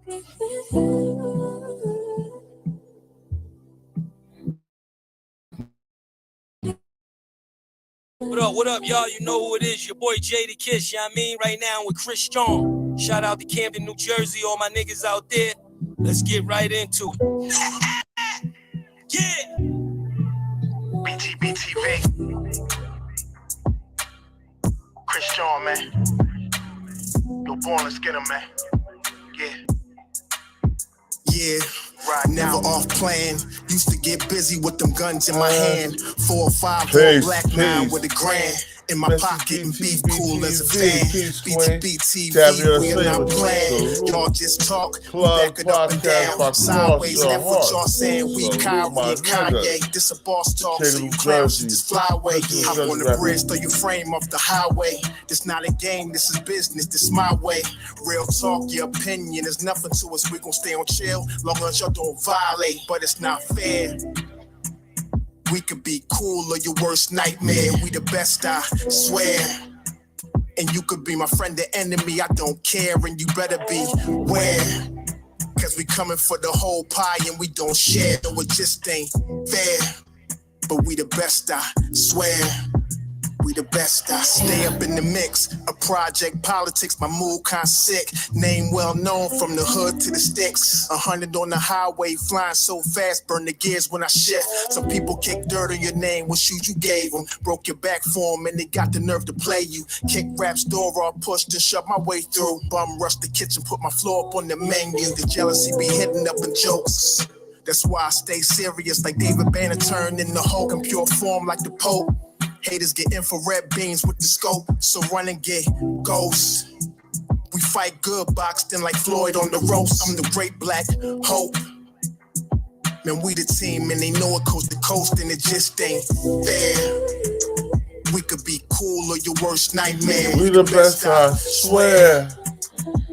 What up, y'all? You know who it is. Your boy Jay the Kiss, you know what I mean? Right now with Chris Strong. Shout out to Camden, New Jersey, all my niggas out there. Let's get right into it. Yeah! BTBTV. Chris Strong, man. Yo, born, let's get him, man. Yeah. Right never now. Off plan. Used to get busy with them guns in my hand. 4 or 5 black 9 with a grand in my pocket and beef cool as a fan. BTBTV, we are not playing. Y'all just talk, we back it up and down. Sideways, that's what y'all saying. We Kyrie and Kanye. This a boss talk, so you clowns should just fly away. Hop on the bridge, throw your frame off the highway. This not a game, this is business, this my way. Real talk, your opinion is nothing to us. We gon' stay on chill, long as y'all don't violate. But it's not fair. We could be cool or your worst nightmare. We the best, I swear. And you could be my friend or enemy, I don't care. And you better beware. Cause we coming for the whole pie and we don't share. No, it just ain't fair. But we the best, I swear. We the best, I stay up in the mix. A project politics, my mood kinda sick. Name well known from the hood to the sticks. 100 on the highway, flying so fast, burn the gears when I shift. Some people kick dirt on your name, what shoes you gave them. Broke your back for them and they got the nerve to play you. Kick rap's door off, pushed and shoved my way through. Bum rush the kitchen, put my floor up on the menu. The jealousy be hitting up in jokes. That's why I stay serious like David Banner turned in the Hulk in pure form like the Pope. Haters get infrared beams with the scope, so run and get ghosts. We fight good, boxed in like Floyd on the ropes. I'm the great black hope. Man, we the team and they know it coast to coast and it just ain't fair. We could be cool or your worst nightmare. We the best, I swear.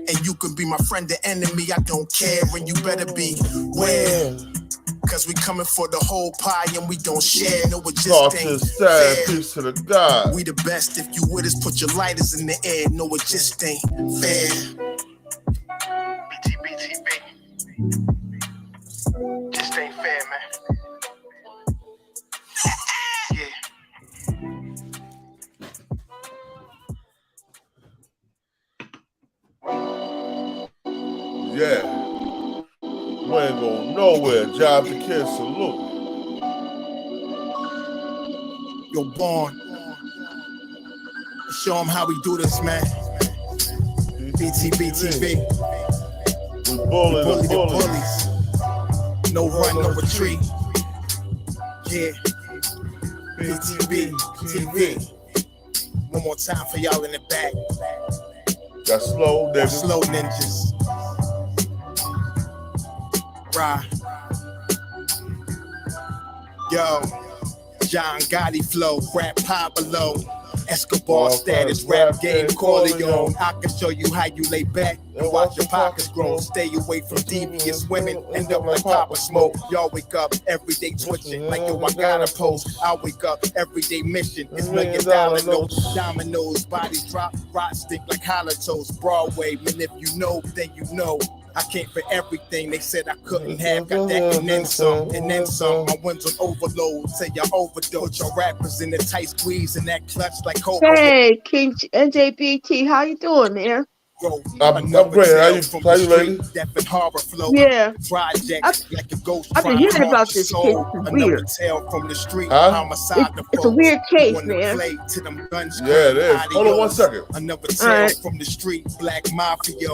And you can be my friend or enemy, I don't care. And you better beware. Cause we coming for the whole pie and we don't share. No, it just ain't fair. Peace to the God. We the best. If you with us, put your lighters in the air. No, it just ain't fair. BTBTV. Just ain't fair, man. Yeah. We ain't going nowhere. Job the Kid, salute. Yo, Born. Show them how we do this, man. BTBTV. We bully the bullies. No run, no retreat. Yeah. BTBTV. One more time for y'all in the back. Got slow niggas. Slow ninjas. Right. Yo, John Gotti flow, rap Pablo, Escobar status, rap game Corleone. I can show you how you lay back and watch your pockets grow. Stay away from devious women, end up like Papa Smoke. Y'all wake up every day twitching like yo, I got a post. I wake up every day mission. It's $1 million notes, dominoes, bodies drop, rot stick like holotos. Broadway, man, if you know, then you know. I came for everything they said I couldn't have. Got that and then some, and then some. My wins on overload. Say y'all overdose. Your rappers in the tight squeeze and that clutch like Cabo. Hey, King NJBT, how you doing, man? I'm great. How you, lady? Yeah. I've been hearing about this case. It's weird. Huh? It's a weird case, man. Yeah, it is. Hold on 1 second. Another tale from the street, black mafia.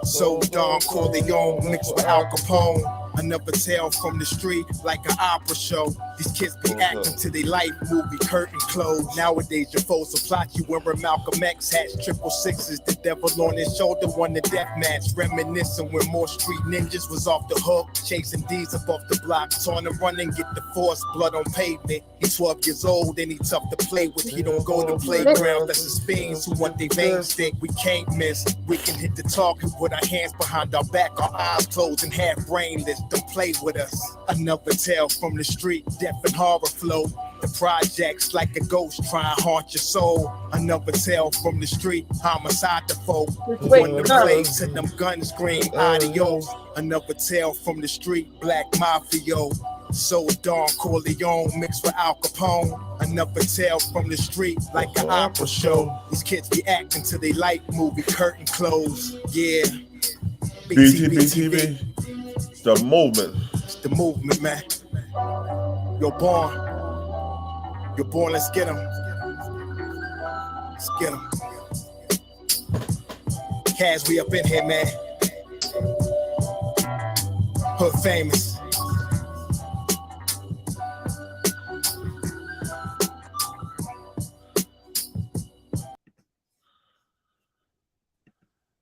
So Don Corleone mixed with Al Capone. Another tale from the street, like an opera show. These kids be acting to their life movie, curtain closed. Nowadays, your foes will plot you wearing Malcolm X hats, 666, the devil on his shoulder, won the death match. Reminiscing when more street ninjas was off the hook, chasing D's up off the block, trying to run and get the force, blood on pavement. He's 12 years old and he's tough to play with. He don't go to playground, that's his fiends who want their veins stick. We can't miss. We can hit the target with our hands behind our back, our eyes closed and half brainless. Don't play with us. Another tale from the street, death and horror flow. The projects like a ghost trying to haunt your soul. Another tale from the street, homicide the folk. When the blaze to them guns scream adios. Another tale from the street, black mafia. So Don Corleone mixed with Al Capone. Another tale from the street like an opera show. These kids be acting till they like movie curtain close. Yeah. BTBTV. It's the movement. It's the movement, man. You're born. You're born, let's get him. Let's get him. Kaz, we up in here, man. Hood famous.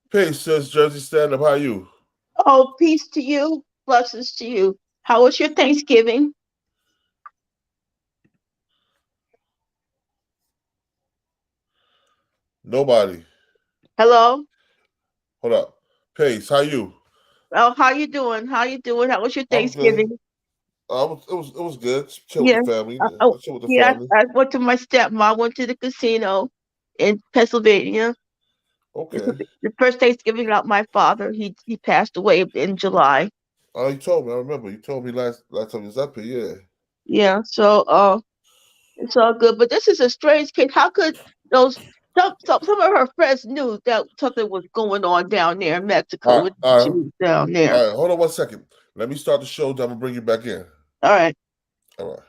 Peace, sis, Jersey stand up. How are you? Oh, peace to you. Blessings to you. How was your Thanksgiving? Nobody. Hello? Hold up. Peace, how you? Oh, how you doing? How you doing? How was your Thanksgiving? It was good. Chill with the family. Chill with the family. I went to my stepmom. I went to the casino in Pennsylvania. Okay. The first Thanksgiving without my father. He passed away in July. Oh, you told me. I remember. You told me last time you was up here. Yeah. Yeah. So it's all good. But this is a strange case. How could those some of her friends knew that something was going on down there in Mexico when she was down there? All right. Hold on 1 second. Let me start the show. I'm gonna bring you back in. All right. All right.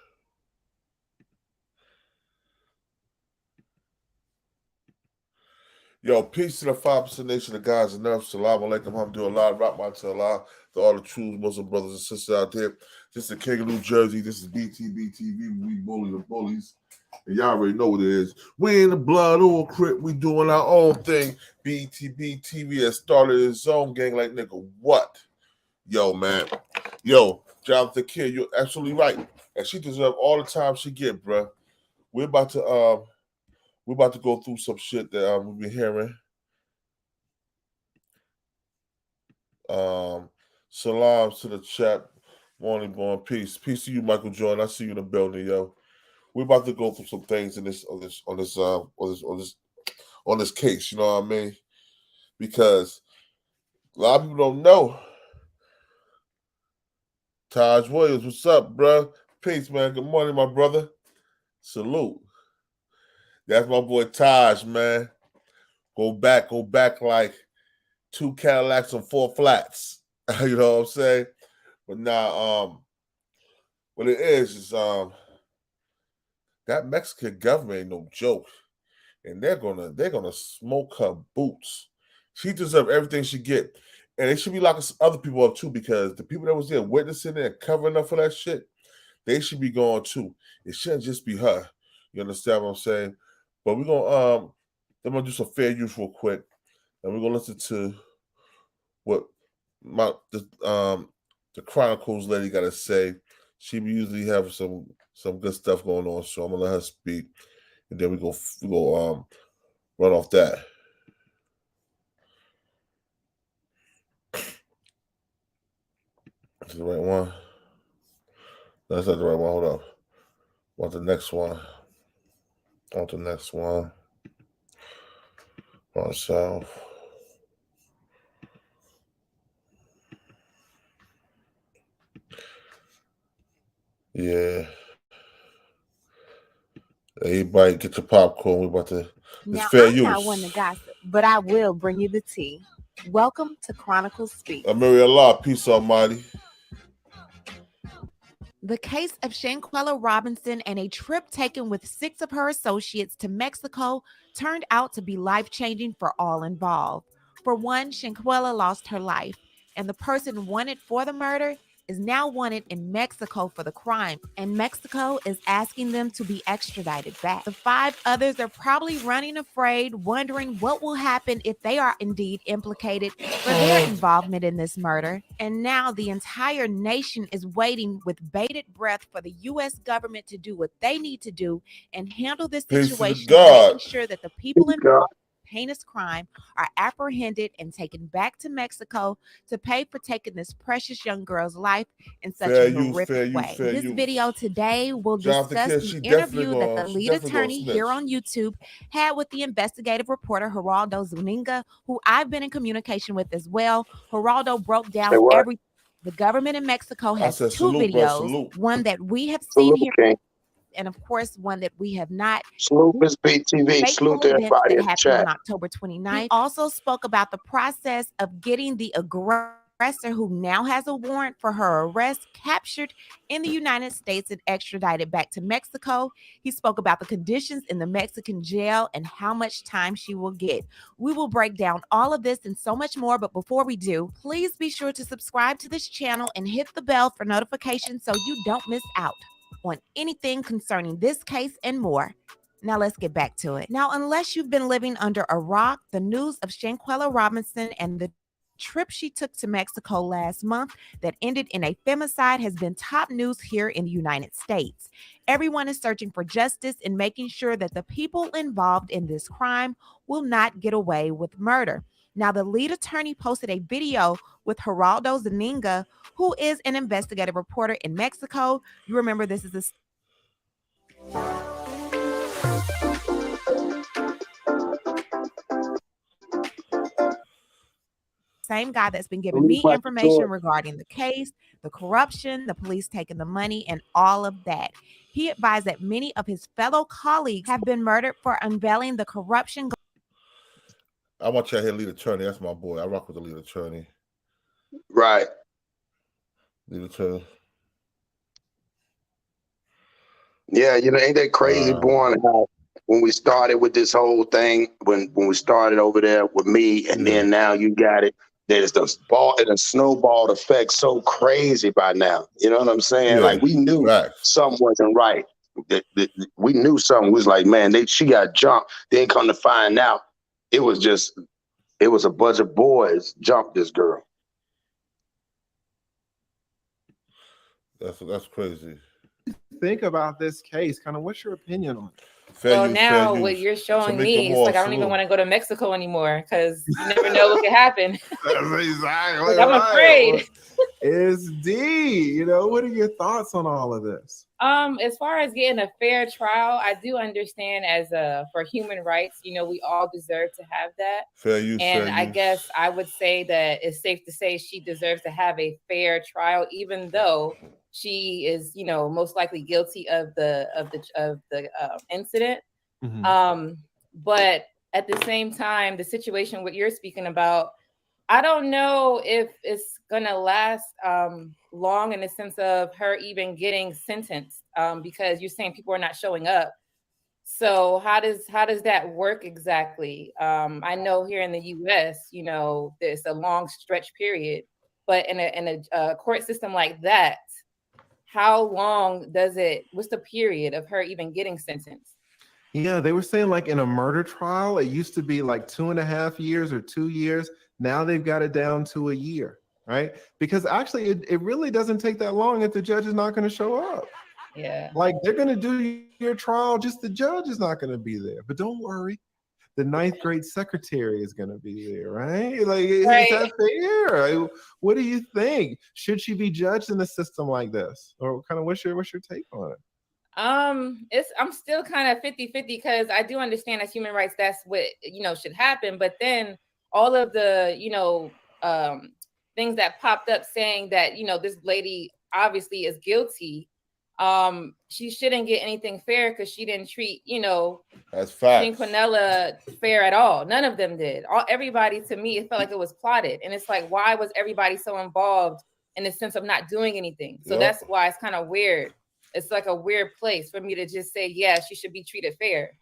Yo, peace to the 5% nation of guys and nerves. Salam alaikum, alhamdulillah, rahmat to Allah, to all the true Muslim brothers and sisters out there. This is the King of New Jersey. This is BTBTV. We bully the bullies. And y'all already know what it is. We in the blood or crip. We doing our own thing. BTBTV has started its own gang like nigga. What? Yo, man. Yo, Jonathan Kid, you're absolutely right. And she deserves all the time she get, bruh. We're about to go through some shit that we've been hearing. Salams to the chat. Morning born. Peace. Peace to you, Michael Jordan. I see you in the building, yo. We're about to go through some things on this case, you know what I mean? Because a lot of people don't know. Taj Williams, what's up, bro? Peace, man. Good morning, my brother. Salute. That's my boy Taj, man. Go back like 2 Cadillacs and 4 flats. You know what I'm saying? But now, what it is that Mexican government ain't no joke. And they're gonna smoke her boots. She deserves everything she get. And they should be locking other people up too, because the people that was there witnessing it and covering up for that shit, they should be going too. It shouldn't just be her. You understand what I'm saying? But we're gonna do some fair use real quick, and we're gonna listen to what the Chronicles lady got to say. She usually have some good stuff going on, so I'm gonna let her speak, and then we go run off that. Is the right one? That's not the right one. Hold up. Want the next one? On the next one. On south. Yeah. Everybody get your popcorn. We about to. Now, fair I'm use. not one to gossip, but I will bring you the tea. Welcome to Chronicles Speak. Amiri Allah, peace almighty. The case of Shanquella Robinson and a trip taken with 6 of her associates to Mexico turned out to be life-changing for all involved. For one, Shanquella lost her life, and the person wanted for the murder is now wanted in Mexico for the crime, and Mexico is asking them to be extradited back. The 5 others are probably running afraid, wondering what will happen if they are indeed implicated for their involvement in this murder. And now the entire nation is waiting with bated breath for the U.S. government to do what they need to do and handle this situation, making sure that the people involved heinous crime are apprehended and taken back to Mexico to pay for taking this precious young girl's life in such a horrific way. This video today will discuss the interview that the lead attorney here on YouTube had with the investigative reporter Geraldo Zuniga, who I've been in communication with as well. Geraldo broke down everything. The government in Mexico has two videos, one that we have seen here, and of course, one that we have not. Salute Miss BTV. Salute to everybody that happened on October 29th. He also spoke about the process of getting the aggressor, who now has a warrant for her arrest, captured in the United States and extradited back to Mexico. He spoke about the conditions in the Mexican jail and how much time she will get. We will break down all of this and so much more, but before we do, please be sure to subscribe to this channel and hit the bell for notifications so you don't miss out on anything concerning this case and more. Now let's get back to it. Now, unless you've been living under a rock, the news of Shanquella Robinson and the trip she took to Mexico last month that ended in a femicide has been top news here in the United States. Everyone is searching for justice and making sure that the people involved in this crime will not get away with murder. Now, the lead attorney posted a video with Geraldo Zuniga, who is an investigative reporter in Mexico. You remember this is a same guy that's been giving me information regarding the case, the corruption, the police taking the money, and all of that. He advised that many of his fellow colleagues have been murdered for unveiling the corruption. I want you to hear lead attorney. That's my boy. I rock with the lead attorney. Right. Lead attorney. Yeah, you know, ain't that crazy, Born? How when we started with this whole thing, when we started over there with me, and then now you got it. There's the ball and a snowball effect so crazy by now. You know what I'm saying? Yeah. Like we knew something wasn't right. We knew something was like, man, she got jumped. Then come to find out, it was a bunch of boys jumped this girl. That's crazy. Think about this case. Kind of, what's your opinion on it? Well, now what you're showing me is like I don't even want to go to Mexico anymore because you never know what could happen. That's exactly I'm afraid. It's D. You know, what are your thoughts on all of this? As far as getting a fair trial, I do understand for human rights, you know, we all deserve to have that. Fair use. And I guess I would say that it's safe to say she deserves to have a fair trial, even though she is, you know, most likely guilty of the incident. Mm-hmm. But at the same time, the situation what you're speaking about, I don't know if it's gonna last long in the sense of her even getting sentenced, because you're saying people are not showing up. So how does that work exactly? I know here in the U.S., you know, there's a long stretch period, but in a court system like that, how long what's the period of her even getting sentenced? Yeah, they were saying like in a murder trial, it used to be like 2.5 years or 2 years. Now they've got it down to a year, right? Because actually it really doesn't take that long if the judge is not going to show up. Yeah. Like they're going to do your trial, just the judge is not going to be there. But don't worry, the 9th grade secretary is going to be there, right? Like, is that fair? What do you think? Should she be judged in a system like this? Or kind of what's your take on it? I'm still kind of 50-50 because I do understand as human rights, that's what, you know, should happen. But then all of the, you know, things that popped up saying that, you know, this lady obviously is guilty. She shouldn't get anything fair because she didn't treat, you know, Shanquella fair at all. None of them did. Everybody, to me, it felt like it was plotted. And it's like, why was everybody so involved in the sense of not doing anything? So that's why it's kind of weird. It's like a weird place for me to just say, yeah, she should be treated fair.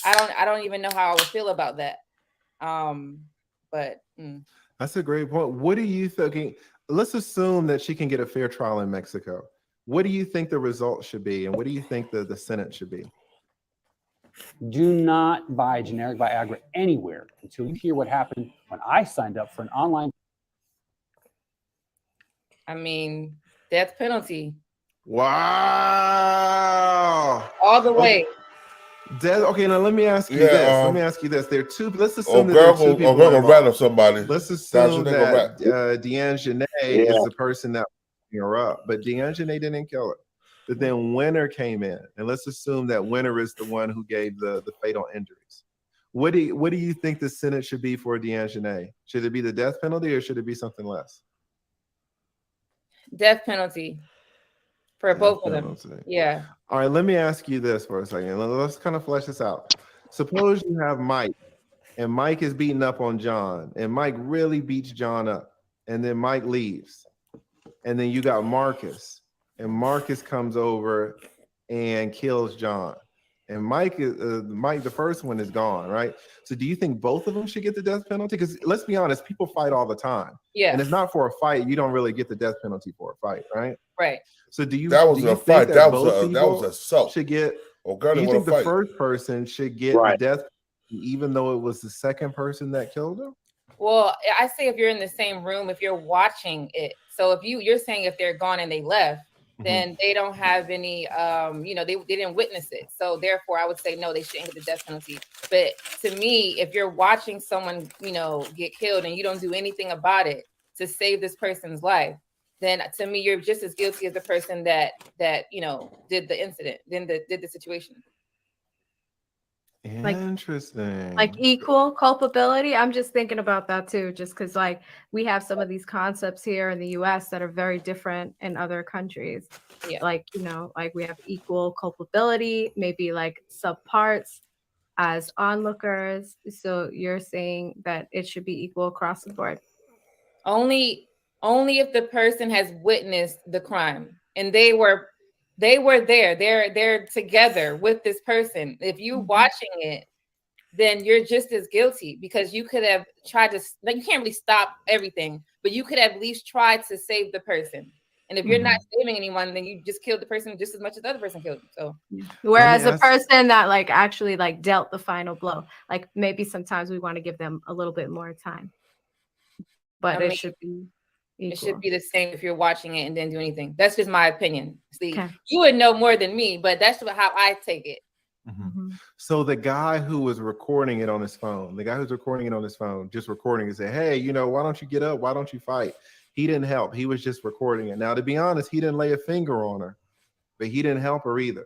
I don't even know how I would feel about that. That's a great point. What are you thinking? Let's assume that she can get a fair trial in Mexico. What do you think the results should be? And what do you think the sentence should be? Do not buy generic Viagra anywhere until you hear what happened when I signed up for an online. I mean, death penalty. Wow. All the way. Okay, now let me ask you this. Let me ask you this. There are two. Let's assume that girl there are two people gonna involved. rattle somebody. Let's assume that Daejhanae is the person that picking her up, but Daejhanae didn't kill her. But then Winter came in, and let's assume that Winter is the one who gave the fatal injuries. What do you think the sentence should be for Daejhanae? Should it be the death penalty or should it be something less? Death penalty for both of them. Yeah. All right, let me ask you this for a second. Let's kind of flesh this out. Suppose you have Mike, and Mike is beating up on John, and Mike really beats John up, and then Mike leaves. And then you got Marcus, and Marcus comes over and kills John. And Mike, the first one is gone, right? So do you think both of them should get the death penalty? Because let's be honest, people fight all the time. Yeah. And it's not for a fight. You don't really get the death penalty for a fight, right? Right. So do you? That was a fight. That was assault. Should get. Oh, girl, do you think the first person should get the death, even though it was the second person that killed him? Well, I say if you're in the same room, if you're watching it. So if you're saying if they're gone and they left, then they don't have any, they didn't witness it. So therefore, I would say no, they shouldn't get the death penalty. But to me, if you're watching someone, get killed and you don't do anything about it to save this person's life, then to me, you're just as guilty as the person that did the incident, did the situation. Interesting. Like equal culpability. I'm just thinking about that too, just because like we have some of these concepts here in the US that are very different in other countries. Yeah. Like, like we have equal culpability, maybe like subparts as onlookers. So you're saying that it should be equal across the board? Only if the person has witnessed the crime and they were there. They're together with this person. If you watching it, then you're just as guilty because you could have tried to. Like, you can't really stop everything, but you could have at least tried to save the person. And if you're not saving anyone, then you just killed the person just as much as the other person killed. So, whereas the person that like actually like dealt the final blow, like maybe sometimes we want to give them a little bit more time, but it should be. Equal. It should be the same if you're watching it and didn't do anything. That's just my opinion. See, you would know more than me, but that's how I take it. So the guy who was recording it on his phone, just recording and say, hey, why don't you get up? Why don't you fight? He didn't help. He was just recording it. Now, to be honest, he didn't lay a finger on her, but he didn't help her either.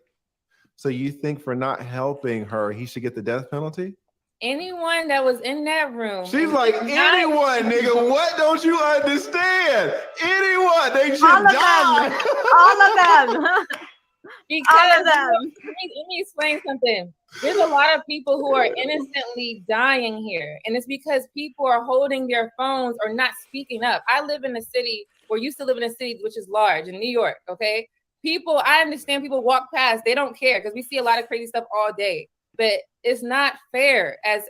So you think for not helping her, he should get the death penalty? Anyone that was in that room. She's like, anyone, nigga, what don't you understand? Anyone, they should die. All of them. Because all of them. Let me explain something. There's a lot of people who are innocently dying here. And it's because people are holding their phones or not speaking up. I live in a city, or used to live in a city which is large in New York, okay? I understand people walk past, they don't care because we see a lot of crazy stuff all day. But it's not fair as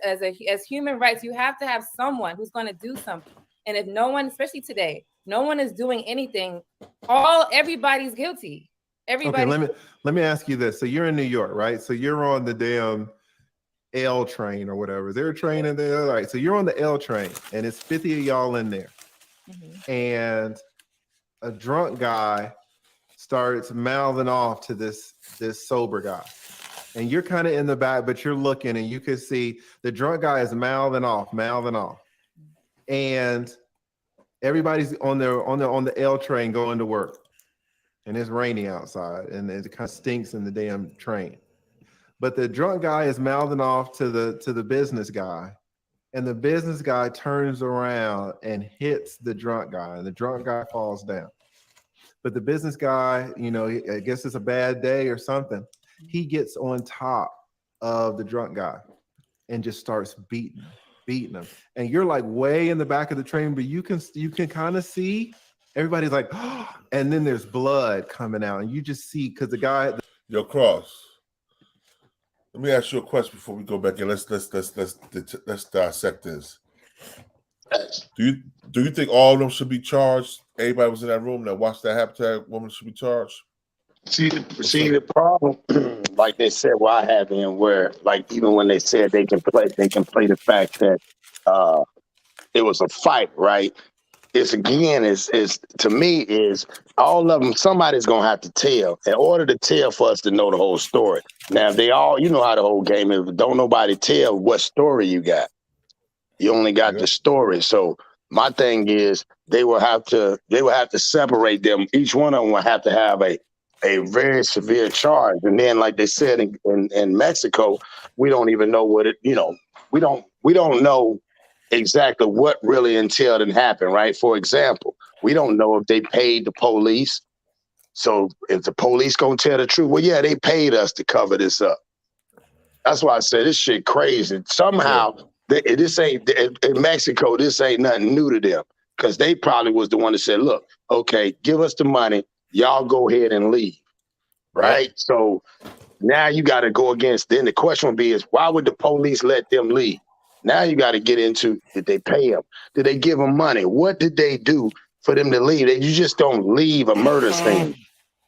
human rights. You have to have someone who's going to do something. And if no one, especially today, no one is doing anything, everybody's guilty. Everybody. Okay, let me ask you this. So you're in New York, right? So you're on the damn L train or whatever. They're training there, right? So you're on the L train, and it's 50 of y'all in there, and a drunk guy starts mouthing off to this sober guy. And you're kind of in the back, but you're looking and you can see the drunk guy is mouthing off. And everybody's on the L train going to work. And it's raining outside and it kind of stinks in the damn train. But the drunk guy is mouthing off to the business guy. And the business guy turns around and hits the drunk guy, and the drunk guy falls down. But the business guy, I guess it's a bad day or something. He gets on top of the drunk guy and just starts beating him. And you're like way in the back of the train, but you can kind of see everybody's like, oh, and then there's blood coming out, and you just see because the guy. Yo, Cross. Let me ask you a question before we go back and let's dissect this. Do you think all of them should be charged? Everybody was in that room that watched that happen to that woman should be charged? See the problem, like they said, where I have in where, like, even when they said they can play the fact that it was a fight, right? it's to me is all of them. Somebody's gonna have to tell in order to tell for us to know the whole story. Now if they all, you know how the whole game is. But don't nobody tell what story you got. You only got the story. So my thing is they will have to separate them. Each one of them will have to have a very severe charge. And then, like they said in Mexico, we don't even know what it. You know, we don't know exactly what really entailed and happened. Right? For example, we don't know if they paid the police. So if the police gonna tell the truth, well, yeah, they paid us to cover this up. That's why I said this shit crazy. Somehow. This ain't in Mexico. This ain't nothing new to them because they probably was the one that said, "Look, okay, give us the money. Y'all go ahead and leave." Right. So now you got to go against. Then the question would be: is why would the police let them leave? Now you got to get into: did they pay them? Did they give them money? What did they do for them to leave? You just don't leave a murder scene.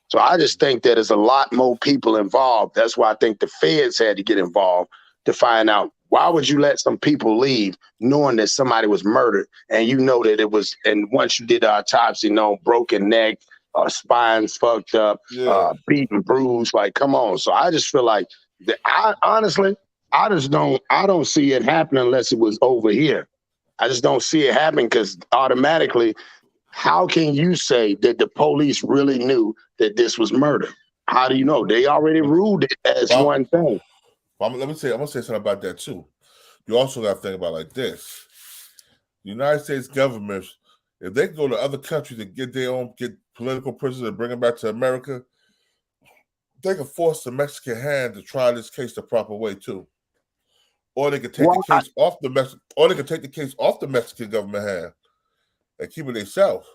So I just think that there's a lot more people involved. That's why I think the feds had to get involved to find out. Why would you let some people leave knowing that somebody was murdered and you know that it was, and once you did the autopsy, broken neck, spines fucked up, beaten, bruised, like, come on. So I just feel like that I don't see it happening unless it was over here. I just don't see it happening because automatically, how can you say that the police really knew that this was murder? How do you know? They already ruled it as one thing. I'm gonna say something about that too. You also got to think about it like this: the United States government, if they go to other countries and get political prisoners and bring them back to America, they can force the Mexican hand to try this case the proper way too, or they can take the case off the Mexican government hand and keep it themselves.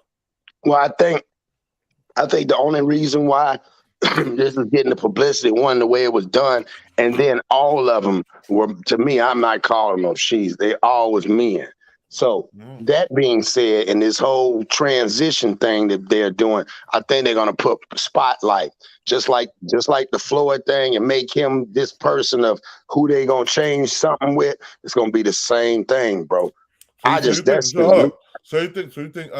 Well, I think the only reason why this is getting the publicity, one, the way it was done, and then all of them were, to me, I'm not calling them she's, they all was men. So that being said, in this whole transition thing that they're doing, I think they're gonna put spotlight, just like the Floyd thing, and make him this person of who they gonna change something with. It's gonna be the same thing, bro. So you think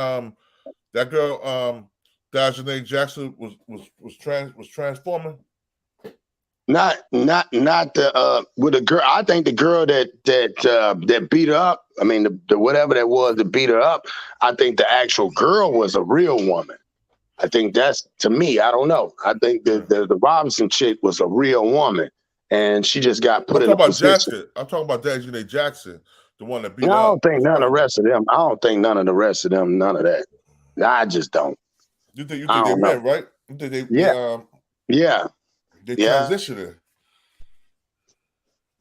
that girl Daejhanae Jackson was transforming? Not the with the girl. I think the girl that beat her up. I mean, the whatever that was that beat her up. I think the actual girl was a real woman. I think that's, to me. I don't know. I think the Robinson chick was a real woman, and she just got put in a position. I'm talking about Daejhanae Jackson, the one that beat her up. I don't think none of the rest of them. I don't think none of the rest of them. None of that. I just don't. You think they went, right? You think they transitioned it.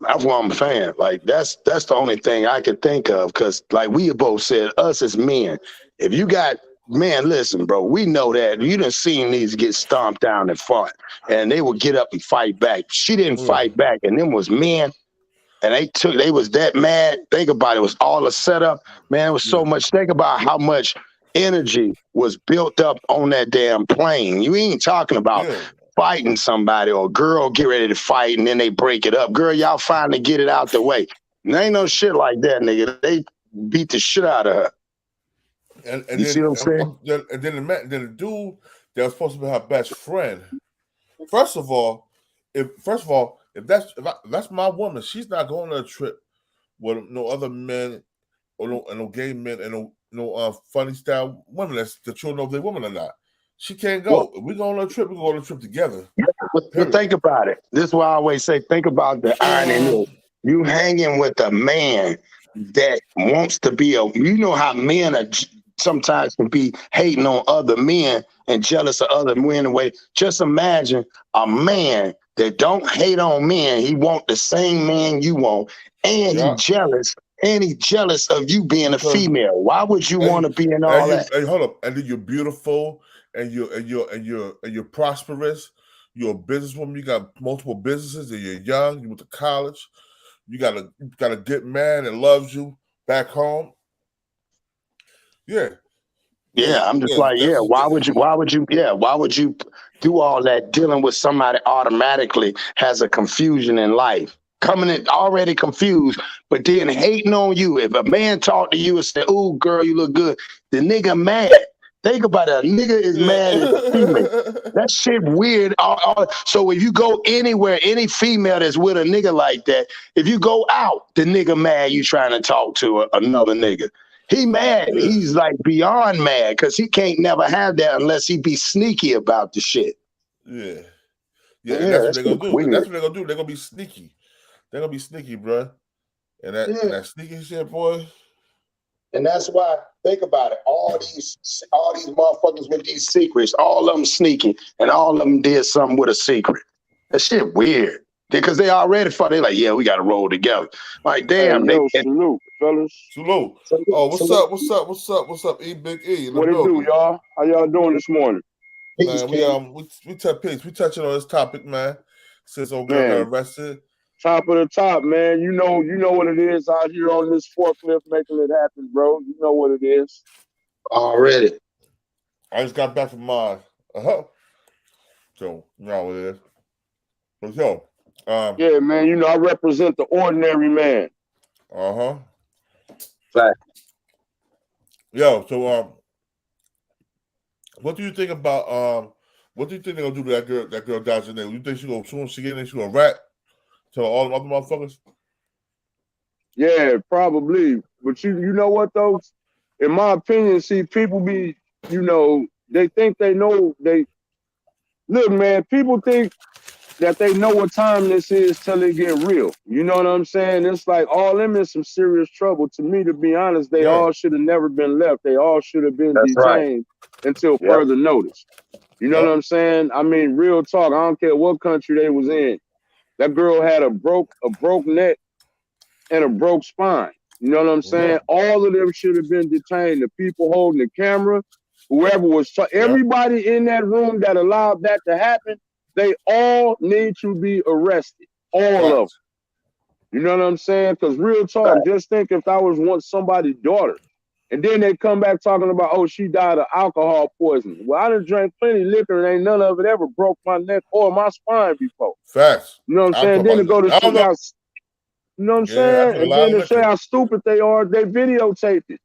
That's what I'm saying. Like that's the only thing I can think of, because like we both said, us as men, if you got listen, bro, we know that you done seen these get stomped down and fought, and they would get up and fight back. She didn't fight back, and them was men, and they was that mad. Think about it, it was all a setup, man. It was so much. Think about how much energy was built up on that damn plane. You ain't talking about fighting somebody or a girl get ready to fight and then they break it up. Girl, y'all finally get it out the way. There ain't no shit like that, nigga. They beat the shit out of her. And you see what I'm saying? And then the dude that was supposed to be her best friend. First of all, if that's my woman, she's not going on a trip with no other men or no gay men and no funny style women that you know if they're women or not. She can't go. Well, if we go on a trip, we go on a trip together. But think about it. This is why I always say, think about the irony. You hanging with a man that wants to be you know how men are sometimes can be hating on other men and jealous of other men away. Just imagine a man that don't hate on men. He want the same man you want, and he jealous of you being a female. Why would you want to be in all that? Hey, hold up. And then you're beautiful, and you're prosperous. You're a businesswoman. You got multiple businesses, and you're young. You went to college. You got a good man that loves you back home. Yeah. I'm just why would you do all that dealing with somebody automatically has a confusion in life? Coming in already confused, but then hating on you. If a man talk to you and say, "Ooh, girl, you look good," the nigga mad. Think about it. A nigga is mad at a female. That shit weird. So if you go anywhere, any female that's with a nigga like that, if you go out, the nigga mad you trying to talk to another nigga. He mad. He's like beyond mad because he can't never have that unless he be sneaky about the shit. Yeah. And that's what they're gonna do. And that's what they're gonna do. They're gonna be sneaky. They're gonna be sneaky, bro. And that sneaky shit, boy. And that's why, think about it. All these motherfuckers with these secrets, all of them sneaky, and all of them did something with a secret. That shit weird. Because they already thought they like, yeah, we gotta roll together. Like, damn, hey, salute, fellas. Salute. Oh, what's up? What's up? E Big E. What it do, y'all? How y'all doing this morning? Man, we touching on this topic, man. Since old girl got arrested. Top of the top, man. You know what it is out here on this forklift making it happen, bro. You know what it is. Already. I just got back from mine. So, you know what it is. But yo, yeah, man, you know, I represent the ordinary man. Right. Yo, so what do you think about what do you think they're gonna do to that girl Daejhanae? You think she gonna soon she get in, she gonna rat to all the other motherfuckers? Yeah, probably. But you know what though? In my opinion, see, people be, you know, they think they know look, man, people think that they know what time this is till it get real. You know what I'm saying? It's like all them in some serious trouble. To me, to be honest, they all should have never been left. They all should have been detained until further notice. You know what I'm saying? I mean, real talk. I don't care what country they was in. That girl had a broke neck and a broke spine. You know what I'm saying? All of them should have been detained. The people holding the camera, whoever was, everybody in that room that allowed that to happen, they all need to be arrested. All of them. You know what I'm saying? Because real talk, just think if that was once somebody's daughter, and then they come back talking about, oh, she died of alcohol poisoning. Well, I done drank plenty of liquor and ain't none of it ever broke my neck or my spine before. Facts. You know what I'm saying? Then to go to show out, you know what I'm saying? And then to show how stupid they are, they videotaped it.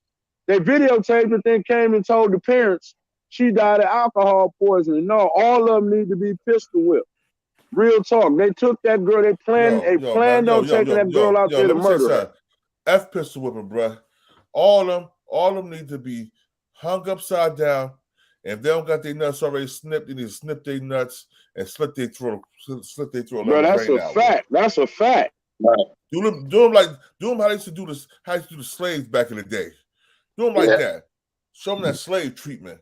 They videotaped it, then came and told the parents she died of alcohol poisoning. No, all of them need to be pistol whipped. Real talk. They took that girl. They planned on taking that girl out there to murder her. F pistol whipping, bruh. All of them need to be hung upside down. And if they don't got their nuts already snipped, they need to snip their nuts and slit their throat. Bro, that's a fact. That's a fact. Right. Do them how they used to do this. How they used to do the slaves back in the day. Do them like that. Show them that slave treatment.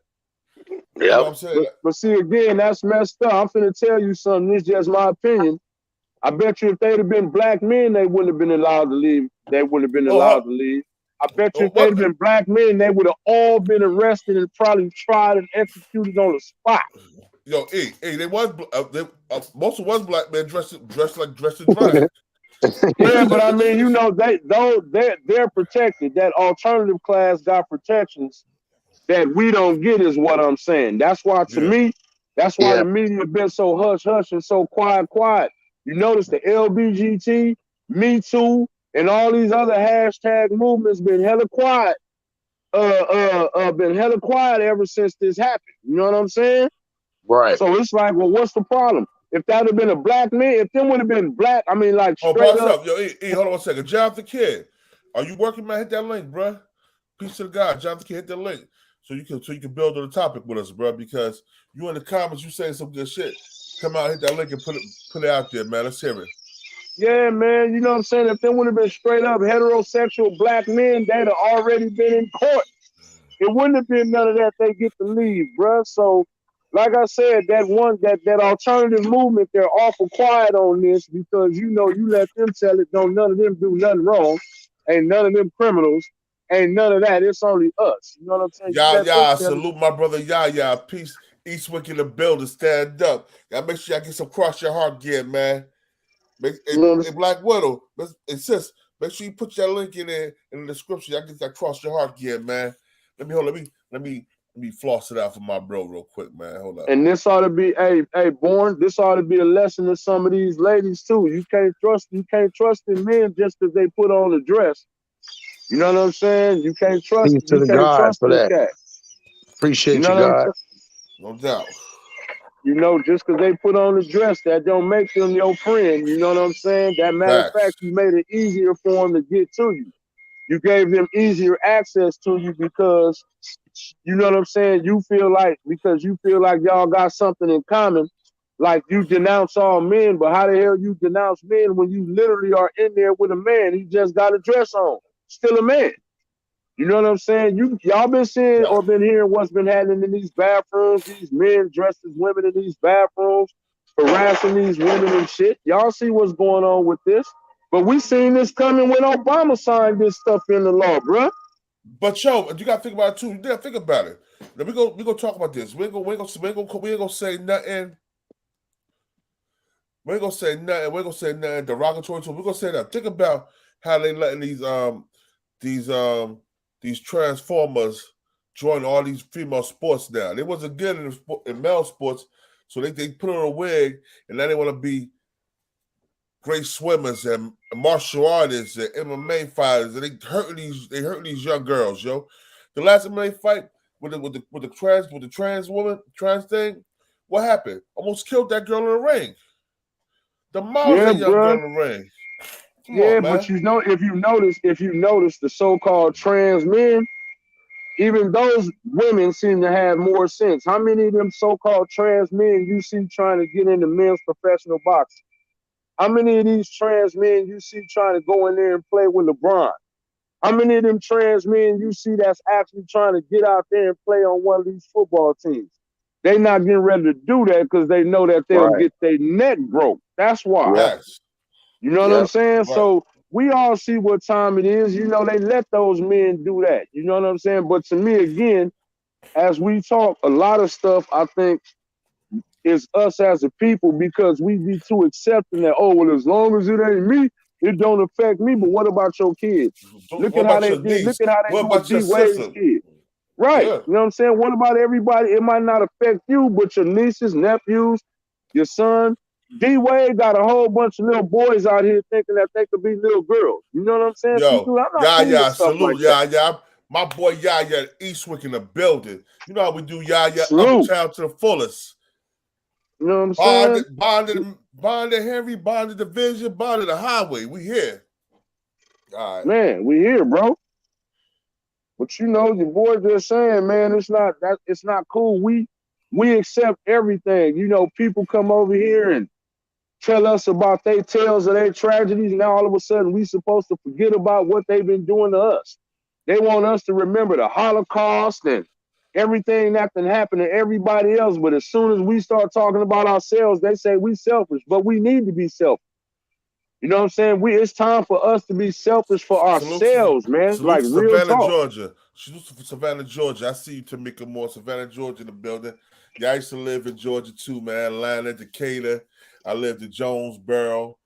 You know what I'm saying? But see, again, that's messed up. I'm finna tell you something. It's just my opinion. I bet you if they'd have been black men, they wouldn't have been allowed to leave. They wouldn't have been allowed to leave. I bet you if they'd have been black men, they would have all been arrested and probably tried and executed on the spot. Yo, they was most of was black men dressed in drag. Yeah, but I mean, you know, they're protected. That alternative class got protections that we don't get, is what I'm saying. That's why, to me, that's why the media been so hush and so quiet. You notice the LBGT, Me Too, and all these other hashtag movements been hella quiet. Been hella quiet ever since this happened. You know what I'm saying? Right. So it's like, well, what's the problem? If that would have been a black man, if them would have been black, I mean, like, straight up. Yo, hold on 1 second. Jonathan Kidd, are you working, man? Hit that link, bro. Peace to the God. Jonathan Kidd, hit that link so you can build on the topic with us, bro. Because you in the comments, you saying some good shit. Come out, hit that link and put it out there, man. Let's hear it. Yeah, man. You know what I'm saying? If they would have been straight up heterosexual black men, they'd have already been in court. It wouldn't have been none of that. They get to leave, bro. So, like I said, that alternative movement, they're awful quiet on this because, you know, you let them tell it, don't none of them do nothing wrong. Ain't none of them criminals. Ain't none of that. It's only us. You know what I'm saying? Yeah. Salute my brother. Yeah. Peace. Eastwick in the building. Stand up. Gotta make sure y'all get some cross your heart gear, man. Hey, Black Widow, insist. Make sure you put your link in there in the description. Y'all get that cross your heart gear, man. Let me Let me floss it out for my bro real quick, man. Hold up. And this ought to be, hey, Born, this ought to be a lesson to some of these ladies too. You can't trust in men just because they put on a dress. You know what I'm saying? You can't trust. Peace to the God for that. Appreciate you, God. No doubt. You know, just because they put on a dress, that don't make them your friend. You know what I'm saying? That matter of fact, you made it easier for them to get to you. You gave them easier access to you because, you know what I'm saying? You feel like, because you feel like y'all got something in common, like you denounce all men, but how the hell you denounce men when you literally are in there with a man? He just got a dress on, still a man. You know what I'm saying? Y'all been seeing or been hearing what's been happening in these bathrooms, these men dressed as women in these bathrooms, harassing these women and shit. Y'all see what's going on with this. But we seen this coming when Obama signed this stuff in the law, bruh. But yo, you gotta think about it too. You gotta think about it. Now we gonna talk about this. We ain't gonna say nothing. We ain't gonna say nothing. We're gonna say nothing derogatory to them. We're gonna say that. Think about how they letting these transformers join all these female sports now. They wasn't good in male sports, so they put on a wig, and now they want to be great swimmers and martial artists and MMA fighters, and they hurting these young girls, yo. The last MMA fight with the trans thing, what happened? Almost killed that girl in the ring. The mom's a young girl in the ring. Come on, but you know, if you notice the so-called trans men, even those women seem to have more sense. How many of them so-called trans men you see trying to get into men's professional boxing? How many of these trans men you see trying to go in there and play with LeBron? How many of them trans men you see that's actually trying to get out there and play on one of these football teams? They not getting ready to do that because they know that they'll get their neck broke. That's why. Yes. You know what I'm saying? Right. So we all see what time it is. You know, they let those men do that. You know what I'm saying? But to me, again, as we talk, a lot of stuff I think is us as a people, because we be too accepting that, oh, well, as long as it ain't me, it don't affect me. But what about your kids? Look at how they did. Look at how they do with D-Wade's kids. Right. Yeah. You know what I'm saying? What about everybody? It might not affect you, but your nieces, nephews, your son. D-Wade got a whole bunch of little boys out here thinking that they could be little girls. You know what I'm saying? Yo, I'm not salute, like my boy Yaya Eastwick in the building. You know how we do Yaya uptown to the fullest. You know what I'm saying? Bonded Henry, bonded Division, bonded the highway. We here. All right. Man, we here, bro. But you know, your boy just saying, man, it's not cool. We accept everything. You know, people come over here and tell us about their tales of their tragedies, and now all of a sudden we supposed to forget about what they've been doing to us. They want us to remember the Holocaust and everything that can happen to everybody else. But as soon as we start talking about ourselves, they say we selfish, but we need to be selfish. You know what I'm saying? It's time for us to be selfish for ourselves, man. Salute like to real Savannah, talk. Georgia. Salute to Savannah, Georgia. I see you, Tamika Moore, Savannah, Georgia in the building. Yeah, I used to live in Georgia too, man. Atlanta, Decatur. I lived in Jonesboro,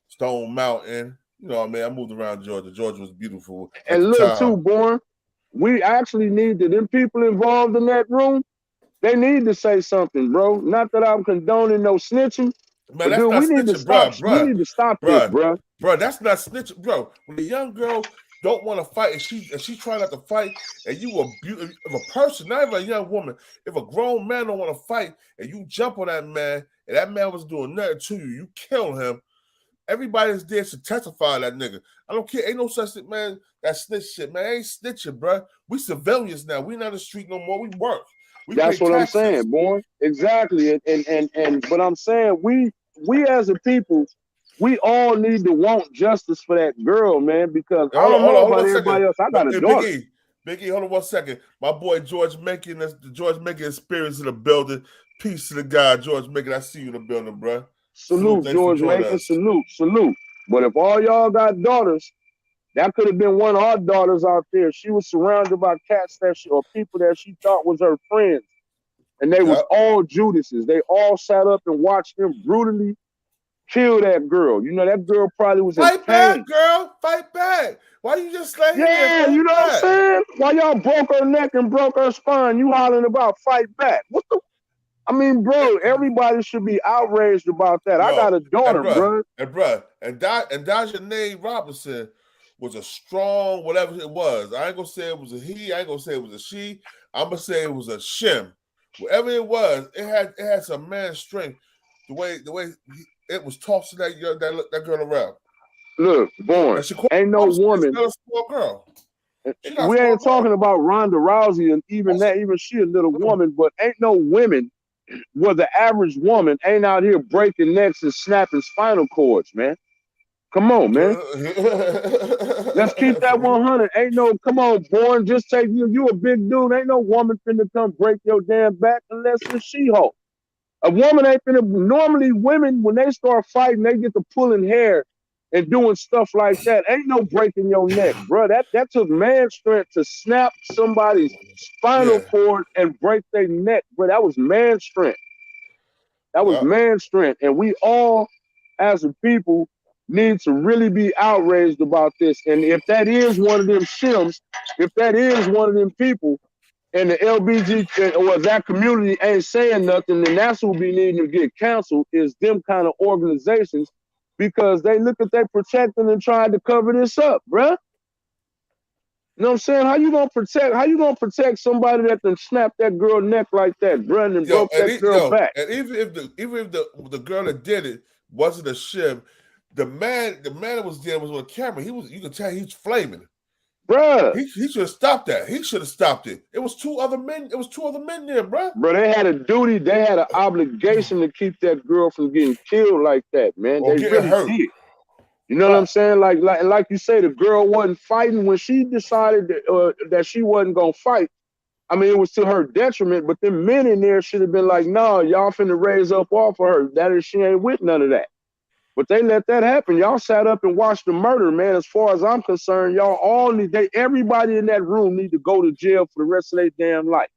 Stone Mountain. You know what I mean? I moved around Georgia. Georgia was beautiful. And look, too, Born, we actually need them people involved in that room. They need to say something, bro. Not that I'm condoning no snitching. Man, that's not snitching, bro. We need to stop this, bro. Bro, that's not snitching, bro. When a young girl don't want to fight and she trying not to fight, and you if a person, not even a young woman, if a grown man don't want to fight and you jump on that man and that man was doing nothing to you, you kill him. Everybody's there to testify that nigga. I don't care. Ain't no such thing, man. That snitch shit, man. Ain't snitching, bro. We civilians now. We not in the street no more. We work. That's what taxes. I'm saying, boy. Exactly. And but I'm saying we as a people, we all need to want justice for that girl, man, because I don't know about everybody else. I got a daughter. Big E, hold on 1 second. My boy George Macon, the George Macon experience in the building. Peace to the guy, George Macon. I see you in the building, bro. Salute George Macon. Salute. But if all y'all got daughters, that could have been one of our daughters out there. She was surrounded by cats or people that she thought was her friends. And they was all Judases. They all sat up and watched him brutally kill that girl. You know, that girl probably was in Fight pain. back, girl. Fight back. Why you just lay here? Yeah, you know what I'm saying? Why y'all broke her neck and broke her spine? You hollering about fight back. What the? I mean, bro, everybody should be outraged about that. I got a daughter, bro. And Daejhanae Robinson was a strong, whatever it was. I ain't gonna say it was a he. I ain't gonna say it was a she. I'm gonna say it was a shim. Whatever it was, it had some man strength. The way it was tossing that girl around. Look, Born, ain't no woman. She's not a small girl. We ain't talking about Ronda Rousey and even she a little woman, but ain't no women where the average woman ain't out here breaking necks and snapping spinal cords, man. Come on, man. Let's keep that 100. Ain't no, come on, Born, just take you a big dude. Ain't no woman finna come break your damn back unless it's She-Hulk. A woman ain't finna, normally women, when they start fighting, they get to pulling hair and doing stuff like that. Ain't no breaking your neck, bro. That took man strength to snap somebody's spinal cord and break their neck, bro. That was man strength. That was man strength. And we all, as a people, need to really be outraged about this. And if that is one of them shims, if that is one of them people, and the LBG or that community ain't saying nothing, then that's who be needing to get canceled, is them kind of organizations, because they look at they protecting and trying to cover this up, bruh. You know what I'm saying? How you gonna protect somebody that done snapped that girl neck like that, bruh, and broke that girl back? And even if the girl that did it wasn't a shim, the man that was there was on camera. You could tell he's flaming. Bruh. He should have stopped that. He should have stopped it. It was two other men there, bruh. Bro, they had a duty, they had an obligation to keep that girl from getting killed like that, man. Or they getting really hurt. did. You know what I'm saying? Like you say, the girl wasn't fighting when she decided that she wasn't gonna fight. I mean, it was to her detriment, but them men in there should have been like, no, y'all finna raise up off of her. That is, she ain't with none of that. But they let that happen. Y'all sat up and watched the murder, man. As far as I'm concerned, y'all all everybody in that room need to go to jail for the rest of their damn life.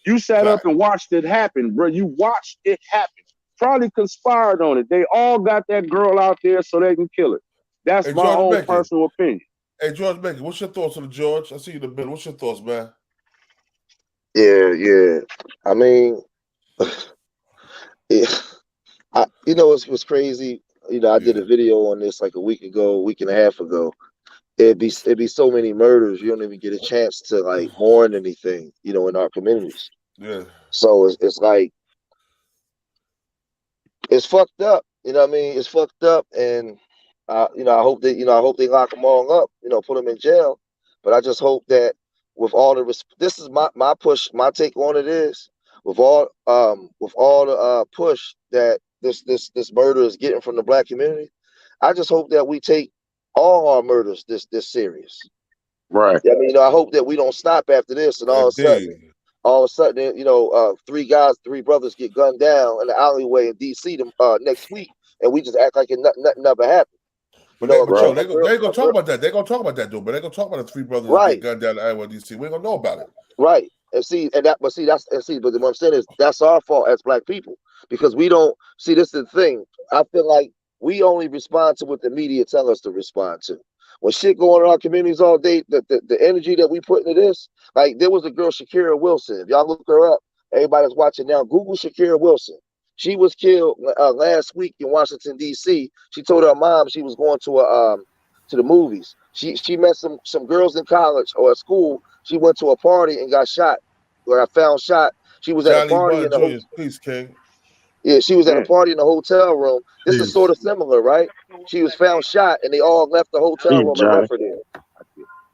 You sat up and watched it happen, bro. You watched it happen. Probably conspired on it. They all got that girl out there so they can kill her. That's my own personal opinion. Hey, George Beckett, what's your thoughts on the George? I see you in the middle. What's your thoughts, man? Yeah. I mean, you know, it was crazy. You know, I did a video on this like a week and a half ago. It'd be so many murders, you don't even get a chance to like mourn anything, you know, in our communities. Yeah. So it's like, it's fucked up. You know what I mean? It's fucked up, and you know, I hope they lock them all up. You know, put them in jail. But I just hope that with all the this is my push. My take on it is with all the push that this murder is getting from the Black community. I just hope that we take all our murders this serious. Right. I mean, you know, I hope that we don't stop after this, and all of a sudden, you know, three brothers get gunned down in the alleyway in DC next week, and we just act like nothing never happened. But they ain't gonna talk about that. They're gonna talk about that, though. But they're gonna talk about the three brothers that get gunned down in the alleyway in DC. We ain't gonna know about it. Right. But what I'm saying is that's our fault as Black people, because we don't see. This is the thing. I feel like we only respond to what the media tell us to respond to. When shit going on in our communities all day, the energy that we put into this, like there was a girl, Shakira Wilson. If y'all look her up, everybody that's watching now, Google Shakira Wilson. She was killed last week in Washington, D.C. She told her mom she was going to the movies. She met some girls in college or at school. She went to a party and got shot, or I found shot. She was at a party in the Peace, King. Yeah, she was at a party in the hotel room. This is sort of similar, right? She was found shot, and they all left the hotel room and left her there.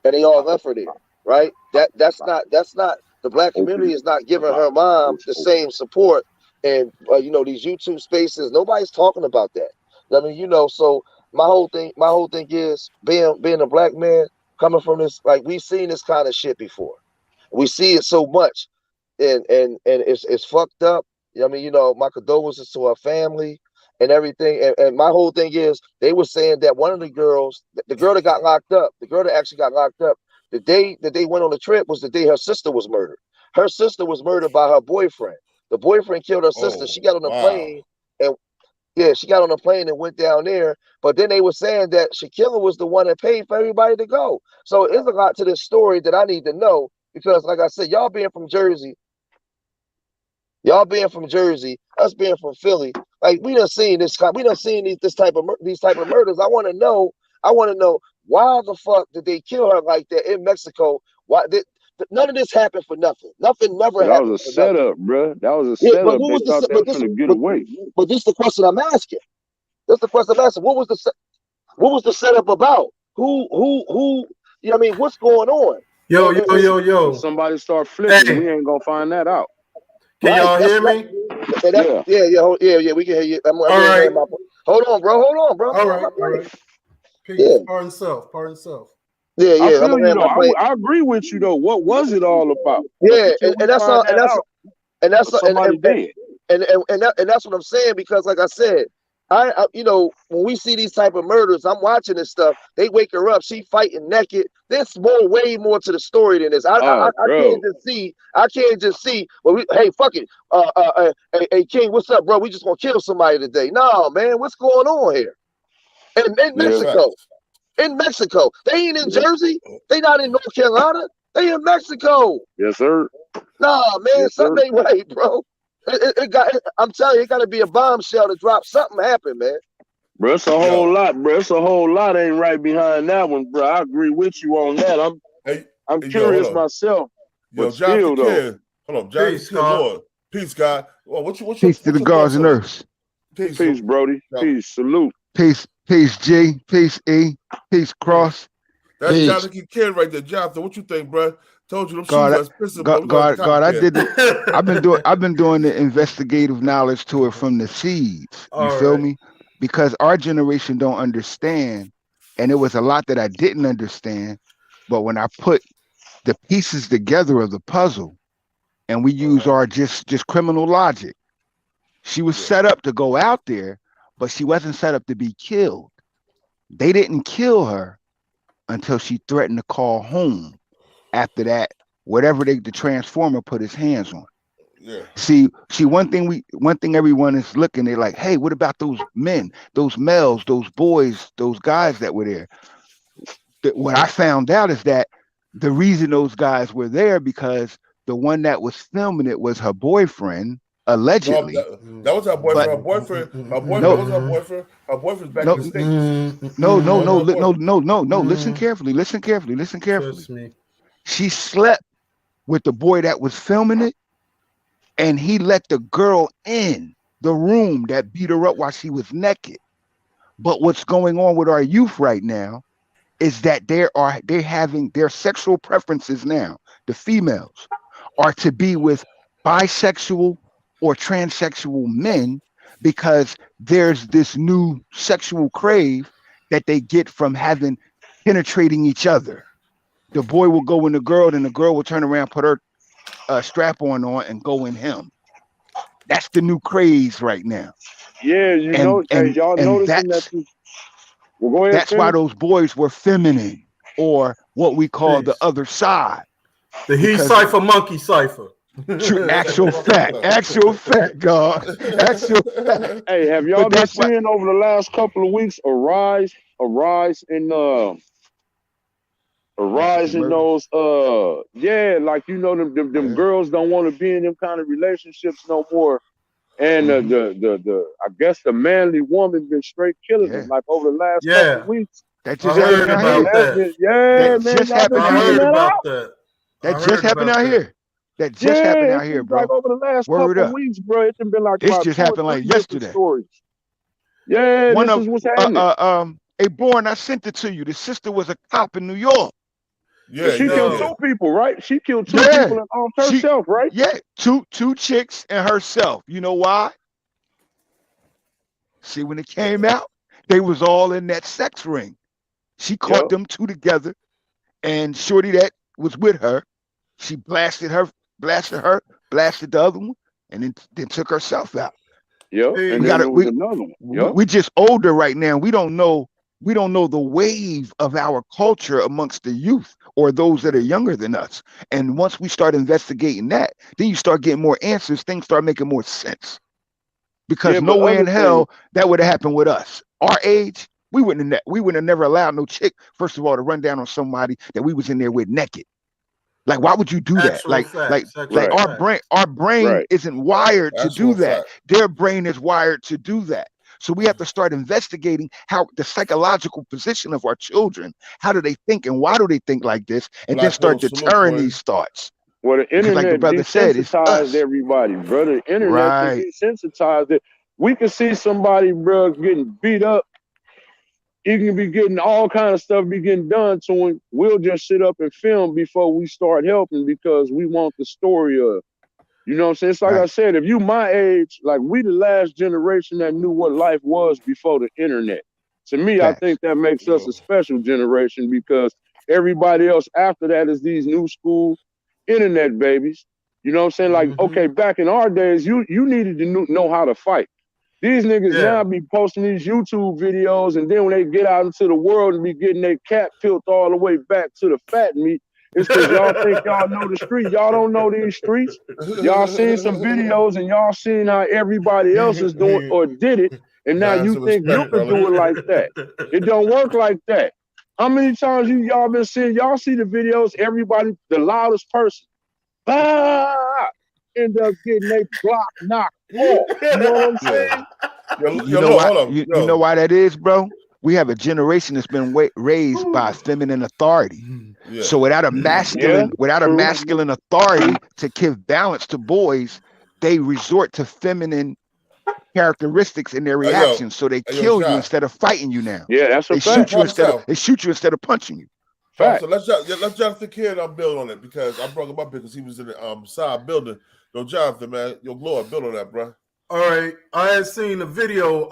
And they all left her there, right? That's not the Black community is not giving her mom the same support. And you know, these YouTube spaces, nobody's talking about that. I mean, you know, so my whole thing is being a Black man coming from this, like we've seen this kind of shit before. We see it so much, and it's fucked up. I mean, you know, my condolences to her family and everything. And my whole thing is, they were saying that one of the girls, the girl that got locked up, the girl that actually got locked up, the day that they went on the trip was the day her sister was murdered. Her sister was murdered by her boyfriend. The boyfriend killed her sister. She got on the plane, and Yeah, she got on a plane and went down there. But then they were saying that Shanquella was the one that paid for everybody to go. So there's a lot to this story that I need to know because, like I said, y'all being from Jersey, us being from Philly, like we done seen this. We done seen these type of murders. I want to know why the fuck did they kill her like that in Mexico? Why did none of this happened for nothing? Nothing never happened. That was a setup, bro. That was a setup. They thought they were going to get away. But this is the question I'm asking. What was the setup about? Who? You know what I mean? What's going on? Yo. If somebody start flipping, we ain't gonna find that out. Can y'all hear me? Yeah, we can hear you. All right. Hold on, bro. All right. Peace. Pardon self. Yeah. I feel you though. I agree with you though. What was it all about? Yeah, and that's all. And that's somebody dead. And that's what I'm saying because, like I said, I when we see these type of murders, I'm watching this stuff. They wake her up, she fighting naked. There's way more to the story than this. I can't just see. Well, hey, fuck it. Hey, King, what's up, bro? We just gonna kill somebody today. No, man, what's going on here? In Mexico. In Mexico. They ain't in Jersey. They not in North Carolina. They in Mexico. Yes, sir. Nah, man, something ain't right, bro. I'm telling you, it got to be a bombshell to drop. Something happened, man. Bro, it's a whole lot, bro. It's a whole lot ain't right behind that one, bro. I agree with you on that. I'm curious myself. But still, though. Hold on, Jonathan. Peace, Lord. Peace, God. Well, peace to the gods and earths. Peace, Brody. Peace. Salute. Peace, G. Peace, E. Peace, Cross. That's Jonathan Kid right there. Jonathan, what you think, bro? Told you them shoes God, I did it. I've been doing the investigative knowledge to it from the seeds. You feel me? Because our generation don't understand, and it was a lot that I didn't understand. But when I put the pieces together of the puzzle, and we use our just criminal logic, she was set up to go out there, but she wasn't set up to be killed. They didn't kill her until she threatened to call home. After that, whatever the transformer put his hands on. Yeah. See, one thing everyone is looking, they're like, hey, what about those men, those males, those boys, those guys that were there? What I found out is that the reason those guys were there because the one that was filming it was her boyfriend, allegedly. No, that was her boyfriend. Her boyfriend was her boyfriend. Her boyfriend's back in the States. No. Listen carefully. She slept with the boy that was filming it, and he let the girl in the room that beat her up while she was naked. But what's going on with our youth right now is that they're having their sexual preferences now. The females are to be with bisexual or transsexual men because there's this new sexual crave that they get from penetrating each other. The boy will go in the girl, and the girl will turn around, put her strap on and go in him. That's the new craze right now. Yeah, y'all noticing that? Well, go ahead. That's why those boys were feminine, or what we call the other side. The he cipher, monkey cipher. Actual fact, God. Actual fact. Hey, have y'all been seeing over the last couple of weeks a rise in those like them girls don't want to be in them kind of relationships no more, and the I guess the manly woman been straight killing them like over the last couple of weeks. That just happened out here. That just happened out here. That just happened out here, bro. Like over the last couple of weeks, bro. It's been like this just happened like yesterday. Yeah, this is what's happening. Hey, Born, I sent it to you. The sister was a cop in New York. Yeah, she killed two people, right? She killed two people herself, right? Yeah, two chicks and herself. You know why? See, when it came out, they was all in that sex ring. She caught them two together, and shorty that was with her, she blasted the other one, and then took herself out. Yeah, and there was another one. We just older right now. We don't know the wave of our culture amongst the youth or those that are younger than us. And once we start investigating that, then you start getting more answers. Things start making more sense. because no way in hell that would have happened with us. Our age, we wouldn't have never allowed no chick, first of all, to run down on somebody that we was in there with naked. Like, why would you do that? Our brain isn't wired to do that. Their brain is wired to do that. So we have to start investigating how the psychological position of our children. How do they think and why do they think like this? And then start deterring these thoughts. Well, the internet, like the brother said, it's us. Everybody, bro. The internet desensitized it. We can see somebody, bro, getting beat up. He can be getting all kind of stuff be getting done to him. We'll just sit up and film before we start helping because we want the story of. You know what I'm saying? It's like I said, if you my age, like we the last generation that knew what life was before the internet. To me, I think that makes us a special generation because everybody else after that is these new school internet babies. You know what I'm saying? Like, okay, back in our days, you needed to know how to fight. These niggas now be posting these YouTube videos, and then when they get out into the world and be getting their cat peeled all the way back to the fat meat, it's because y'all think y'all know the street. Y'all don't know these streets. Y'all seen some videos and y'all seen how everybody else is doing or did it, and now you think you can do it like that. It don't work like that. How many times y'all been seeing? Y'all see the videos, everybody, the loudest person, end up getting their block knocked off. You know what I'm saying? You know why that is, bro? We have a generation that's been raised by feminine authority. So without a masculine authority to give balance to boys, they resort to feminine characteristics in their reactions. So they kill you instead of fighting you now. Yeah, that's they shoot you instead of punching you. So let's Jonathan Kid build on it because I brought him up because he was in the side building. Yo, Jonathan, man, your Lord, build on that, bro. All right, I had seen a video.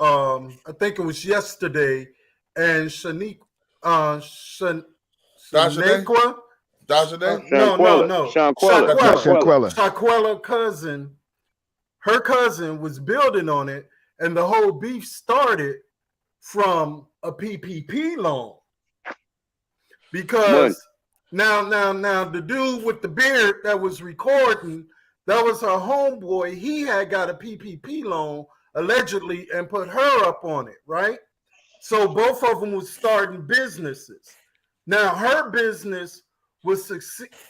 I think it was yesterday, and Daejhanae. Shanquella cousin. Her cousin was building on it, and the whole beef started from a PPP loan. Because now the dude with the beard that was recording, that was her homeboy. He had got a PPP loan allegedly and put her up on it, right? So both of them was starting businesses. Now her business was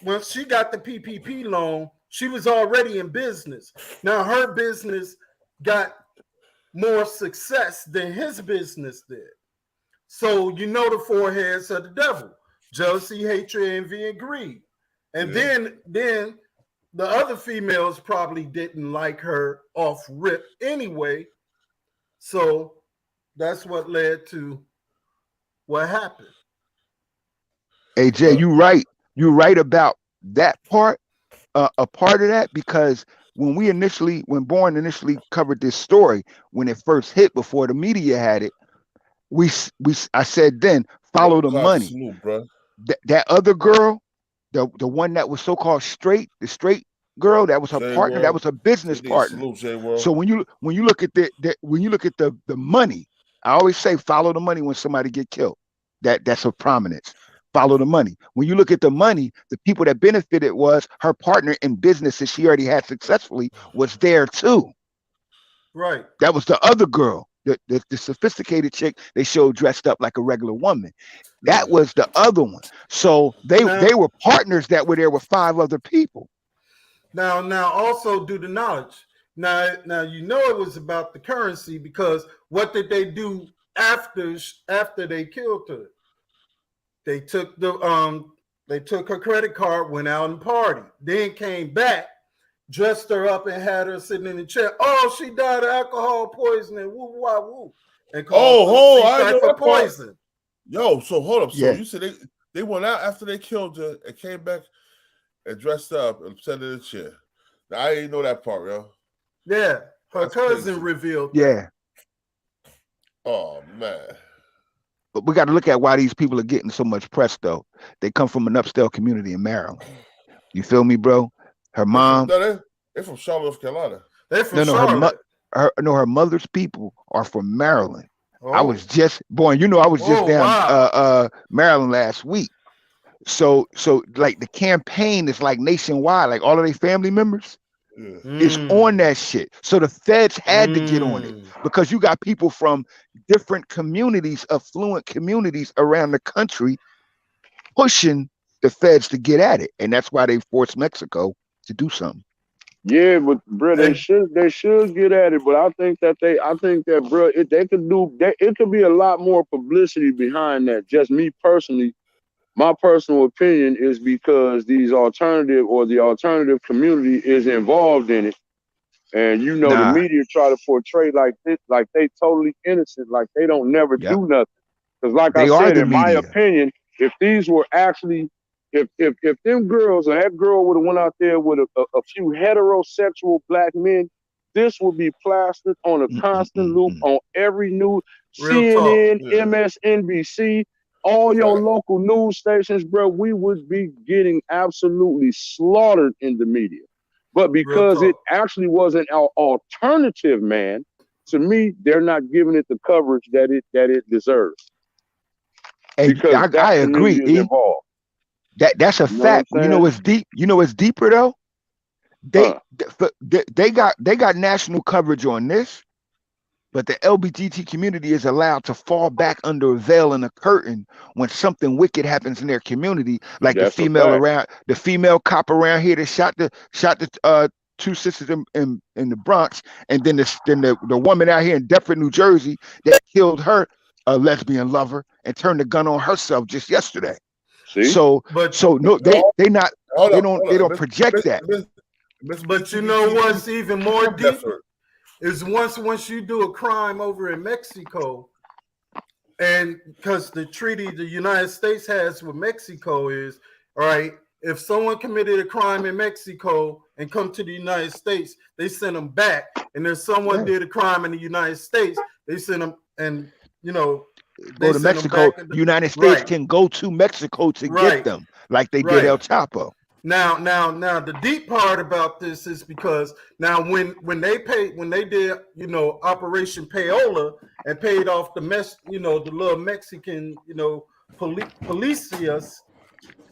when she got the PPP loan, she was already in business. Now her business got more success than his business did. So you know the four heads of the devil: jealousy, hatred, envy, and greed. And then the other females probably didn't like her off rip anyway. So that's what led to what happened. Hey Jay, you right. You're right about that part. A part of that, because when Born initially covered this story, when it first hit before the media had it, I said then follow the money. That other girl, the one that was so-called straight, the straight girl, that was her partner, that was her business partner. So when you look at the money, I always say follow the money when somebody get killed. That's of prominence. Follow the money. When you look at the money, the people that benefited was her partner in business that she already had successfully was there too. Right. That was the other girl, the sophisticated chick they showed dressed up like a regular woman. That was the other one. So they were partners that were there with 5 other people. Now also due to knowledge. Now you know it was about the currency, because what did they do after they killed her? They took her credit card, went out and partied, then came back, dressed her up, and had her sitting in the chair. Oh, she died of alcohol poisoning. Woo wah woo. And called for poison. Yo, so hold up. So you said they went out after they killed her and came back and dressed up and sat in the chair. Now, I didn't know that part, yo. Yeah, her cousin revealed that. Yeah. Oh man. But we got to look at why these people are getting so much press, though. They come from an upstate community in Maryland. You feel me, bro? Her mom. They're from Charlotte, North Carolina. They're from Charlotte. Her mother's people are from Maryland. Oh. I was just born. I was just down Maryland last week. So like the campaign is like nationwide, like all of their family members. is on that shit. So the feds had to get on it because you got people from different communities, affluent communities around the country pushing the feds to get at it. And that's why they forced Mexico to do something. Yeah, but bro, they should get at it. But I think that bro, they could do that. It could be a lot more publicity behind that. Just me personally, my personal opinion is because the alternative community is involved in it, and the media try to portray like they totally innocent, like they don't never do nothing. Because like I said, in my opinion, if these were actually if them girls or that girl would have went out there with a few heterosexual black men, this would be plastered on a constant loop on every news, CNN, MSNBC, all your local news stations, bro. We would be getting absolutely slaughtered in the media. But because it actually was an alternative, man, to me, they're not giving it the coverage that it deserves. Because I agree. That's a fact. You know what's deep? You know what's deeper though? They got national coverage on this, but the LGBT community is allowed to fall back under a veil and a curtain when something wicked happens in their community, like the female cop around here that shot the two sisters in the Bronx, and then the woman out here in Deptford, New Jersey, that killed her lesbian lover and turned the gun on herself just yesterday. See? So no, they don't project that. But you know what's even more deep is once you do a crime over in Mexico, and because the treaty the United States has with Mexico is, all right, if someone committed a crime in Mexico and come to the United States, they send them back. And if someone did a crime in the United States, they send them, and go to Mexico. The United States can go to Mexico to get them, like they did El Chapo. Now, the deep part about this is because now when they did Operation Payola and paid off the little Mexican policias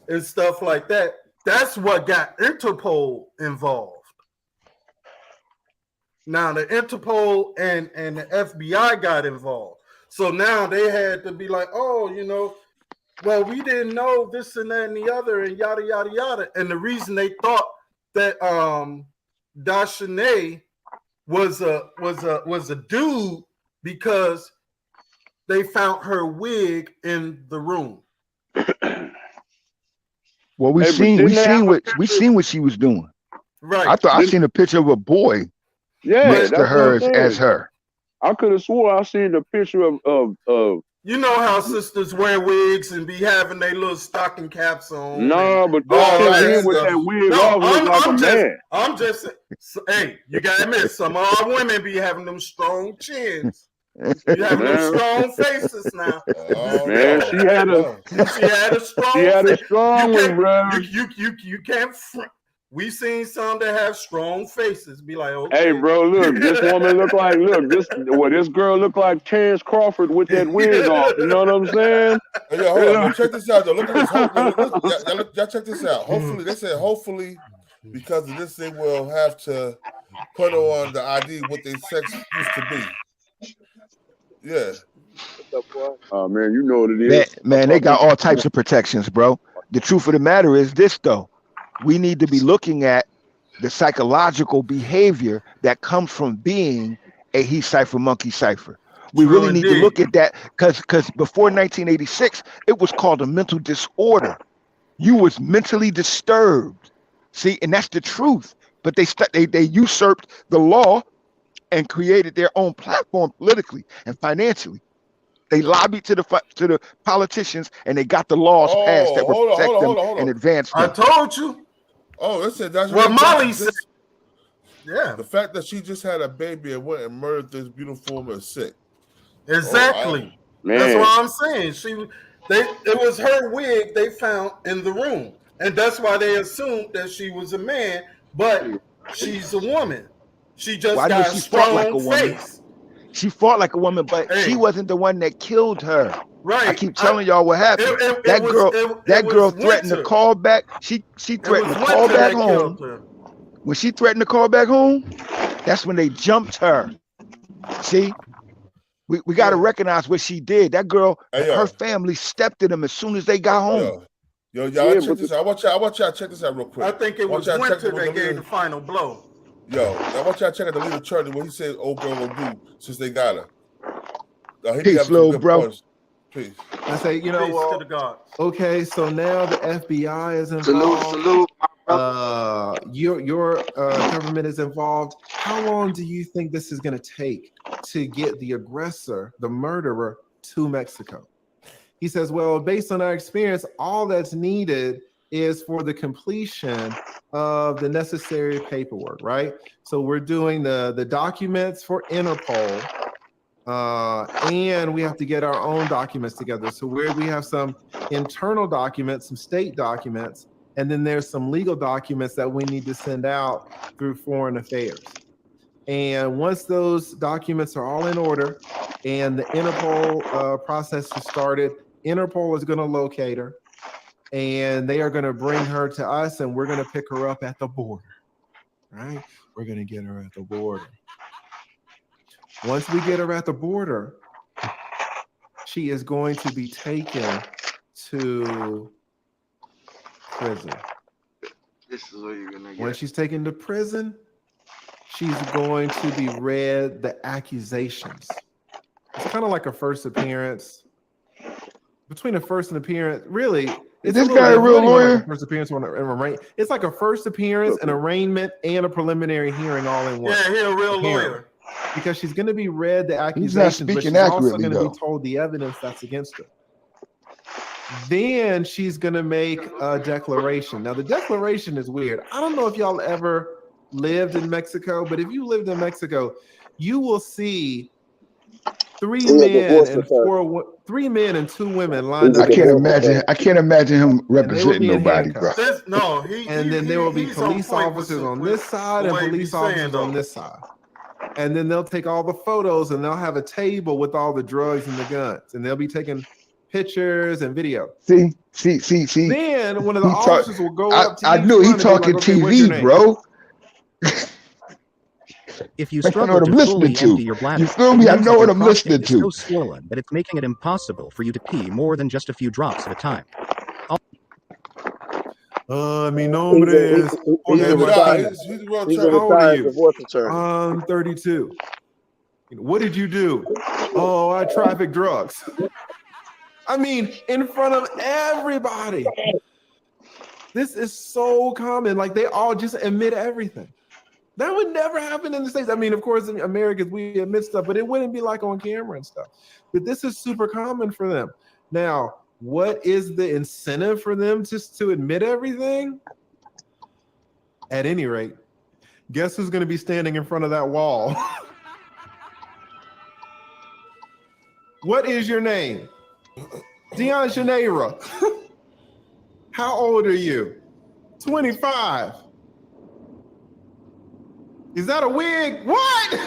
and stuff like that, that's what got Interpol involved. Now the Interpol and the FBI got involved. So now they had to be like, well, we didn't know this and that and the other and yada, yada, yada. And the reason they thought that Daejhanae was a dude because they found her wig in the room. Well, we seen what she was doing. Right. I seen a picture of a boy next to her as her. I could have swore I seen a picture of you know how sisters wear wigs and be having their little stocking caps on. No, but that with that wig off look like a man. I'm just saying, hey, you gotta admit, some of our women be having them strong chins. You having them strong faces now. Man, she had a strong one, bro. You can't front. We seen some that have strong faces. Be like, okay. Hey, bro, look, this woman this girl look like Terrence Crawford with that wig off. You know what I'm saying? Hey, yo, hold on. Check this out, though. Look at this. Y'all check this out. Hopefully, they said hopefully because of this, they will have to put on the ID what their sex used to be. Yeah. Oh man, you know what it is. Man, they got all types of protections, bro. The truth of the matter is this, though. We need to be looking at the psychological behavior that comes from being a he cipher, monkey cipher. We really need to look at that because before 1986, it was called a mental disorder. You was mentally disturbed. See, and that's the truth. But they usurped the law and created their own platform politically and financially. They lobbied to the politicians and they got the laws passed that would protect them and advance them. I told you. Oh, listen, that's what Molly said. Yeah. The fact that she just had a baby and went and murdered this beautiful woman is sick. Exactly. That's what I'm saying. It was her wig they found in the room. And that's why they assumed that she was a man, but she's a woman. She just got a strong face. She fought like a woman, but she wasn't the one that killed her. Right. I keep telling y'all what happened. That girl threatened to call back. She threatened to call back home. When she threatened to call back home, that's when they jumped her. See, we got to recognize what she did. That girl, her family stepped to them as soon as they got home. Y'all check this out. I want y'all to check this out real quick. I think it was Winter that gave the final blow. Yo, I want y'all to check out the leader Charlie, what he said old girl will do since they got her. Peace, little bro. Peace. I say, you know, to the gods. Okay, so now the FBI is involved. Salute. Your government is involved. How long do you think this is going to take to get the aggressor, the murderer, to Mexico? He says, well, based on our experience, all that's needed is for the completion of the necessary paperwork, right? So we're doing the documents for Interpol, and we have to get our own documents together. So we have some internal documents, some state documents, and then there's some legal documents that we need to send out through Foreign Affairs. And once those documents are all in order and the Interpol process is started, Interpol is going to locate her and they are going to bring her to us, and we're going to pick her up at the border, right? We're going to get her at the border. Once we get her at the border, she is going to be taken to prison. This is what you're going to get. When she's taken to prison, she's going to be read the accusations. It's kind of like a first appearance. Between a first and appearance, really, is this guy a real lawyer? Like a first appearance or an arraignment. It's like a first appearance, an arraignment, and a preliminary hearing all in one. Yeah, he's a real lawyer. Because she's going to be read the accusations, but she's also going to be told the evidence that's against her. Then she's going to make a declaration. Now, the declaration is weird. I don't know if y'all ever lived in Mexico, but if you lived in Mexico, you will see three men and two women lined up. I can't imagine him representing nobody, bro. And then there will be police officers on this side and police officers on this side. And then they'll take all the photos and they'll have a table with all the drugs and the guns, and they'll be taking pictures and video. See. Then one of the officers will go up to I knew he talking TV, bro. If you struggle to fully empty your bladder, you feel me? I know what I'm listening to. So swollen that it's making it impossible for you to pee more than just a few drops at a time. Mi nombre es. How old are you? I'm 32. What did you do? Oh, I trafficked drugs. I mean, in front of everybody. This is so common. Like, they all just admit everything. That would never happen in the States. I mean, of course, in Americans, we admit stuff, but it wouldn't be like on camera and stuff. But this is super common for them. Now, what is the incentive for them just to admit everything? At any rate, guess who's going to be standing in front of that wall? What is your name? Daejhanae. How old are you? 25. Is that a wig? What?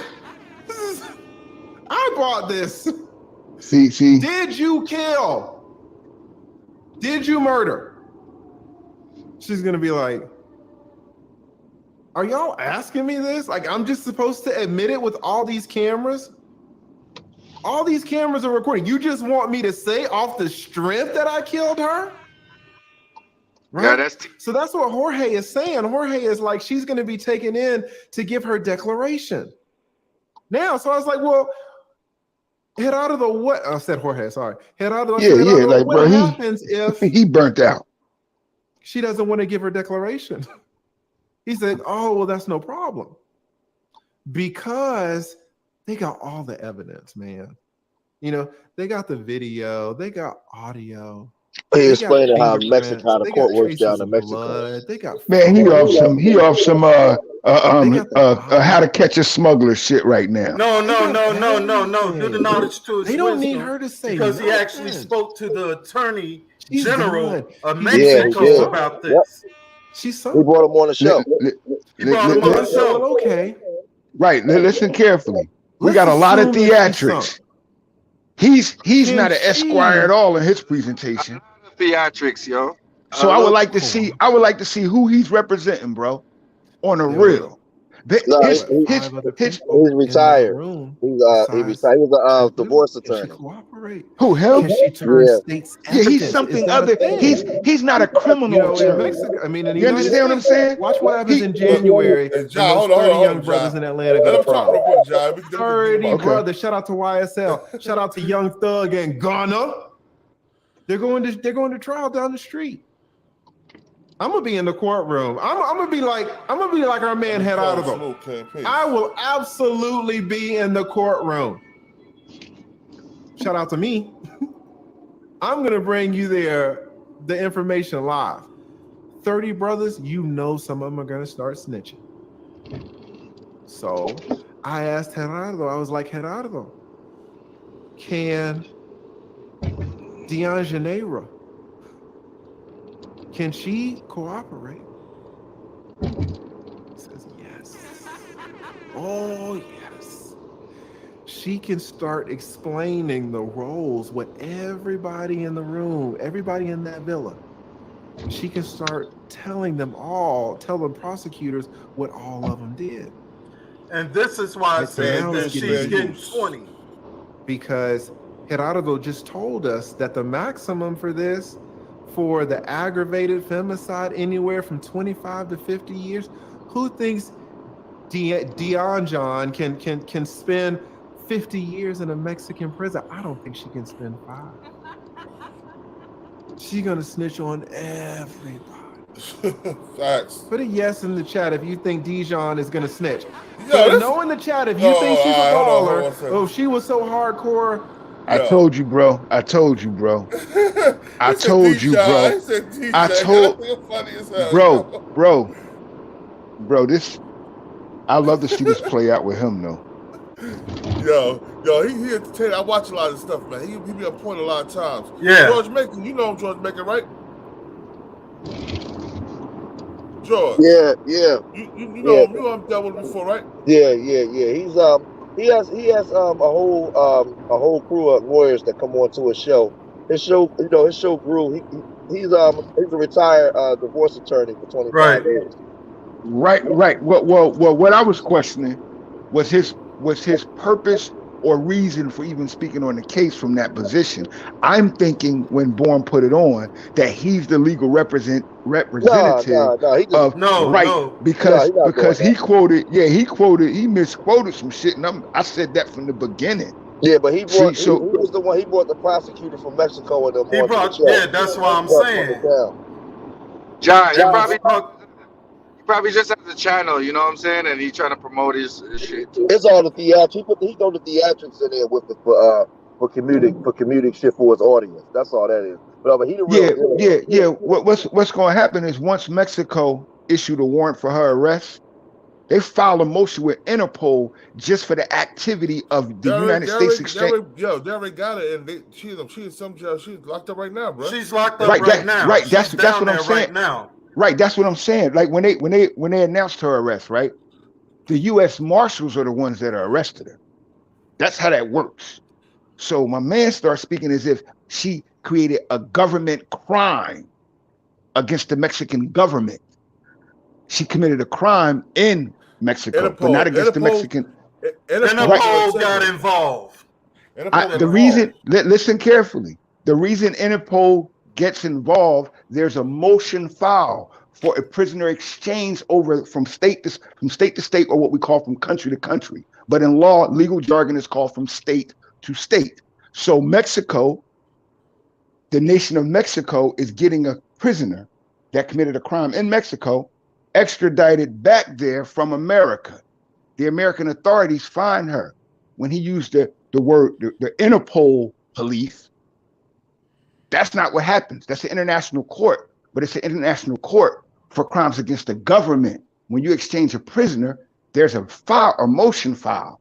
I bought this. See. Did you kill? Did you murder? She's gonna be like, are y'all asking me this? Like, I'm just supposed to admit it with all these cameras? All these cameras are recording. You just want me to say off the strength that I killed her? Right? Yeah, so that's what Jorge is saying. Jorge is like, she's going to be taken in to give her declaration. Now, so I was like, well, head out of the what? I said Jorge, sorry. Head out of the like, what bro, happens if he burnt out? She doesn't want to give her declaration. He said, oh, well, that's no problem. Because they got all the evidence, man. You know, they got the video, they got audio. He explained how Mexico, how the court works down in Mexico. Man, he off some how to catch a smuggler shit right now. No. Do the knowledge to his They don't need her to say because he nothing. actually spoke to the attorney general of Mexico about this. Yep. He brought him on the show. He brought him on the show. Okay. Right. Listen carefully. We got a lot of theatrics. He's not an esquire at all in his presentation. Theatrics, yo. So I would like to see who he's representing, bro. on a real. No, he's retired. He's retired. He was a divorce attorney. Who, him? Can she turn state's Yeah, he's evidence? something Is that a other. thing? He's not a criminal You know, in attorney. Mexico, I mean, in the You United understand what I'm States, saying? watch what happens in January. And The John, most hold 30 on, young brothers in Atlanta go Let to him talk trial. real quick, John. We can 30 okay. brothers. Shout out to YSL. Shout out to Young Thug and Ghana. They're going to trial down the street. I'm gonna be in the courtroom. I'm gonna be like our man Gerardo. I will absolutely be in the courtroom. Shout out to me. I'm gonna bring you there the information live. 30 brothers, you know some of them are gonna start snitching. So I asked Gerardo, I was like, Gerardo, can Daejhanae, can she cooperate? He says yes. Oh, yes. She can start explaining the roles with everybody in the room, everybody in that villa. She can start telling them prosecutors what all of them did. And this is why I said that she's getting 20. Because Gerardo just told us that the maximum for this, for the aggravated femicide, anywhere from 25 to 50 years. Who thinks John can spend 50 years in a Mexican prison? I don't think she can spend 5. She's gonna snitch on everybody. Facts. Put a yes in the chat if you think Dijon is gonna snitch. Yo, no in the chat if you think she's a baller. Oh, she was so hardcore. I told you, bro. I told you, bro. I told you, bro. I told, bro. This, I love to see this play out with him, though. Yo, he entertained. I watch a lot of stuff, man. He be on point a lot of times. Yeah. George Macon, you know him, George Macon, right? George. Yeah. You know him. You know him dealt with him before, right? Yeah. He's he has a whole crew of lawyers that come on to his show. His show grew. He's a retired divorce attorney for 25 years. Right. Well, what I was questioning was his purpose or reason for even speaking on the case from that position. I'm thinking when Bourne put it on that he's the legal representative because he misquoted some shit, and I said that from the beginning. Yeah, but he was the one. He brought the prosecutor from Mexico and them. That's what I'm saying. John, he probably just has a channel, you know what I'm saying, and he's trying to promote his shit too. It's all the theatrics. He throw the theatrics in there with it for comedic shit for his audience. That's all that is. But he the real yeah. What's going to happen is once Mexico issued a warrant for her arrest, they filed a motion with Interpol just for the activity of the United States exchange. They already got it, and she's in some jail. She's locked up right now, bro. She's locked up right now. Right, that's what I'm saying. Right now. Right, that's what I'm saying. Like when they announced her arrest, right? The U.S. Marshals are the ones that are arrested her. That's how that works. So my man starts speaking as if she created a government crime against the Mexican government. She committed a crime in Mexico, but not against the Mexican. Interpol got involved. Listen carefully. The reason Interpol gets involved, there's a motion filed for a prisoner exchange over from state to state, or what we call from country to country. But in law, legal jargon is called from state to state. So Mexico, the nation of Mexico, is getting a prisoner that committed a crime in Mexico extradited back there from America. The American authorities find her. When he used the word, the Interpol police, that's not what happens. That's an international court, but it's an international court for crimes against the government. When you exchange a prisoner, there's a motion file.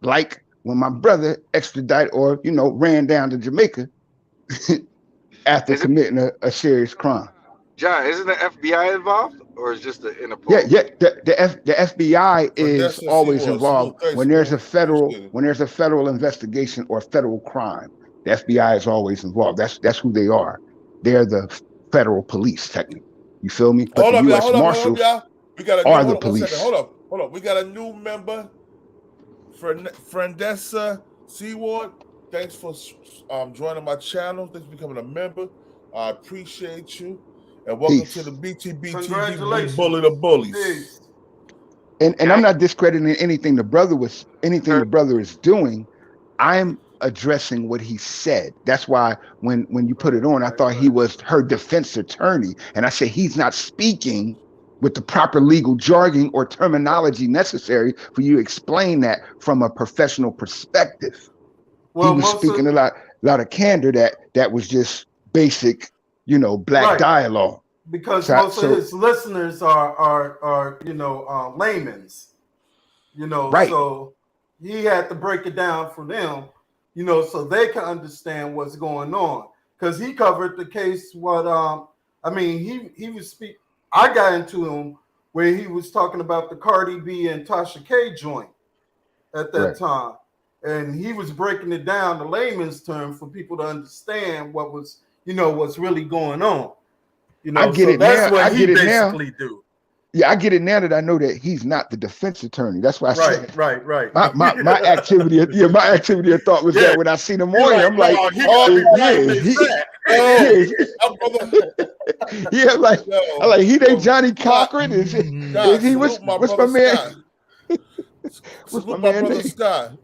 Like when my brother extradited or, ran down to Jamaica after committing a serious crime. John, isn't the FBI involved, or is just the Interpol? Yeah. The FBI is always involved when there's a federal investigation or federal crime. The FBI is always involved. That's who they are. They're the federal police, technically. You feel me? But Hold up, y'all. We got a are new, the hold on, 1 second. police. Hold up. We got a new member, Friendessa Seaward. Thanks for joining my channel. Thanks for becoming a member. I appreciate you. And welcome to the BTBTV. We bully the bullies. And I'm not discrediting anything the brother is doing. I'm addressing what he said. That's why when you put it on, I thought he was her defense attorney. And I said he's not speaking with the proper legal jargon or terminology necessary for you to explain that from a professional perspective. Well, he was speaking a lot of candor that was just basic, black dialogue. Because most of his listeners are laymen's, right. So he had to break it down for them, so they can understand what's going on. Because he covered the case. He was I got into him where he was talking about the Cardi B and Tasha K joint at that time, and he was breaking it down to layman's term for people to understand what was, what's really going on. I get it that's now. what I he get it basically now. do. Yeah, I get it now that I know that he's not the defense attorney. That's why I said right. My activity of thought was that when I seen him on, I'm like, he ain't Johnny Cochran. Is he? What's my man? What's my brother Scott?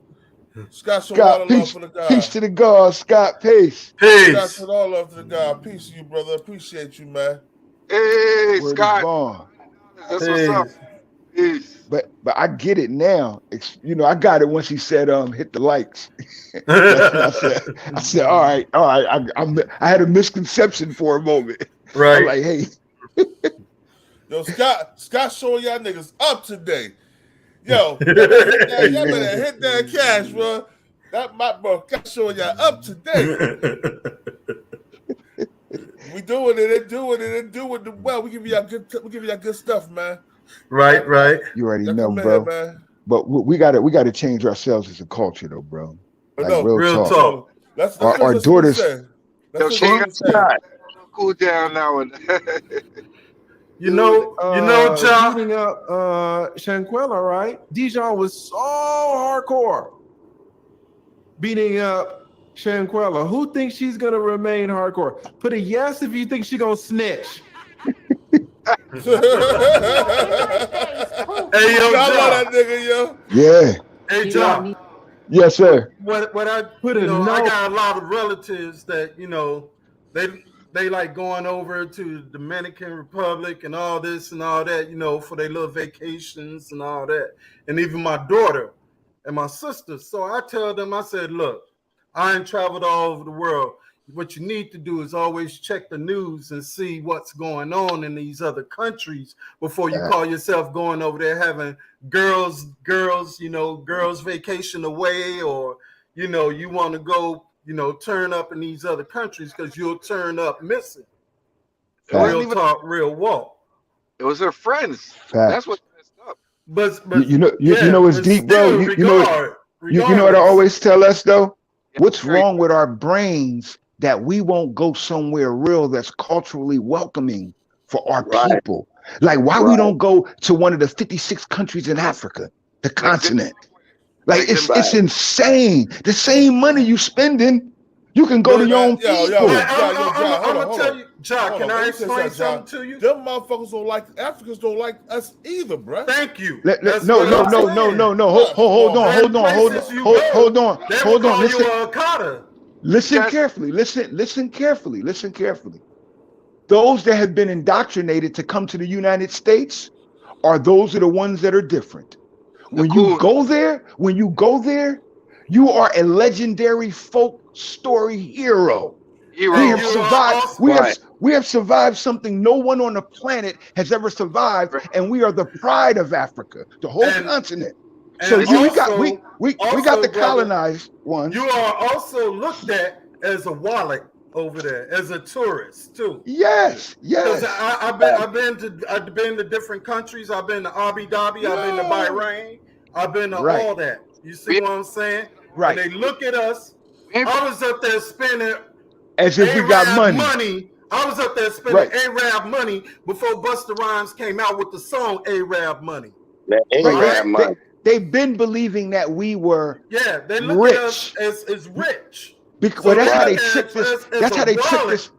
Scott, show all the love for the guy. Peace to the God, Scott. Peace. Scott, show all love to the guy. Peace to you, brother. Appreciate you, man. Hey, Word Scott. That's what's up. Peace. But I get it now. I got it once he said hit the likes. That's what I said, all right. I had a misconception for a moment. Right. I'm like, hey. Yo, Scott showing y'all niggas up today. Yo, y'all better hit that cash, bro. Bro, Scott showing y'all up today. We doing it well. We give y'all good stuff, man. Right. You already know, bro. Here, but we gotta change ourselves as a culture, though, bro. Like, real talk. Let's our daughters. Yo, she got cool down now. John. Beating up Shanquella, right? Daejhanae was so hardcore beating up Shanquella. Who thinks she's gonna remain hardcore? Put a yes if you think she's gonna snitch. Hey, yo, John. That nigga, yo. Yeah. Hey, John. Yes, sir. What I put in, I got a lot of relatives that they like going over to the Dominican Republic and all this and all that, for their little vacations and all that. And even my daughter and my sister. So I tell them, I said, look, I ain't traveled all over the world. What you need to do is always check the news and see what's going on in these other countries before you call yourself going over there having girls vacation away, or, you want to go, turn up in these other countries because you'll turn up missing. Real talk, real walk. It was her friends. Fact. That's what messed up. But you know it's deep, bro. You know what I always tell us though? What's wrong with our brains that we won't go somewhere real that's culturally welcoming for our people? Like why we don't go to one of the 56 countries in Africa, the continent? Like it's insane. The same money you spending, you can go to your own people. I'm gonna tell you, John. Can I explain something to you? Them motherfuckers don't like Africans. Don't like us either, bro. Thank you. No. Hold on. Listen carefully. Listen carefully. Those that have been indoctrinated to come to the United States those are the ones that are different. When you go there, you are a legendary folk story hero. We have survived. We have survived something no one on the planet has ever survived, and we are the pride of Africa, the whole continent. So we got the colonized ones. You are also looked at as a wallet over there, as a tourist too. Yes. I've been to different countries. I've been to Abu Dhabi. I've been to Bahrain. I've been to all that. You see what I'm saying? Right. And they look at us. I was up there spending as if we got money I was up there spending Arab money before Busta Rhymes came out with the song Arab Money. That Arab money. They've been believing that we were they look rich. at us as rich. Well, that's how they tricked us. That's how they tricked us.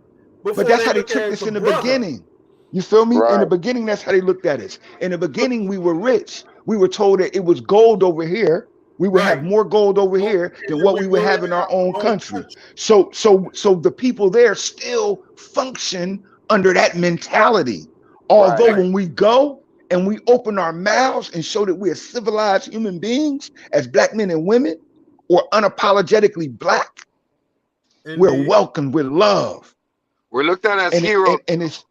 But that's how they tricked us in the beginning. You feel me? In the beginning, that's how they looked at us. In the beginning, we were rich. We were told that it was gold over here. We would have more gold over here than what we would have in our own country. So the people there still function under that mentality. Although when we go and we open our mouths and show that we are civilized human beings as black men and women, or unapologetically black, we're welcomed with love. We're looked at as heroes. And it's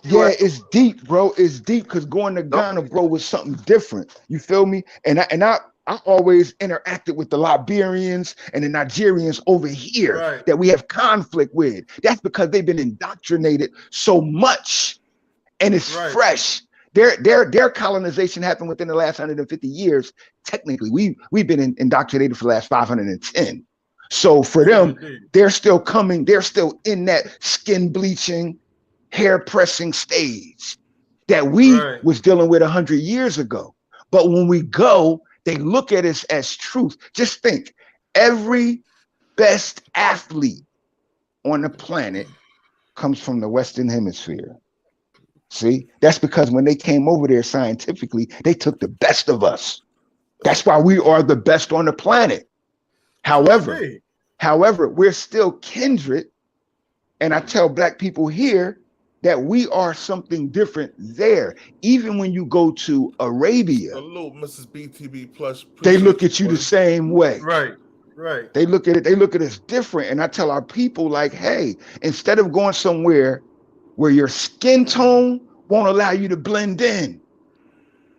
it's deep, bro. It's deep because going to Ghana, bro, was something different. You feel me? And I always interacted with the Liberians and the Nigerians over here that we have conflict with. That's because they've been indoctrinated so much, and it's fresh. Their colonization happened within the last 150 years. Technically, we've been indoctrinated for the last 510. So for them, they're still coming. They're still in that skin bleaching, hair pressing stage that we was dealing with 100 years ago. But when we go, they look at us as truth. Just think, every best athlete on the planet comes from the Western Hemisphere. See, that's because when they came over there scientifically, they took the best of us. That's why we are the best on the planet. However, we're still kindred. And I tell black people here that we are something different there. Even when you go to Arabia, hello, Mrs. BTB Plus. They look at you the same way. Right. They look at it. They look at us different. And I tell our people, like, hey, instead of going somewhere where your skin tone won't allow you to blend in,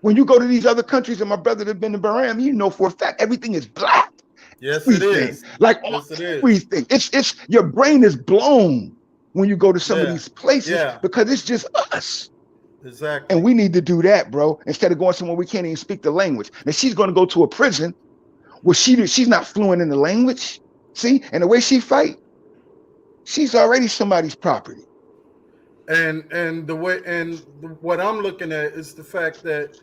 when you go to these other countries, and my brother that been to Bahrain, you know for a fact everything is black. Yes, it is. Like everything. It's your brain is blown when you go to some of these places because it's just us. Exactly. And we need to do that, bro. Instead of going somewhere we can't even speak the language. Now she's going to go to a prison where she's not fluent in the language. See, and the way she fight, she's already somebody's property. And the way what I'm looking at is the fact that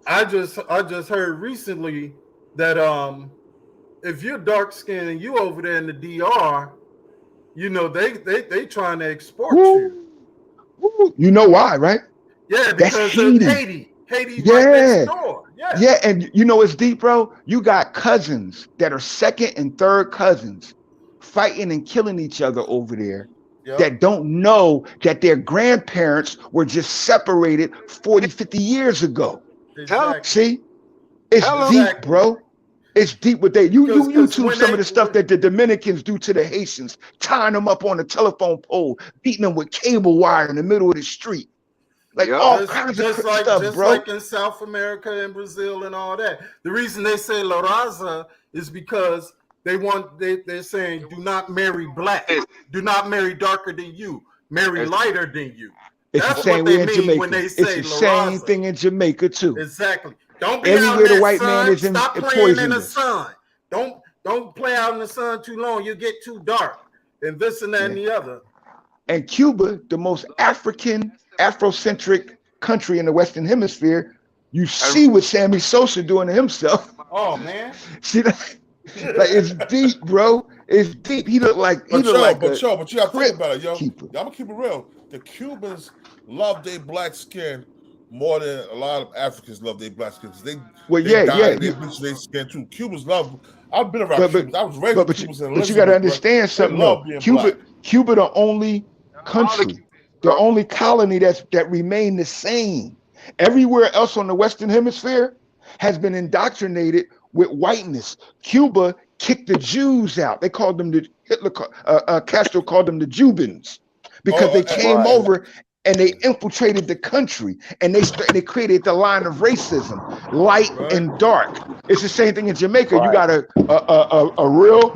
I just heard recently that if you're dark skinned and you over there in the DR, you know they trying to export you. You know why, right? Yeah, because of Haiti. Haiti's right next door. Yeah, and you know it's deep, bro. You got cousins that are second and third cousins fighting and killing each other over there that don't know that their grandparents were just separated 40, 50 years ago. Exactly. See? It's deep, bro. It's deep with that. You YouTube some of the stuff that the Dominicans do to the Haitians, tying them up on a telephone pole, beating them with cable wire in the middle of the street. Like all kinds of stuff, just bro. like in South America and Brazil and all that. The reason they say La Raza is because they're saying do not marry black, do not marry darker than you, marry lighter than you. It's That's the same what they way in mean Jamaica. when they It's say the La same Raza. thing in Jamaica too. Exactly. Don't be Everywhere out in the that white sun. man is Stop playing in the poisonous. sun. Don't play out in the sun too long. You get too dark. And this and that and the other. And Cuba, the most Afrocentric country in the Western Hemisphere, you see what Sammy Sosa doing to himself. Oh man. See that? Like it's deep, bro. It's deep. He looked like But you have to crip think about it, yo. keeper. I'm gonna keep it real. The Cubans love their black skin more than a lot of Africans love their black skin. They bleach their skin too. Cubans love. I've been around Cubans. I was raised with Cubans in Elizabeth. But you got to understand something. Though. Cuba, the only country, the only colony that remained the same. Everywhere else on the Western Hemisphere has been indoctrinated with whiteness. Cuba kicked the Jews out. They called them Castro called them the Jubans because they came over and they infiltrated the country and they created the line of racism, light and dark. It's the same thing in Jamaica. You got a real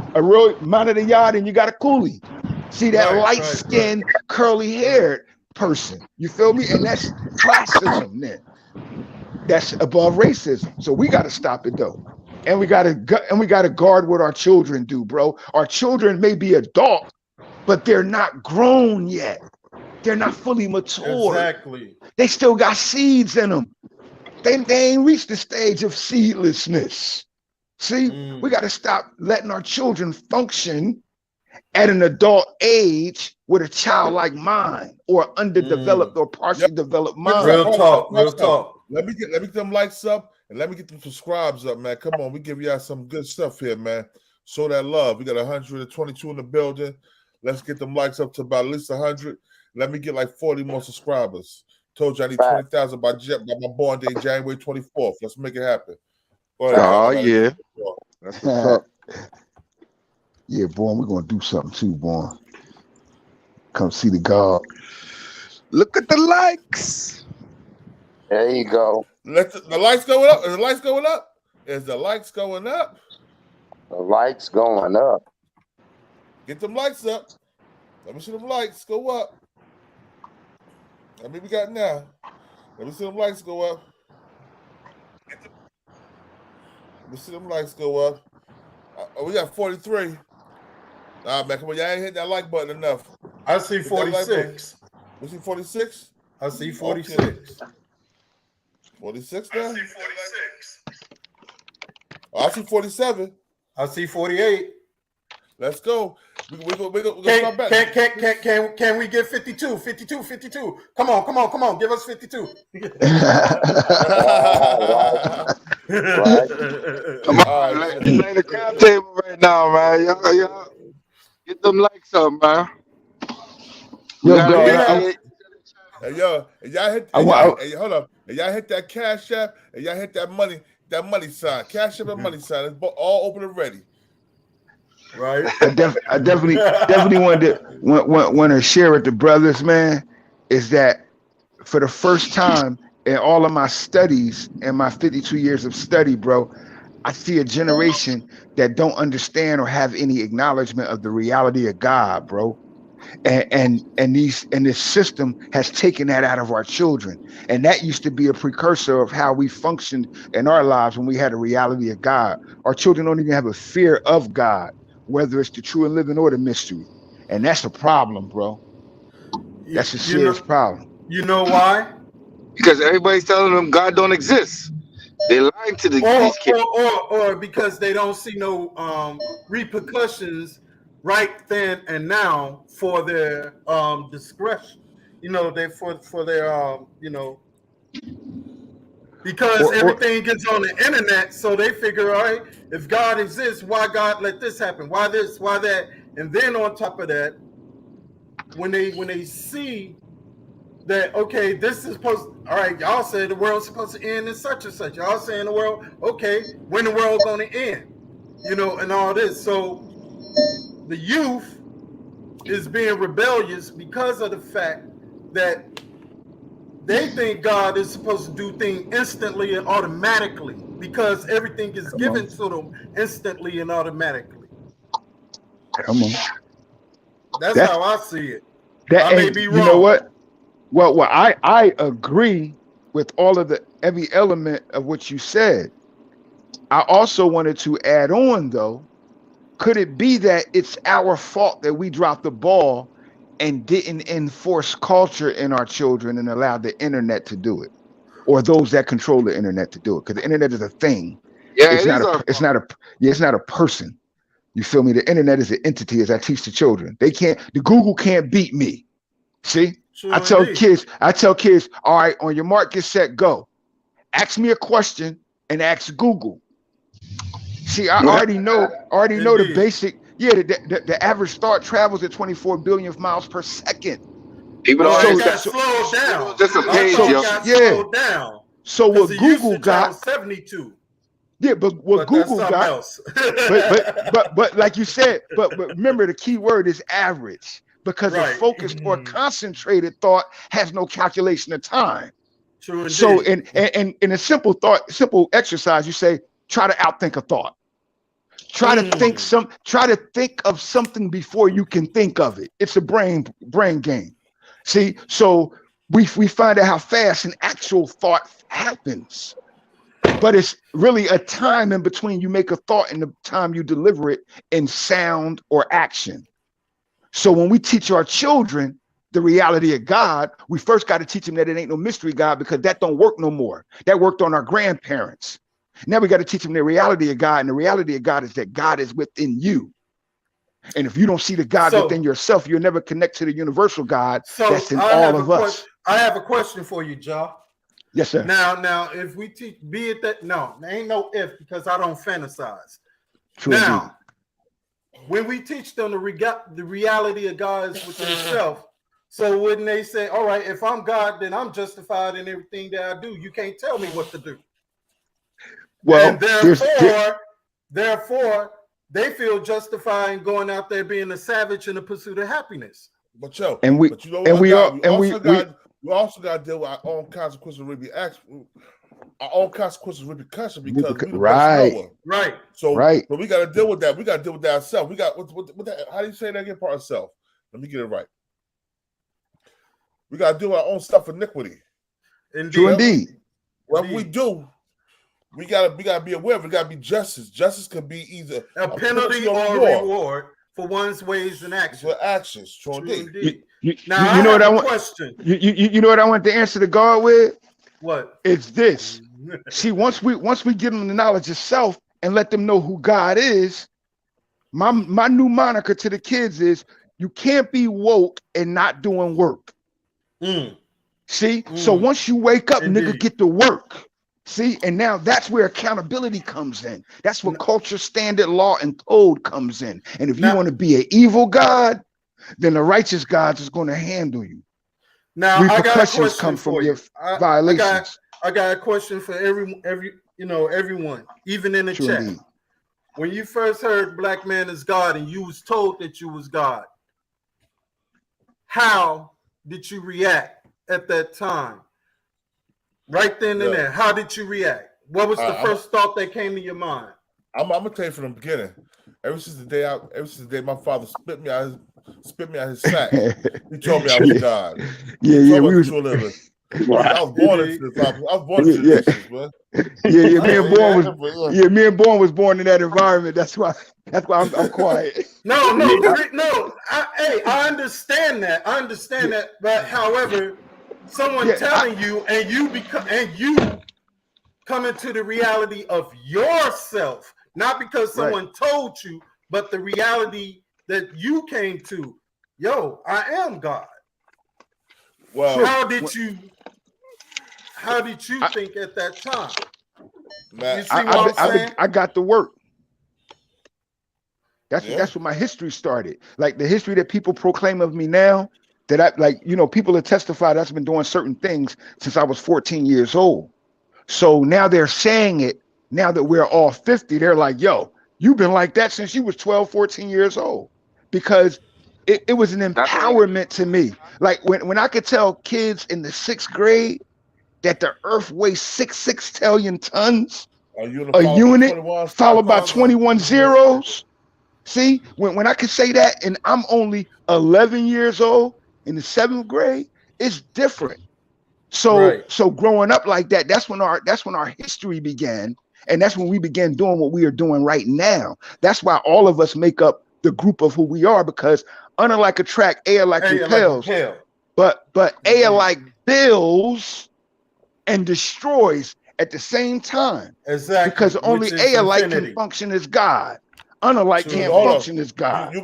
man of the yard and you got a coolie. See that light-skinned, curly-haired person. You feel me? And that's classism then. That's above racism. So we got to stop it though. And we got to guard what our children do, bro. Our children may be adult, but they're not grown yet. They're not fully mature. Exactly. They still got seeds in them. They ain't reached the stage of seedlessness. See, we got to stop letting our children function at an adult age with a childlike mind or underdeveloped or partially developed mind. Real talk. Let me get them likes up and let me get them subscribes up, man. Come on, we give y'all some good stuff here, man. Show that love. We got 122 in the building. Let's get them likes up to about at least 100. Let me get like 40 more subscribers. Told you I need 20,000 by my born day, January 24th. Let's make it happen. Oh yeah. That's what's up. Yeah, boy, we're gonna do something too, boy. Come see the God. Look at the likes. There you go. Let the lights going up. Is the lights going up? Is the lights going up? The lights going up. Get them lights up. Let me see them lights go up. How many we got now? Let me see them lights go up. Let me see them lights go up. We got 43. Man, come on, y'all ain't hit that like button enough. I see 46. We see 46? I see 46. Okay. 46 now? I see 46. Oh, I see 47. I see 48. Let's go. We go start back. Can we get 52? 52. Come on. Give us 52. Right. Come on, lay the crab table right now, man. Y'all get them likes up, man. Hey, y'all hit. Hold up. Hey, y'all hit that Cash App and y'all hit that money sign. Cash App and money sign. It's all open and ready. Right. I definitely want to share with the brothers, man, is that for the first time in all of my studies and my 52 years of study, bro, I see a generation that don't understand or have any acknowledgement of the reality of God, bro. And this system has taken that out of our children. And that used to be a precursor of how we functioned in our lives when we had a reality of God. Our children don't even have a fear of God, whether it's the true and living or the mystery. And that's a problem, bro. That's a serious problem. You know why? Because everybody's telling them God don't exist. They're lying to these kids. Or because they don't see no repercussions right then and now for their discretion. For their because everything gets on the internet, so they figure, all right, if God exists, why God let this happen? Why this? Why that? And then on top of that, when they see that, okay, this is supposed, all right, y'all say the world's supposed to end in such and such. Y'all saying the world, okay, when the world's gonna end, and all this. So the youth is being rebellious because of the fact that they think God is supposed to do things instantly and automatically because everything is given to them instantly and automatically. Come on. That's how I see it. I may be wrong. You know what? Well, I agree with all of every element of what you said. I also wanted to add on, though, could it be that it's our fault that we dropped the ball and didn't enforce culture in our children and allowed the internet to do it, or those that control the internet to do it? Because the internet is a thing. Yeah, it's not a person. You feel me? The internet is an entity, as I teach the children. The Google can't beat me. See? Sure, I tell kids, all right, on your mark, get set, go. Ask me a question and ask Google. See, I already know the basic. Yeah, the average thought travels at 24 billion miles per second. Even though it got slowed down. Just a page, slowed down. So what Google got 72. Yeah, but what Google got, but like you said, but remember the key word is average, because a focused or concentrated thought has no calculation of time. True indeed. So in a simple exercise, you say try to outthink a thought. Try to think of something before you can think of it. It's a brain game. See, so we find out how fast an actual thought happens. But it's really a time in between you make a thought and the time you deliver it in sound or action. So when we teach our children the reality of God, we first got to teach them that it ain't no mystery God, because that don't work no more. That worked on our grandparents. Now we got to teach them the reality of God, and the reality of God is that God is within you. And if you don't see the God within yourself, you'll never connect to the universal God that's in all of us. I have a question for you, Ja. Yes, sir. Now, if we teach, be it that, no, there ain't no if, because I don't fantasize. True indeed. When we teach them the reality of God is within itself, so when they say, all right, if I'm God, then I'm justified in everything that I do. You can't tell me what to do. Well, and therefore, they feel justified in going out there being a savage in the pursuit of happiness. But you know, we also got to deal with our own consequences, repercussions, because we the best knower. Right. So we got to deal with that. We got to deal with that ourselves. We got what that, how do you say that again? Part ourselves. Let me get it right. We got to deal with our own stuff, iniquity. True indeed. Whatever we do, we gotta be aware of it. Got to be justice. Justice can be either a penalty or a reward for one's ways and actions. For actions. True indeed. You know what I want? Question. You know what I want to answer to God with? What? It's this. See, once we give them the knowledge of self and let them know who God is, my new moniker to the kids is, you can't be woke and not doing work. See, so once you wake up, nigga, get to work. See, and now that's where accountability comes in. That's where culture, standard, law, and code comes in. And if you want to be an evil God, then the righteous God is going to handle you. Now, repercussions come from your violations. I got a question for everyone, even in the chat. Indeed. When you first heard Black Man is God and you was told that you was God, how did you react at that time? Right then and there, how did you react? What was the first thought that came to your mind? I'm gonna tell you from the beginning. Ever since the day my father spit me out his sack, he told me I was God. Yeah, we was. I was born into this. I was born into this, man. Me and Born was born in that environment. That's why I'm quiet. No. I understand that. But however, someone telling you and you come into the reality of yourself, not because someone told you, but the reality that you came to. Yo, I am God. Well, how did you think at that time? Man, you see what I'm saying? I got to work. That's where my history started. Like the history that people proclaim of me now, that people have testified I've been doing certain things since I was 14 years old. So now they're saying it, now that we're all 50, they're like, yo, you've been like that since you was 12, 14 years old. Because it was an empowerment to me. Like when I could tell kids in the 6th grade that the earth weighs 6 trillion tons, a unit followed by 21 zeros. See, when I could say that and I'm only 11 years old in the 7th grade, it's different. So growing up like that, that's when our history began. And that's when we began doing what we are doing right now. That's why all of us make up the group of who we are, because unlike attract, air like repels. But air like builds and destroys at the same time. Exactly. Because only air like can function as God. Unlike can't function as God. You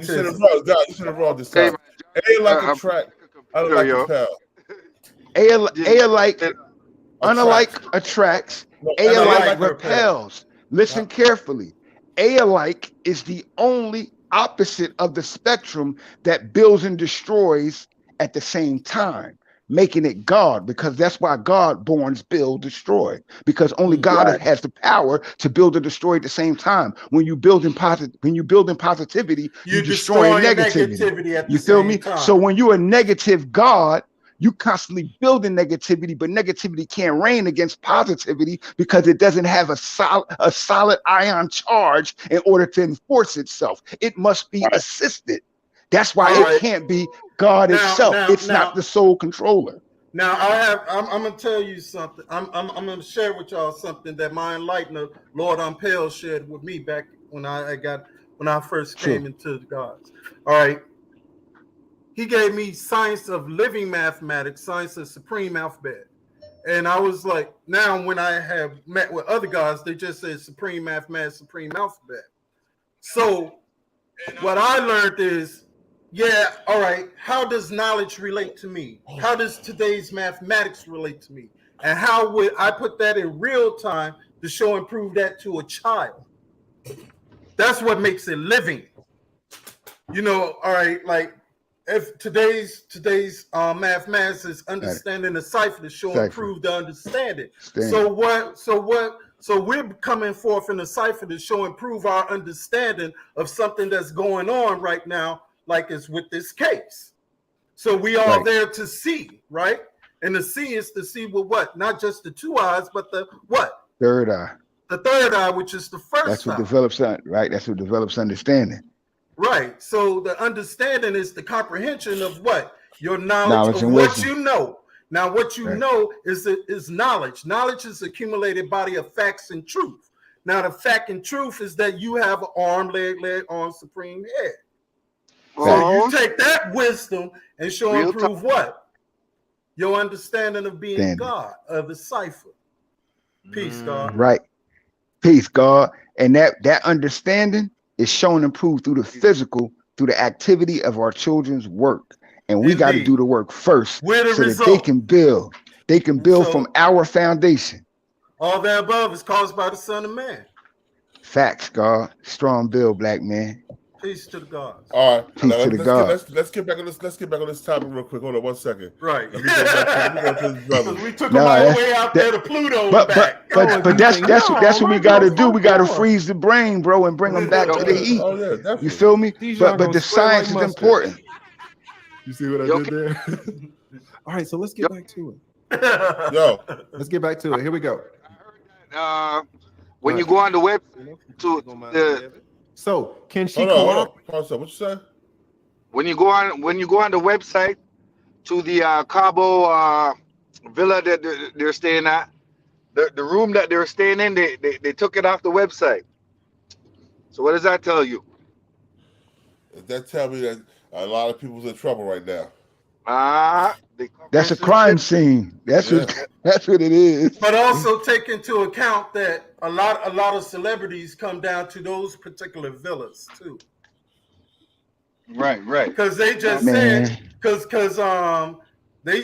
said it wrong this time. Air like attract, unlike repel. Air like unlike attracts, air like repels. Listen carefully. Air like is the only opposite of the spectrum that builds and destroys at the same time, making it God, because that's why God borns build, destroy, because only God has the power to build and destroy at the same time. When you build in positivity, you destroy negativity. You feel me? So when you're a negative God, you constantly building negativity, but negativity can't reign against positivity because it doesn't have a solid ion charge in order to enforce itself. It must be assisted. That's why it can't be God itself. It's not the sole controller. Now I'm gonna tell you something. I'm gonna share with y'all something that my enlightener, Lord Umpel, shared with me back when I when I first came into the gods. All right. He gave me science of living mathematics, science of supreme alphabet. And I was like, now when I have met with other gods, they just said supreme mathematics, supreme alphabet. So what I learned is, yeah, all right, how does knowledge relate to me? How does today's mathematics relate to me? And how would I put that in real time to show and prove that to a child? That's what makes it living. You know, all right, like if today's mathematics is understanding the cipher to show and prove the understanding. So we're coming forth in the cipher to show and prove our understanding of something that's going on right now, like it's with this case. So we are there to see, right? And the see is to see with what? Not just the two eyes, but the what? Third eye. The third eye, which is the first That's what eye. develops, right? That's what develops understanding. Right. So the understanding is the comprehension of what? Your knowledge of what wisdom. you know. Now, what you know is knowledge. Knowledge is accumulated body of facts and truth. Now, the fact and truth is that you have an arm, leg, arm, supreme head. So you take that wisdom and show and prove what? Your understanding of being God, of the cipher. Peace, God. Right. Peace, God. And that understanding is shown and proved through the physical, through the activity of our children's work. And we got to do the work first so that they can build. They can build from our foundation. All that above is caused by the Son of Man. Facts, God. Strong build, black man. Peace to the gods. All right. Peace to the gods. Let's get back on this. Let's get back on this topic real quick. Hold on 1 second. Right. Let me go back to this brother. We took them all the way out there to Pluto. But that's what we got to do. We got to freeze the brain, bro, and bring them back to the heat. Oh, yeah, definitely. You feel me? But the science is important. You see what I did there? All right, so let's get back to it. Yo, let's get back to it. Here we go. When you go on the web so can she hold on. What you say? When you go on the website to the Cabo villa that they're staying at, the room that they're staying in, they took it off the website. So what does that tell you? That tell me that a lot of people's in trouble right now. That's a crime scene. That's what it is. But also take into account that a lot of celebrities come down to those particular villas too. Right. Because they just said they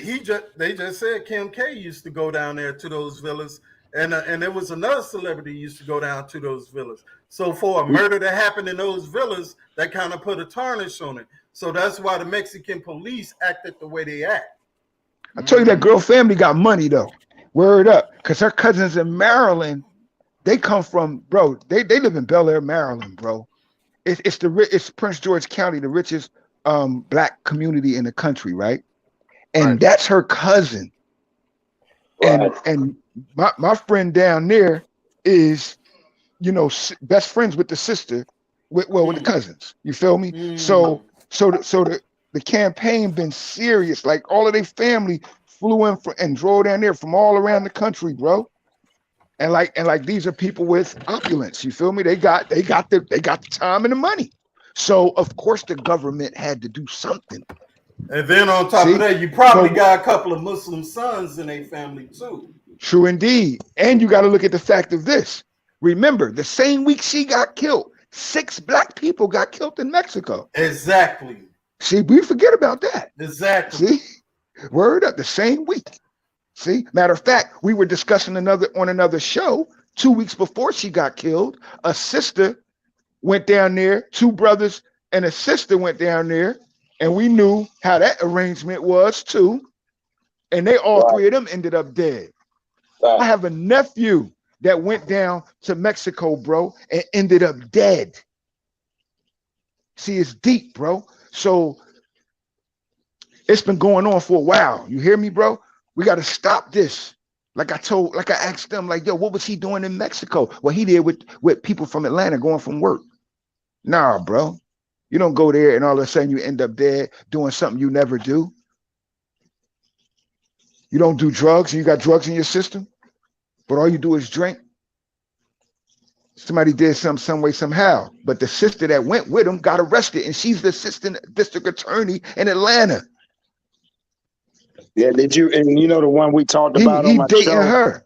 just said Kim K used to go down there to those villas, and there was another celebrity used to go down to those villas. So for a murder that happened in those villas, that kind of put a tarnish on it. So that's why the Mexican police acted the way they act. I told you that girl family got money though. Word up, because her cousins in Maryland, they come from, bro. They live in Bel Air, Maryland, bro. It's Prince George County, the richest black community in the country, right? And that's her cousin. And my friend down there is, best friends with the sister, with the cousins. You feel me? So the campaign been serious. Like all of their family flew in and drove down there from all around the country, bro. And like these are people with opulence. You feel me? They got the time and the money. So of course the government had to do something. And then on top of that, you probably got a couple of Muslim sons in a family too. True indeed. And you got to look at the fact of this. Remember, the same week she got killed, 6 black people got killed in Mexico. Exactly. See, we forget about that. Exactly. See, word up, the same week. See, matter of fact, we were discussing on another show 2 weeks before she got killed. A sister went down there, 2 brothers and a sister went down there, and we knew how that arrangement was too. And they all 3 of them ended up dead. I have a nephew that went down to Mexico, bro, and ended up dead. See, it's deep, bro. So it's been going on for a while. You hear me, bro? We got to stop this. Like I asked them, like, yo, what was he doing in Mexico? Well, he did with people from Atlanta going from work. Nah, bro. You don't go there and all of a sudden you end up dead doing something you never do. You don't do drugs and you got drugs in your system, but all you do is drink. somebody did some way, somehow. But the sister that went with him got arrested, and she's the assistant district attorney in Atlanta. Yeah, did you? And you know the one we talked about on He my dating show. her.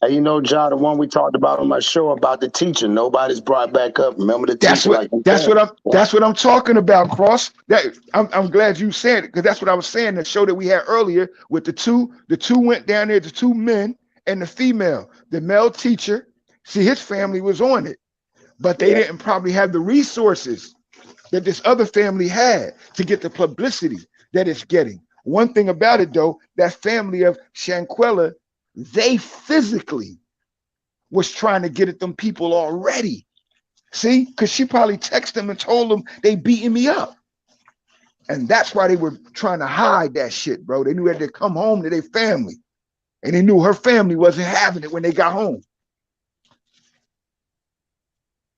And you know, John, the one we talked about on my show about the teacher. Nobody's brought back up. Remember the That's teacher? what. That's what I'm talking about, Cross. That I'm glad you said it, because that's what I was saying. The show that we had earlier with the two went down there, the two men and the female. The male teacher, see, his family was on it, but they didn't probably have the resources that this other family had to get the publicity that it's getting. One thing about it, though, that family of Shanquella, they physically was trying to get at them people already. See, because she probably texted them and told them they beating me up. And that's why they were trying to hide that shit, bro. They knew that they'd come home to their family. And they knew her family wasn't having it when they got home.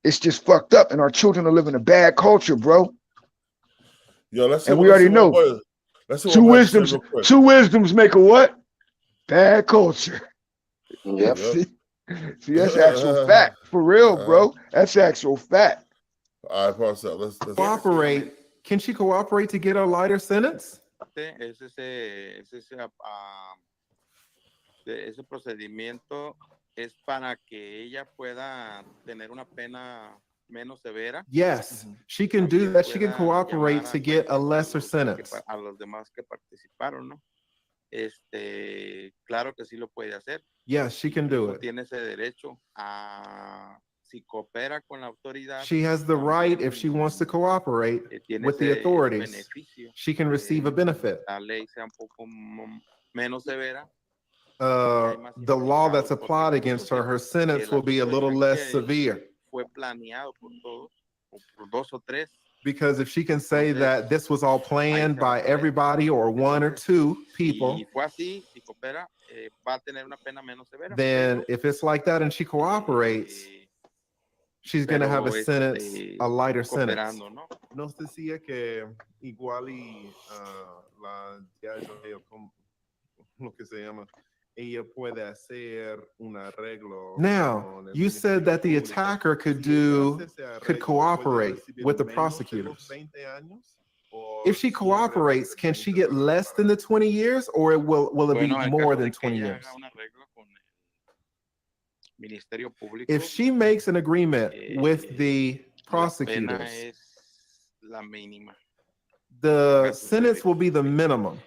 It's just fucked up, and our children are living a bad culture, bro. Yo, let's see. And we already know. Two wisdoms make a what? Bad culture. Yep. See, that's actual fact. For real, bro. That's actual fact. All right, parse up. Let's cooperate. Can she cooperate to get a lighter sentence? Ese procedimiento es para que ella pueda tener una pena menos severa. Yes, she can do that. She can cooperate to get a lesser sentence. A los demás que participaron, ¿no? Claro que sí lo puede hacer. Yes, she can do it. Tiene ese derecho a, si coopera con la autoridad. She has the right, if she wants to cooperate with the authorities, she can receive a benefit. La ley sea un poco menos severa. The law that's applied against her, her sentence will be a little less severe. Fue planeado por todos, por dos o tres. Because if she can say that this was all planned by everybody or one or two people, then if it's like that and she cooperates, she's going to have a sentence, a lighter sentence. No sé si es que igual y la lo que se llama, ella puede hacer un arreglo. Now, you said that the attacker could cooperate with the prosecutors. If she cooperates, can she get less than the 20 years, or will it be more than 20 years? If she makes an agreement with the prosecutors, the sentence will be the minimum.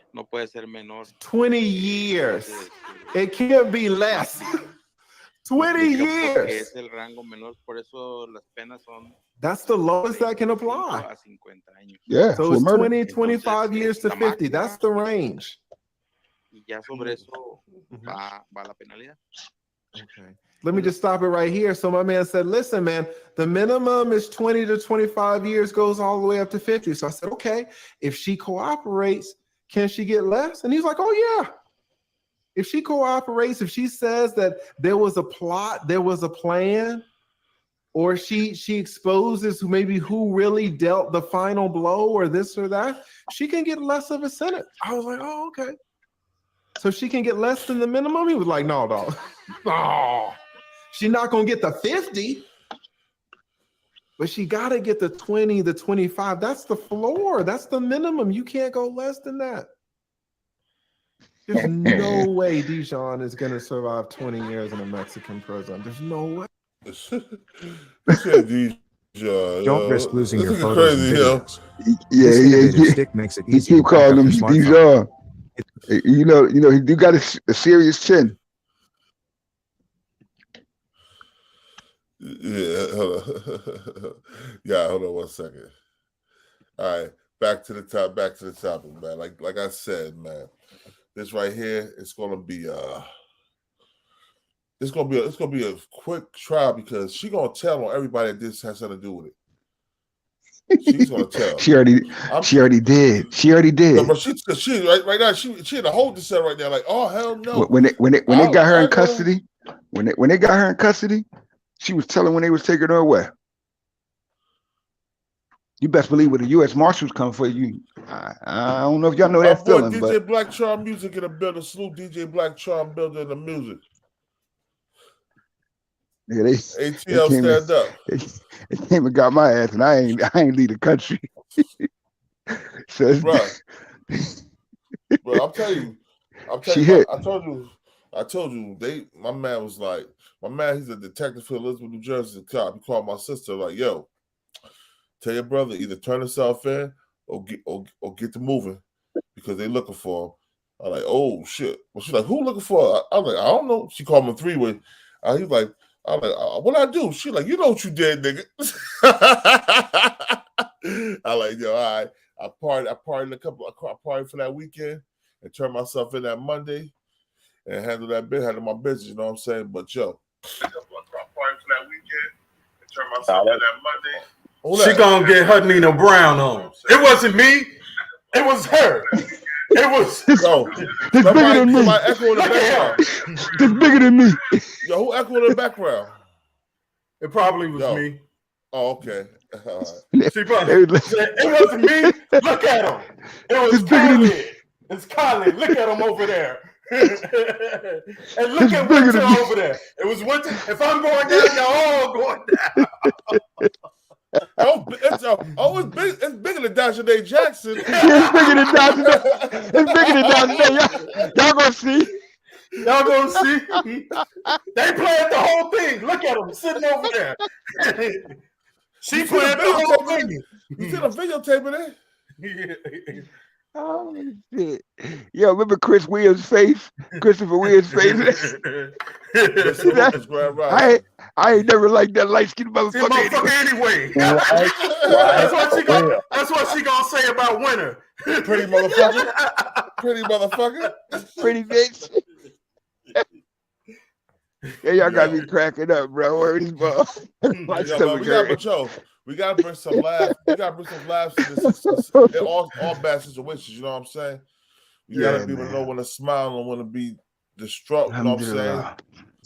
20 years. It can't be less. 20 years. That's the lowest that can apply. Yeah. So it's 20, 25 years to 50. That's the range. Okay. Let me just stop it right here. So my man said, listen, man, the minimum is 20 to 25 years, goes all the way up to 50. So I said, okay, if she cooperates, can she get less? And he's like, oh, yeah. If she cooperates, if she says that there was a plot, there was a plan, or she exposes maybe who really dealt the final blow or this or that, she can get less of a sentence. I was like, oh, okay. So she can get less than the minimum? He was like, no, dog. No. She's not going to get the 50. But she got to get the 20, the 25. That's the floor. That's the minimum. You can't go less than that. There's no way Daejhanae is going to survive 20 years in a Mexican prison. There's no way. Don't risk losing your photos and videos. Yeah. Stick makes it easy. You keep calling him Daejhanae. You know, he do got a serious chin. Yeah, hold on. Yeah, hold on 1 second. All right, back to the topic, man. Like I said, man, this right here, it's gonna be a quick trial because she's gonna tell on everybody that this has something to do with it. She's gonna tell. She already did. No, but she right now she in a holding cell right now. Like, oh hell no. When they got her in custody, when they got her in custody, she was telling when they was taking her away. You best believe when the U.S. Marshals come for you. I don't know if y'all know that feeling. DJ but Black Charm Music in the building. Salute DJ Black Charm building the music. Yeah, they ATL came stand up. They came and got my ass, and I ain't leave the country. So it's, bro, I'm telling you, I told you, my man was like, he's a detective for Elizabeth, New Jersey, the cop. He called my sister like, yo, tell your brother either turn himself in or get to moving because they looking for him. I'm like, oh shit. Well, she's like, who looking for? I'm like, I don't know. She called him a three-way. He's like, I'm like, what I do? She like, you know what you did, nigga. I like, yo, all right. I partied for that weekend and turned myself in that Monday and handle my business, you know what I'm saying? But yo, I partied for that weekend and turned myself in that Monday. She gonna get her Nina Brown on. It wasn't me. It was her. It was. Yo, it's bigger than me. Echo in the background. It's bigger than me. Yo, who echoed in the background? It probably was me. Oh, okay. Right. She probably said, it wasn't me. Look at him. It was Khalid. It's Khalid. Look at him over there. And look at Winter over there. It was Winter. If I'm going down, y'all all going down. It's bigger than Daejhanae Jackson. It's bigger than Daejhanae. It's bigger than Daejhanae. Y'all gonna see. Y'all gonna see. They played the whole thing. Look at them sitting over there. She played the whole thing. You see the videotape it? Oh shit! Yo, remember Chris Williams' face? Christopher Williams' face. I ain't never liked that light-skinned motherfucker anyway. That's what she gonna say about Winter. Pretty motherfucker. Pretty motherfucker. Pretty bitch. Yeah, y'all got me cracking up, bro. Where these balls? We gotta bring some laughs. We gotta bring some laughs to this. All bad situations. You know what I'm saying? You gotta be able to know when to smile and when to be distraught. You know what I'm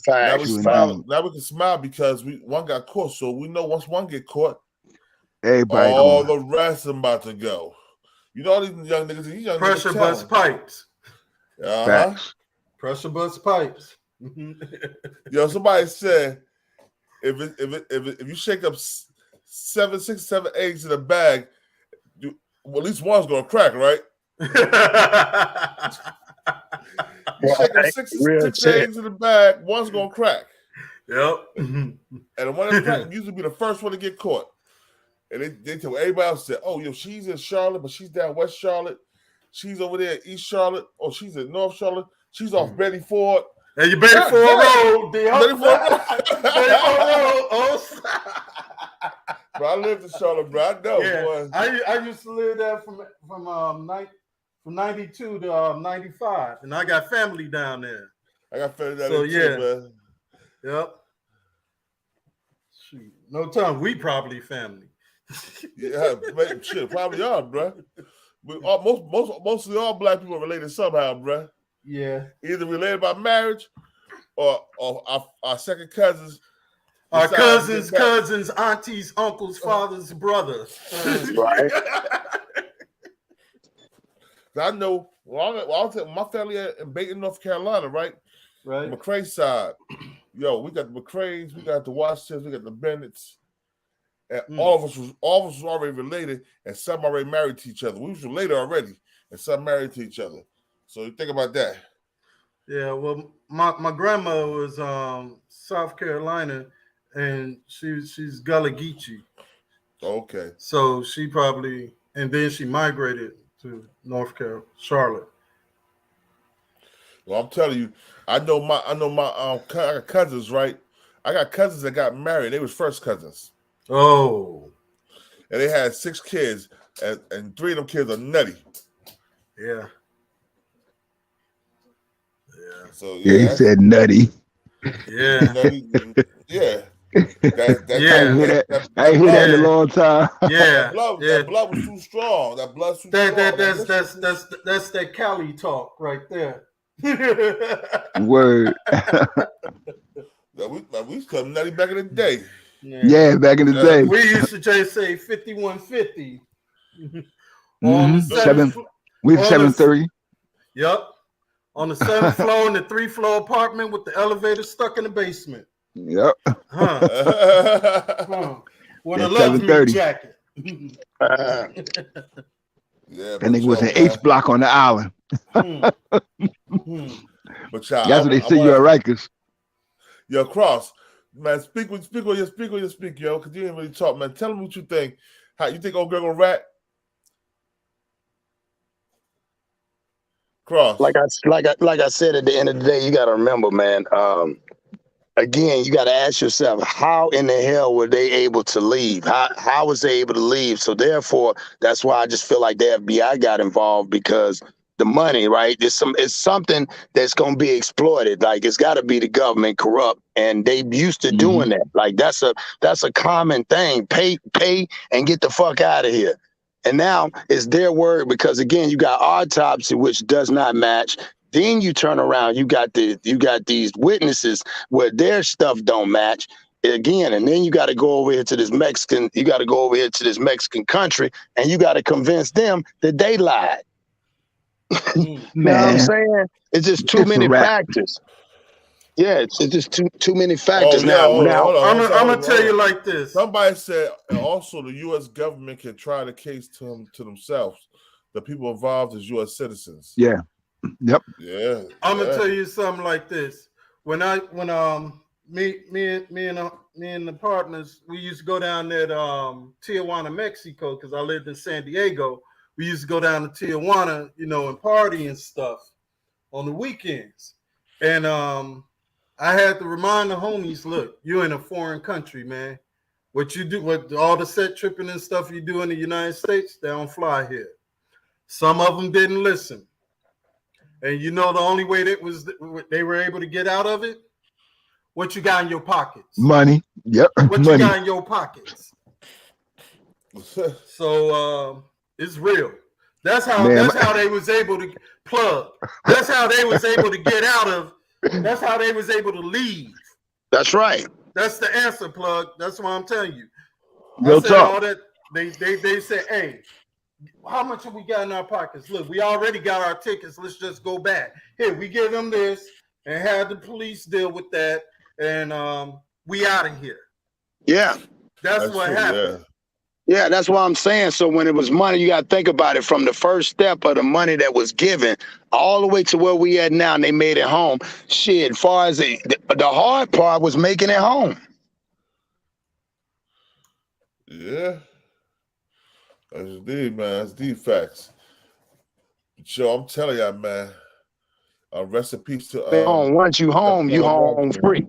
saying? Now we can smile because one got caught. So we know once one get caught, everybody all the rest of them about to go. You know all these young niggas. These young pressure bust pipes. Pressure bust pipes. Yo, somebody said if you shake up 6, 7 eggs in a bag, at least one's gonna crack, right? You shake up six eggs in the bag, one's gonna crack. Yep. And the one that's cracked usually be the first one to get caught. And they tell everybody else that, oh, yo, she's in Charlotte, but she's down West Charlotte. She's over there in East Charlotte, or she's in North Charlotte. She's off Betty Ford. And you Betty Ford Road, Betty Ford Road. Oh, bro, I lived in Charlotte, bro. I know, boy. I used to live there from 92 to 95, and I got family down there. I got family down there too, man. Yep. Shoot. No time. We probably family. Yeah, man, shit, probably are, bro. Mostly all black people are related somehow, bro. Yeah. Either related by marriage or our second cousins. Our cousins, aunties, uncles, fathers, brothers. Right. I know. My family in Dayton, North Carolina, right? Right. McCray side. Yo, we got the McCrays, we got the Washingtons, we got the Bennetts. And all of us was already related, and some already married to each other. We was related already, and some married to each other. So you think about that. Yeah, well, my grandma was South Carolina, and she's Gullah Geechee. Okay. So she probably, and then she migrated to North Carolina, Charlotte. Well, I'm telling you, I know my cousins, right? I got cousins that got married. They was first cousins. Oh. And they had 6 kids, and 3 of them kids are nutty. Yeah. So yeah, he said nutty. Yeah. Nutty, yeah. I ain't hear that in a long time. Yeah. That blood was too strong. That blood's too strong. That's that Cali talk right there. Word. We used to call nutty back in the day. Yeah, back in the day. We used to just say 5150. We 730. Yep. On the 7th floor in the 3-floor apartment with the elevator stuck in the basement. Yep. With a love me jacket. Yeah, that nigga was an H block on the island. But y'all, that's what they say. You're at Rikers. Yo, Cross, man, speak, yo, because you didn't really talk, man. Tell them what you think. How you think old girl gonna rat? Cross. Like I said, at the end of the day, you got to remember, man. Again, you got to ask yourself, how in the hell were they able to leave? How was they able to leave? So therefore, that's why I just feel like the FBI got involved, because the money, right? It's something that's gonna be exploited. Like, it's got to be the government corrupt, and they used to doing that. Like, that's a common thing. Pay and get the fuck out of here. And now it's their word, because again, you got autopsy, which does not match. Then you turn around, you got these witnesses where their stuff don't match again, and then you got to go over here to this Mexican. You got to go over here to this Mexican country, and you got to convince them that they lied. You know what I'm saying? It's just too many factors. Yeah, it's just too many factors. I'm gonna tell you like this. Somebody said also the U.S. government can try the case to themselves. The people involved as U.S. citizens. Yeah. Yep. Yeah. I'm gonna tell you something like this. When me and the partners, we used to go down there to Tijuana, Mexico, because I lived in San Diego. We used to go down to Tijuana, and party and stuff on the weekends. And I had to remind the homies, look, you're in a foreign country, man. What you do, what all the set tripping and stuff you do in the United States, they don't fly here. Some of them didn't listen. And the only way they were able to get out of it, what you got in your pockets? Money. Yep. What you got in your pockets? So it's real. That's how they was able to plug. That's how they was able to get out of. That's how they was able to leave. That's right. That's the answer, plug. That's what I'm telling you. Real talk. All that they said, hey, how much have we got in our pockets? Look, we already got our tickets. Let's just go back. Here, we give them this and have the police deal with that, and we out of here. Yeah. That's what happened. Yeah, that's what I'm saying. So when it was money, you got to think about it from the first step of the money that was given all the way to where we at now, and they made it home. Shit, as far as the hard part was making it home. Yeah. That's indeed, man. That's deep facts. Joe, I'm telling y'all, man. Rest in peace to. Once you home free.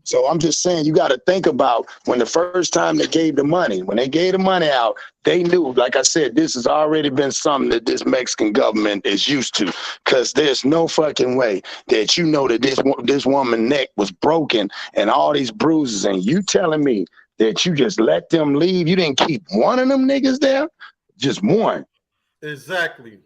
So I'm just saying, you got to think about when the first time they gave the money, when they gave the money out, they knew, like I said, this has already been something that this Mexican government is used to, because there's no fucking way that that this woman's neck was broken and all these bruises, and you telling me that you just let them leave? You didn't keep one of them niggas there? Just one. Exactly.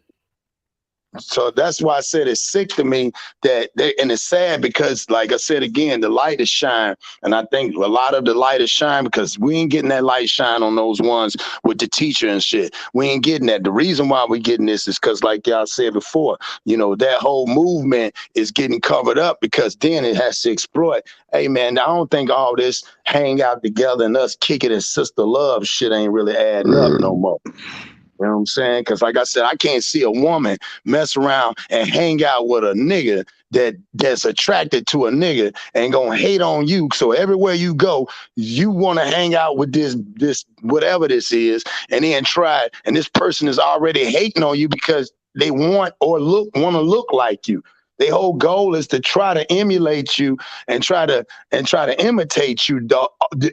So that's why I said it's sick to me and it's sad, because, like I said again, the light is shine, and I think a lot of the light is shine because we ain't getting that light shine on those ones with the teacher and shit. We ain't getting that. The reason why we getting this is because, like y'all said before, that whole movement is getting covered up, because then it has to exploit. Hey man, I don't think all this hang out together and us kicking and sister love shit ain't really adding up no more. You know what I'm saying? Because like I said, I can't see a woman mess around and hang out with a nigga that's attracted to a nigga and gonna hate on you. So everywhere you go, you want to hang out with this whatever this is, and then try. And this person is already hating on you because they want to look like you. Their whole goal is to try to emulate you and try to imitate you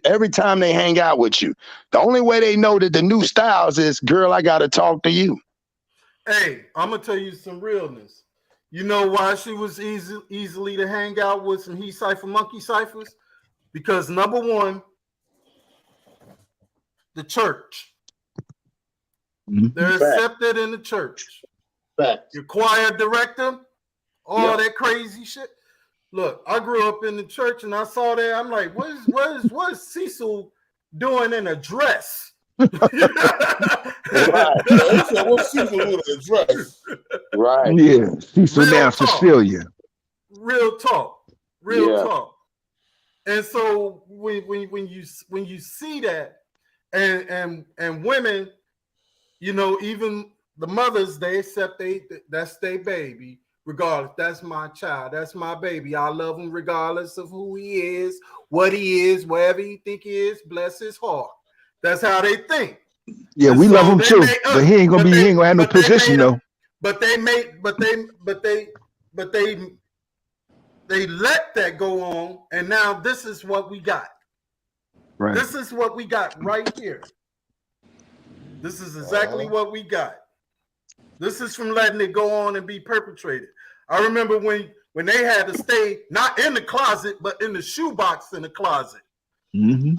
every time they hang out with you. The only way they know that the new styles is, girl, I gotta talk to you. Hey, I'm gonna tell you some realness. You know why she was easily to hang out with some he cipher monkey ciphers? Because number one, the church. They're accepted in the church. Your choir director. All that crazy shit. Look, I grew up in the church and I saw that. I'm like, what is Cecil doing in a dress? What's Cecil doing in a dress? Right. Yeah. Cecil now Cecilia. Real talk. Real talk. And so when you see that, and women, you know, even the mothers, they accept that's their baby, regardless. That's my child. That's my baby. I love him regardless of who he is, what he is, wherever he think he is. Bless his heart. That's how they think. Yeah, And we so love him they too, made but he ain't gonna have no position though. But they let that go on, and now this is what we got. Right. This is what we got right here. This is exactly what we got. This is from letting it go on and be perpetrated. I remember when they had to stay not in the closet, but in the shoebox in the closet. Mm-hmm.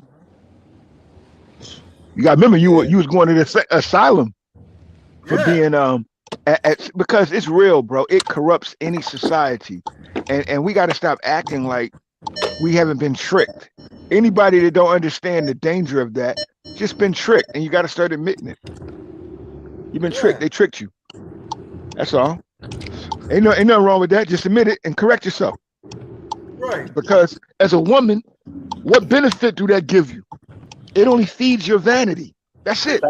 You got to remember, you was going to the asylum for being because it's real, bro. It corrupts any society, and we got to stop acting like we haven't been tricked. Anybody that don't understand the danger of that just been tricked, and you got to start admitting it. You've been tricked. They tricked you. That's all. Ain't nothing wrong with that. Just admit it and correct yourself. Right. Because as a woman, what benefit do that give you? It only feeds your vanity. That's it.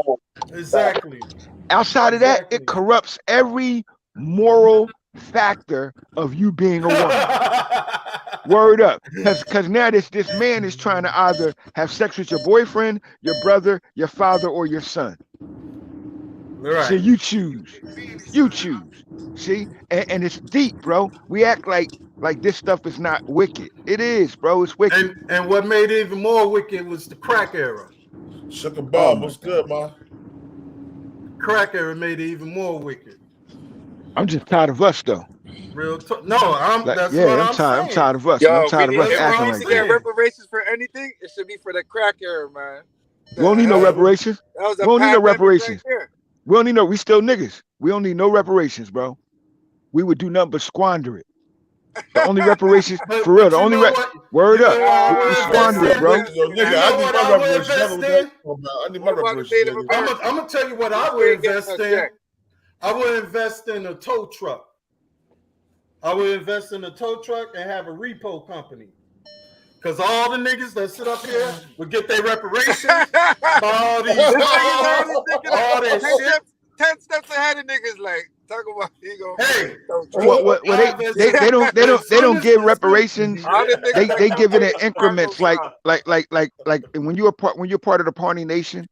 Exactly. Outside of that, it corrupts every moral factor of you being a woman. Word up. Because now this man is trying to either have sex with your boyfriend, your brother, your father, or your son. Right. So you choose. You choose. See? And it's deep, bro. We act like this stuff is not wicked. It is, bro. It's wicked. And what made it even more wicked was the crack era. Sugar Bob, what's good, man? Crack era made it even more wicked. I'm just tired of us, though. Real talk. No, I'm like, that's yeah, what I'm tired. I'm tired of us. Yo, I'm tired of us if acting we like need to get that. reparations for anything, it should be for the crack era, man. We don't need no reparations. That was We a don't need no pandemic reparations. right there. We don't need no. We still niggas. We don't need no reparations, bro. We would do nothing but squander it. The only reparations, for real, the only word up. We squander it, bro. Yo, nigga, I need my reparations. I need my reparations. I'm gonna tell you what I would invest in. I would invest in a tow truck. I would invest in a tow truck and have a repo company. Because all the niggas that sit up here would get their reparations. All these all that shit. 10 steps ahead of niggas, like, talk about he gonna they don't give reparations. They give it in increments, like when you're part of the Pawnee Nation,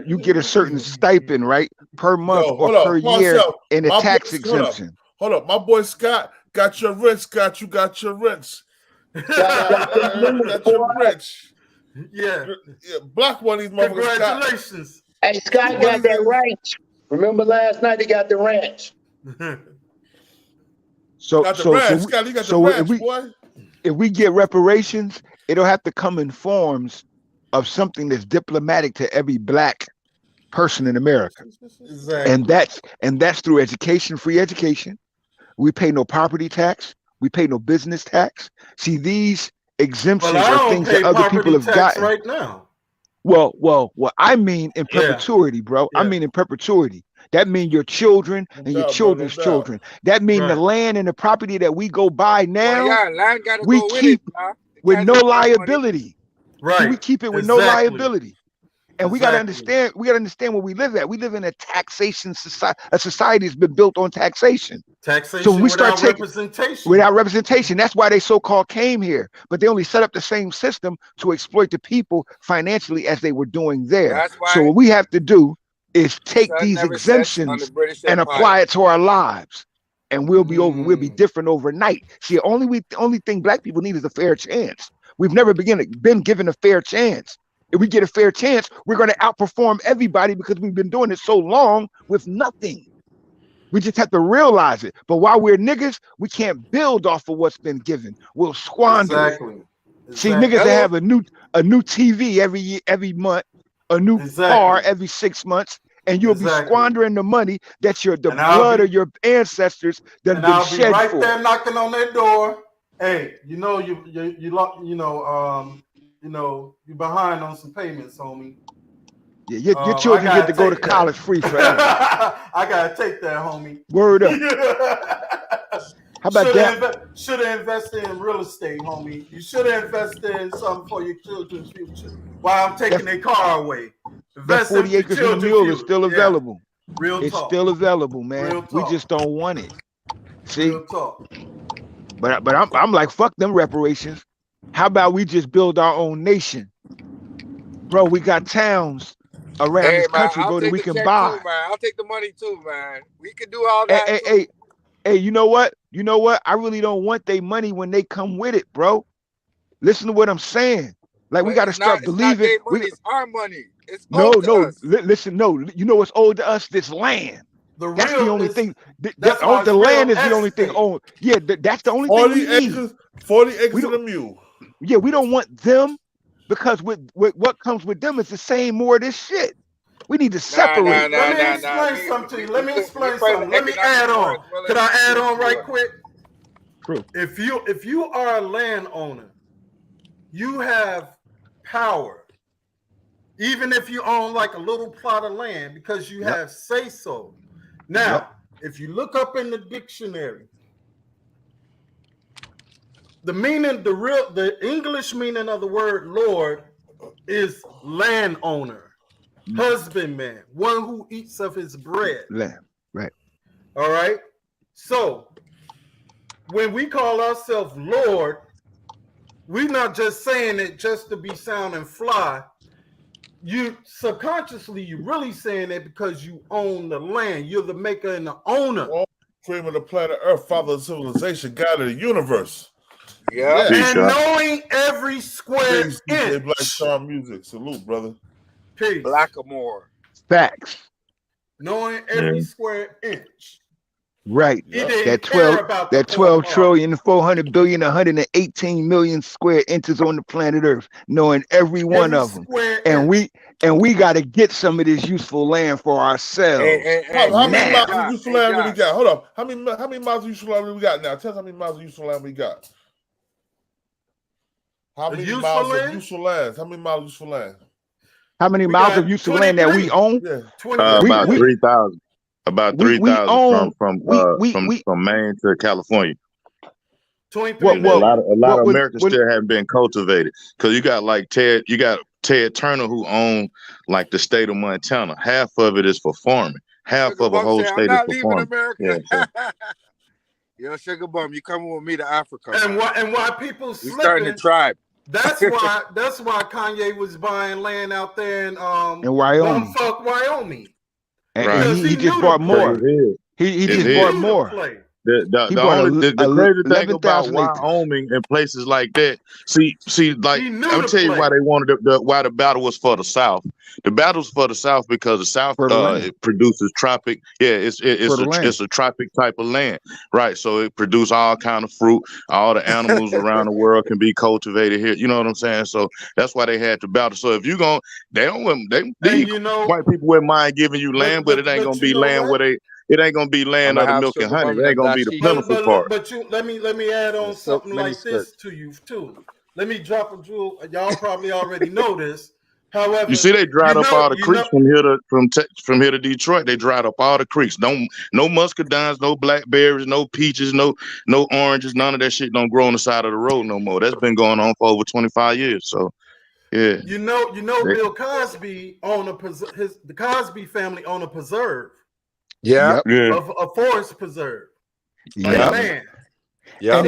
you get a certain stipend, right, per month or per year in a tax exemption. Hold up, my boy Scott got your rents. Scott, you got your rents. Got your rich. Yeah. Block one of these motherfuckers. Congratulations. Hey, Scott got that ranch. Remember last night he got the ranch. If we get reparations, it'll have to come in forms of something that's diplomatic to every black person in America. Exactly. And that's through education, free education. We pay no property tax. We pay no business tax. See, these exemptions are things that other people have gotten right now. Well, what I mean in perpetuity, bro. I mean in perpetuity. That means your children and your children's children. That means the land and the property that we go buy now, land gotta we go keep with no liability. Right. See, we keep it with no liability. And we gotta understand where we live at. We live in a taxation society. A society that's been built on taxation. Taxation So when we start without representation. Without representation. That's why they so-called came here. But they only set up the same system to exploit the people financially as they were doing there. So what we have to do is take these exemptions and apply it to our lives. And we'll be over, we'll be different overnight. See, the only thing black people need is a fair chance. We've never been given a fair chance. If we get a fair chance, we're going to outperform everybody because we've been doing it so long with nothing. We just have to realize it. But while we're niggas, we can't build off of what's been given. We'll squander it. See, niggas that have a new TV every month, a new car every 6 months, and you'll be squandering the money that the blood of your ancestors that have been shed right for. There knocking on their door. Hey, you behind on some payments, homie. Yeah, your children get to go to college free forever. I gotta take that, homie. Word up. How about that? Should have invested in real estate, homie. You should have invested in something for your children's future. While I'm taking their car away. That 40 acres in the mule is still available. Real it's talk. still available, man. We just don't want it. See? Real talk. But I'm like, fuck them reparations. How about we just build our own nation? Bro, we got towns around this country, bro, that we can buy. Too, man. I'll take the money too, man. We can do all that. Hey, you know what? I really don't want their money when they come with it, bro. Listen to what I'm saying. Like, we got to start believing. It's our money. It's no. Listen, no. You know what's owed to us? This land. That's the only thing. The land is the only thing owned. Yeah, that's the only thing we need. 40 acres of a mule. Yeah, we don't want them because with what comes with them is the same more of this shit. We need to separate. Let me explain something to you. Let me explain something. Let me add on. Could I add on right quick? True. If you are a landowner, you have power. Even if you own like a little plot of land, because you have say so. Now, if you look up in the dictionary, the English meaning of the word Lord is landowner, husbandman, one who eats of his bread. Lamb, right. All right. So when we call ourselves Lord, we're not just saying it just to be sound and fly. You subconsciously, you're really saying it because you own the land. You're the maker and the owner. Cream of the planet Earth, father of civilization, God of the universe. Yeah. And knowing every square inch. Black Star Music. Salute, brother. Peace. Blackamore. Facts. Knowing every square inch. Right. That 12 trillion, 400 billion, 118 million square inches on the planet Earth, knowing every one of them. And we got to get some of this useful land for ourselves. How many miles of useful land we got? Hold up. How many miles of useful land we got now? Tell us how many miles of useful land we got. How many miles of useful land? How many miles of useful land? How many miles of useful land that we own? About 3,000. About 3,000 from Maine to California. A lot of Americans still haven't been cultivated because you got like Ted Turner who owned like the state of Montana. Half of it is for farming. Half of a whole state is for farming. America. Yeah, Yo, Sugar Bum, you coming with me to Africa? And why people slipping? Starting to tribe. That's why Kanye was buying land out there in Wyoming. Wyoming. And he just bought more. He just bought more. The crazy thing about Wyoming and places like that, I'm tell you why they wanted why the battle was for the South. The battle's for the South because the South it produces tropic. Yeah, it's a tropic type of land, right? So it produces all kind of fruit. All the animals around the world can be cultivated here. You know what I'm saying? So that's why they had to battle. So if you white people wouldn't mind giving you land, but it ain't gonna be land where they. It ain't gonna be land of the milk and honey. It ain't gonna be the plentiful part. But let me add on something like this to you too. Let me drop a jewel. Y'all probably already know this. However, you see, they dried up all the creeks from here to Detroit. They dried up all the creeks. No muscadines, no blackberries, no peaches, no oranges. None of that shit don't grow on the side of the road no more. That's been going on for over 25 years. So, yeah. You know, Bill Cosby the Cosby family own a preserve. Yeah, a forest preserve. Yeah, man. Yeah, and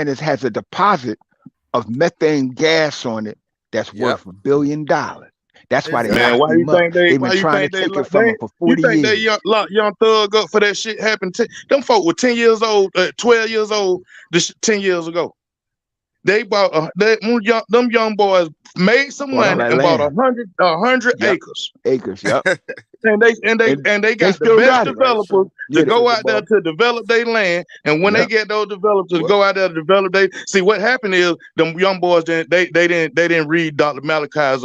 it has a deposit of methane gas on it that's worth $1 billion. That's why why you think they've been trying to take it from them for 40 years. You think they lock young thug up for that shit happened? Them folk were 10 years old, 12 years old 10 years ago. They bought them young boys made some money and bought 100 acres. Yep. and they got the best developers to go out there to develop their land. And when they get those developers to go out there to develop see what happened is them young boys they didn't read Dr. Malachi's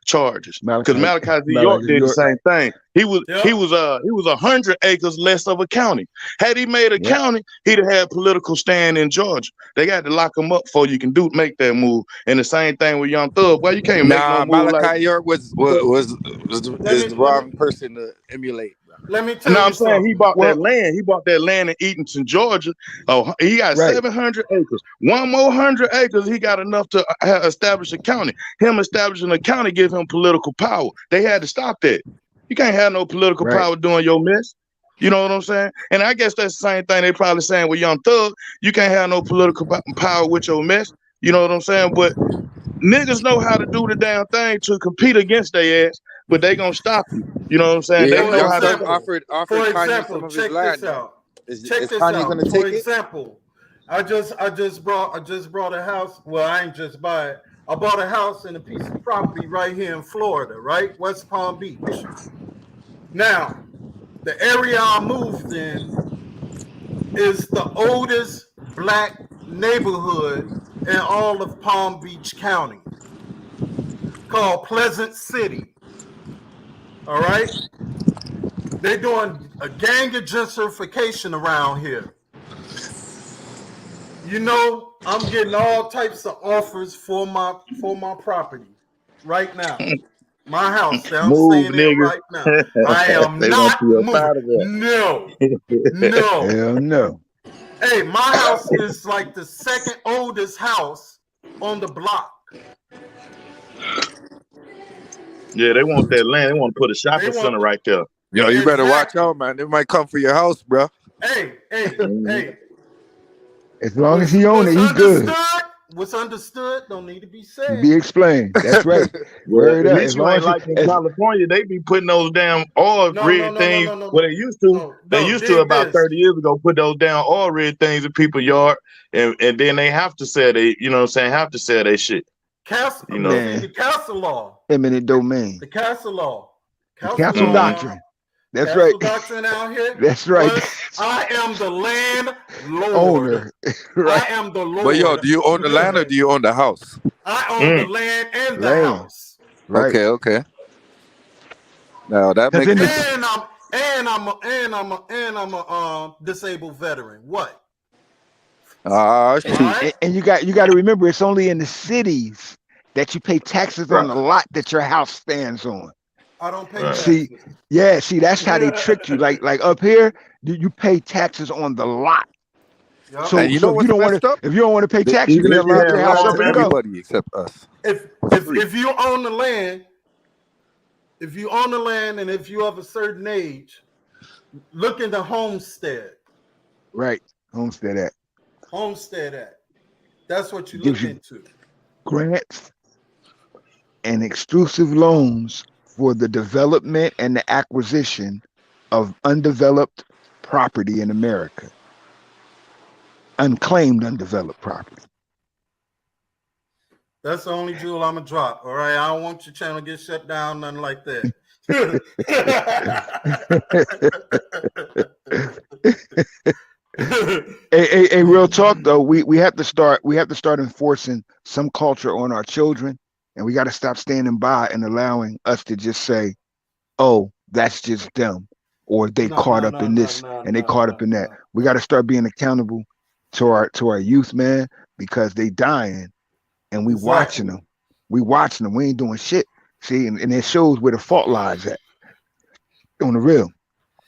charges. Because Malachi New York did the same thing. He was 100 acres less of a county. Had he made a county, he'd have had political stand in Georgia. They got to lock him up before you can make that move. And the same thing with Young Thug. Well, you can't make no move. Malachi York is the wrong person to emulate. Let me tell No, you I'm saying he something. bought that land. He bought that land in Eatonton, Georgia. Oh, he got 700 acres. One more 100 acres, he got enough to establish a county. Him establishing a county give him political power. They had to stop that. You can't have no political power doing your mess. You know what I'm saying? And I guess that's the same thing they probably saying with Young Thug. You can't have no political power with your mess. You know what I'm saying? But niggas know how to do the damn thing to compete against their ass, but they gonna stop you. You know what I'm saying? Yeah, they know how to. For example, check this out. Check this out. For example, I just brought a house. Well, I ain't just buy it. I bought a house and a piece of property right here in Florida, right? West Palm Beach. Now, the area I moved in is the oldest black neighborhood in all of Palm Beach County, called Pleasant City. All right? They're doing a gang of gentrification around here. You know, I'm getting all types of offers for my property right now. My house that I'm staying in right now. I am not moving. No. Hell no. Hey, my house is like the second oldest house on the block. Yeah, they want that land. They want to put a shopping center right there. Yo, you better watch out, man. They might come for your house, bro. Hey. As long as he own it, he good. What's understood don't need to be said. Be explained. That's right. Well, at least you ain't like in California, they be putting those damn oil rig things. Well, they used to. They used to about 30 years ago put those down oil rig things in people's yard, and then they have to sell they, you know what I'm saying, have to sell their shit. Castle, you know, the castle law. Eminent domain. The castle law. Castle doctrine. That's castle right. Doctrine out here. That's right. I am the land lord. Owner. Right. I am the lord. But yo, do you own the land or do you own the house? I own the land and the house. Right. Okay. Now that makes sense. And I'm a disabled veteran. What? And you got to remember, it's only in the cities that you pay taxes on the lot that your house stands on. I don't pay taxes. See, that's how they tricked you. Like up here, you pay taxes on the lot. Yep. So, and you know what's messed up? If you don't want to pay taxes, you can let your house up and go. Everybody except us. If you own the land, and if you have a certain age, look into Homestead. Right, Homestead Act. Homestead Act. That's what you look into. Grants and exclusive loans for the development and the acquisition of undeveloped property in America. Unclaimed undeveloped property. That's the only jewel I'm gonna drop. All right, I don't want your channel to get shut down, nothing like that. Hey, real talk though, we have to start enforcing some culture on our children, and we got to stop standing by and allowing us to just say, oh, that's just them, or they caught up in this and they caught up in that. We got to start being accountable to our youth, man, because they dying and we watching them. We ain't doing shit. See, and it shows where the fault lies at. On the real.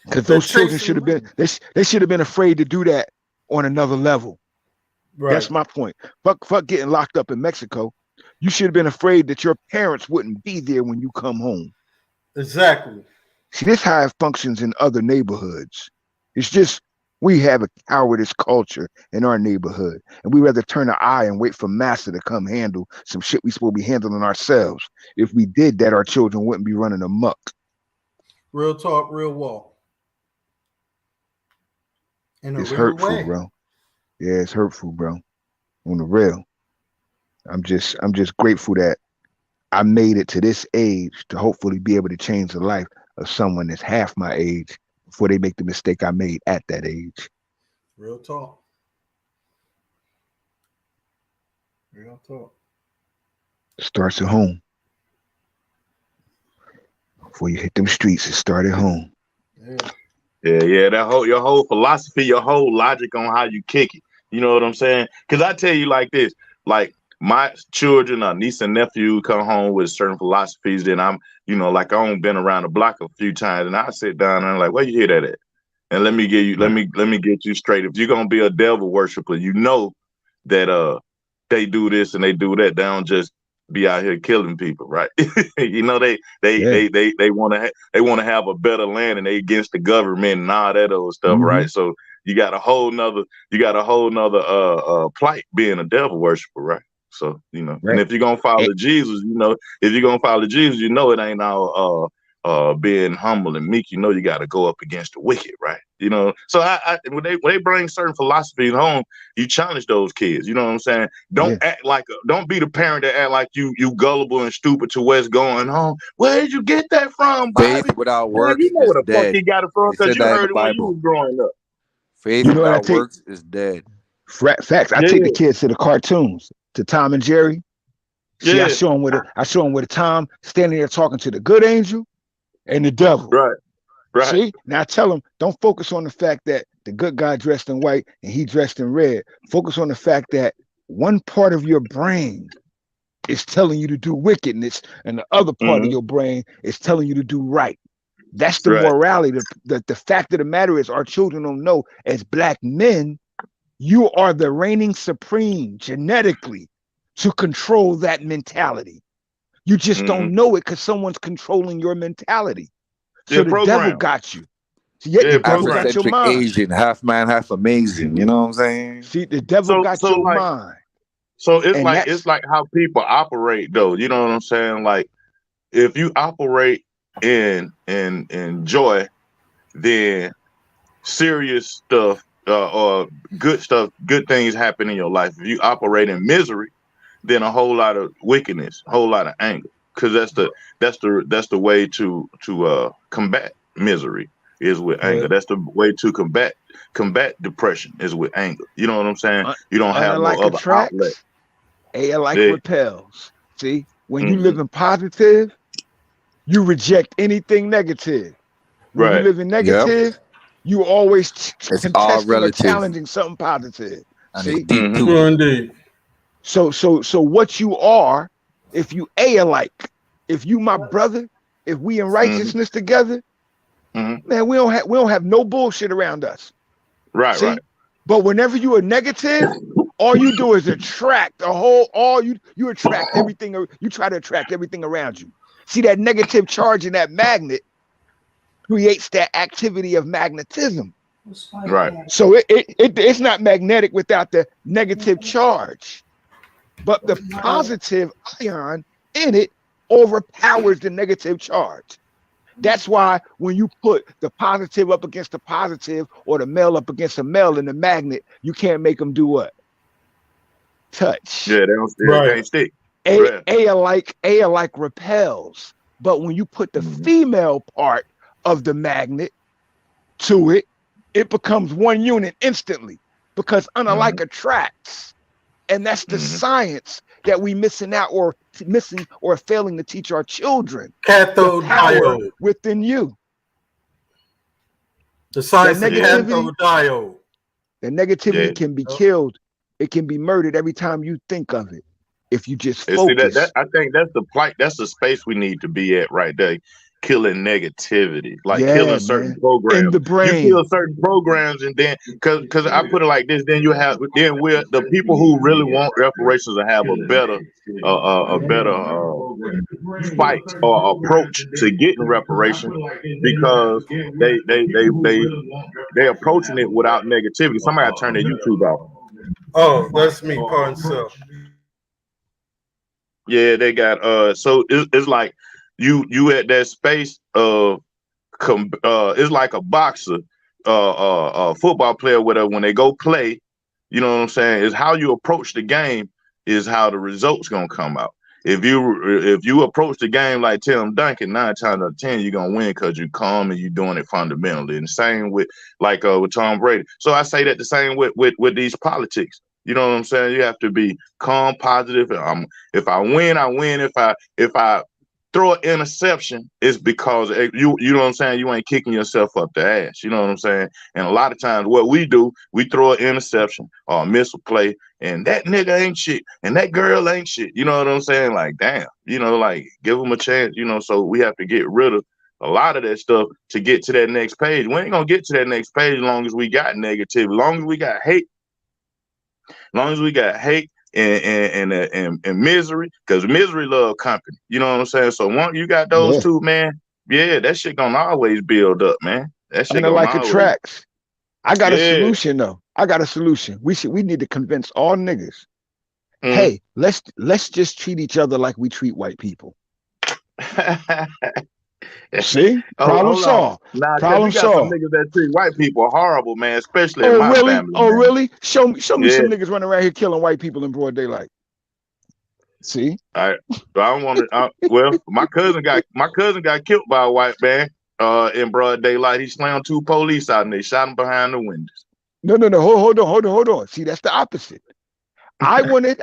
Because those children should have been, they should have been afraid to do that on another level. Right. That's my point. Fuck getting locked up in Mexico. You should have been afraid that your parents wouldn't be there when you come home. Exactly. See, this how it functions in other neighborhoods. It's just we have a cowardice culture in our neighborhood, and we rather turn an eye and wait for massa to come handle some shit we supposed to be handling ourselves. If we did that, our children wouldn't be running amok. Real talk, real walk. It's hurtful, bro. Yeah, it's hurtful, bro. On the real. I'm just grateful that I made it to this age to hopefully be able to change the life of someone that's half my age before they make the mistake I made at that age. Real talk. Real talk. Starts at home. Before you hit them streets, it started at home. Yeah. That your whole philosophy, your whole logic on how you kick it. You know what I'm saying? Because I tell you like this, like my children or niece and nephew come home with certain philosophies, then I'm, you know, like I only been around the block a few times, and I sit down and I'm like, where you hear that at? And let me get you straight. If you're gonna be a devil worshiper, you know that they do this and they do that. They don't just be out here killing people, right? You know, they want to have a better land, and they against the government and all that other stuff, right? So you got a whole nother plight being a devil worshiper, right? So, you know, and if you're gonna follow Jesus, you know, it ain't all being humble and meek. You know, you got to go up against the wicked, right? You know, so when they bring certain philosophies home, you challenge those kids. You know what I'm saying? Don't act like don't be the parent that act like you gullible and stupid to what's going on. Where did you get that from, Bobby? Faith without Well, works you know is where the fuck dead. he got it from, It because said you that in heard the it when you Bible. was growing up. Faith You know what I without take? works is dead. Facts. I take the kids to the cartoons, to Tom and Jerry. See, I show them with a Tom standing there talking to the good angel and the devil. Right. See, now I tell them, don't focus on the fact that the good guy dressed in white and he dressed in red. Focus on the fact that one part of your brain is telling you to do wickedness, and the other part of your brain is telling you to do right. That's the morality. The fact of the matter is, our children don't know, as black men, you are the reigning supreme genetically to control that mentality. You just don't know it because someone's controlling your mentality. So the devil got you. See, the devil got your mind. Asian, half man, half amazing. You know what I'm saying? See, the devil got your mind. So it's like how people operate, though. You know what I'm saying? Like, if you operate in joy, then serious stuff or good things happen in your life. If you operate in misery, then a whole lot of wickedness, a whole lot of anger, because that's the way to combat misery is with anger. That's the way to combat depression is with anger. You know what I'm saying? You don't have no other outlet. Repels. See, when you live in positive, you reject anything negative. When you live in negative, you always contesting or challenging something positive. See, indeed. So what you are, if you alike, if you my brother, if we in righteousness together, man, we don't have no bullshit around us. Right. See? But whenever you are negative, all you do is attract you attract everything. You try to attract everything around you. See, that negative charge in that magnet creates that activity of magnetism. Right. So it's not magnetic without the negative charge, but the positive ion in it overpowers the negative charge. That's why when you put the positive up against the positive or the male up against the male in the magnet, you can't make them do what? Touch. Yeah, they can't stick. A alike repels. But when you put the female part of the magnet to it, it becomes one unit instantly, because unalike attracts. And that's the science that we missing or failing to teach our children. Cathode diode within you. The science of cathode diode. The negativity can be killed. It can be murdered every time you think of it. If you just focus. See, I think that's the plight. That's the space we need to be at right there. Killing negativity, like killing certain programs. In the brain. You kill certain programs, and then because I put it like this, then we're the people who really want reparations to have a better fight or approach to getting reparations, because they approaching it without negativity. Somebody turn their YouTube off. Oh, that's me, pardon self. Yeah, they got so it's like you at that space of it's like a boxer, a football player, whatever. When they go play, you know what I'm saying, is how you approach the game is how the results gonna come out. If you approach the game like Tim Duncan, 9 times out of 10 you're gonna win because you're calm and you're doing it fundamentally. And same with with Tom Brady. So I say that the same with these politics. You know what I'm saying? You have to be calm, positive. If I win, I win. If I throw an interception, it's because you know what I'm saying, you ain't kicking yourself up the ass. You know what I'm saying? And a lot of times what we do, we throw an interception or a missile play, and that nigga ain't shit, and that girl ain't shit. You know what I'm saying? Like, damn, you know, like give them a chance, you know, so we have to get rid of a lot of that stuff to get to that next page. We ain't gonna get to that next page as long as we got negativity, as long as we got hate, and misery, because misery love company. You know what I'm saying? So once you got those two, man, yeah, that shit gonna always build up, man. That shit gonna like always. attracts. I got a solution though. I got a solution. We need to convince all niggas. Hey, let's just treat each other like we treat white people. See, problem solved. Nah, problem you got some solved. niggas that treat white people horrible, man. Especially in Oh my really? family. Oh man. really? Show me some niggas running around here killing white people in broad daylight. See? I don't want to. Well, my cousin got killed by a white man in broad daylight. He slammed 2 police out and they shot him behind the windows. No. Hold on. See, that's the opposite. I want to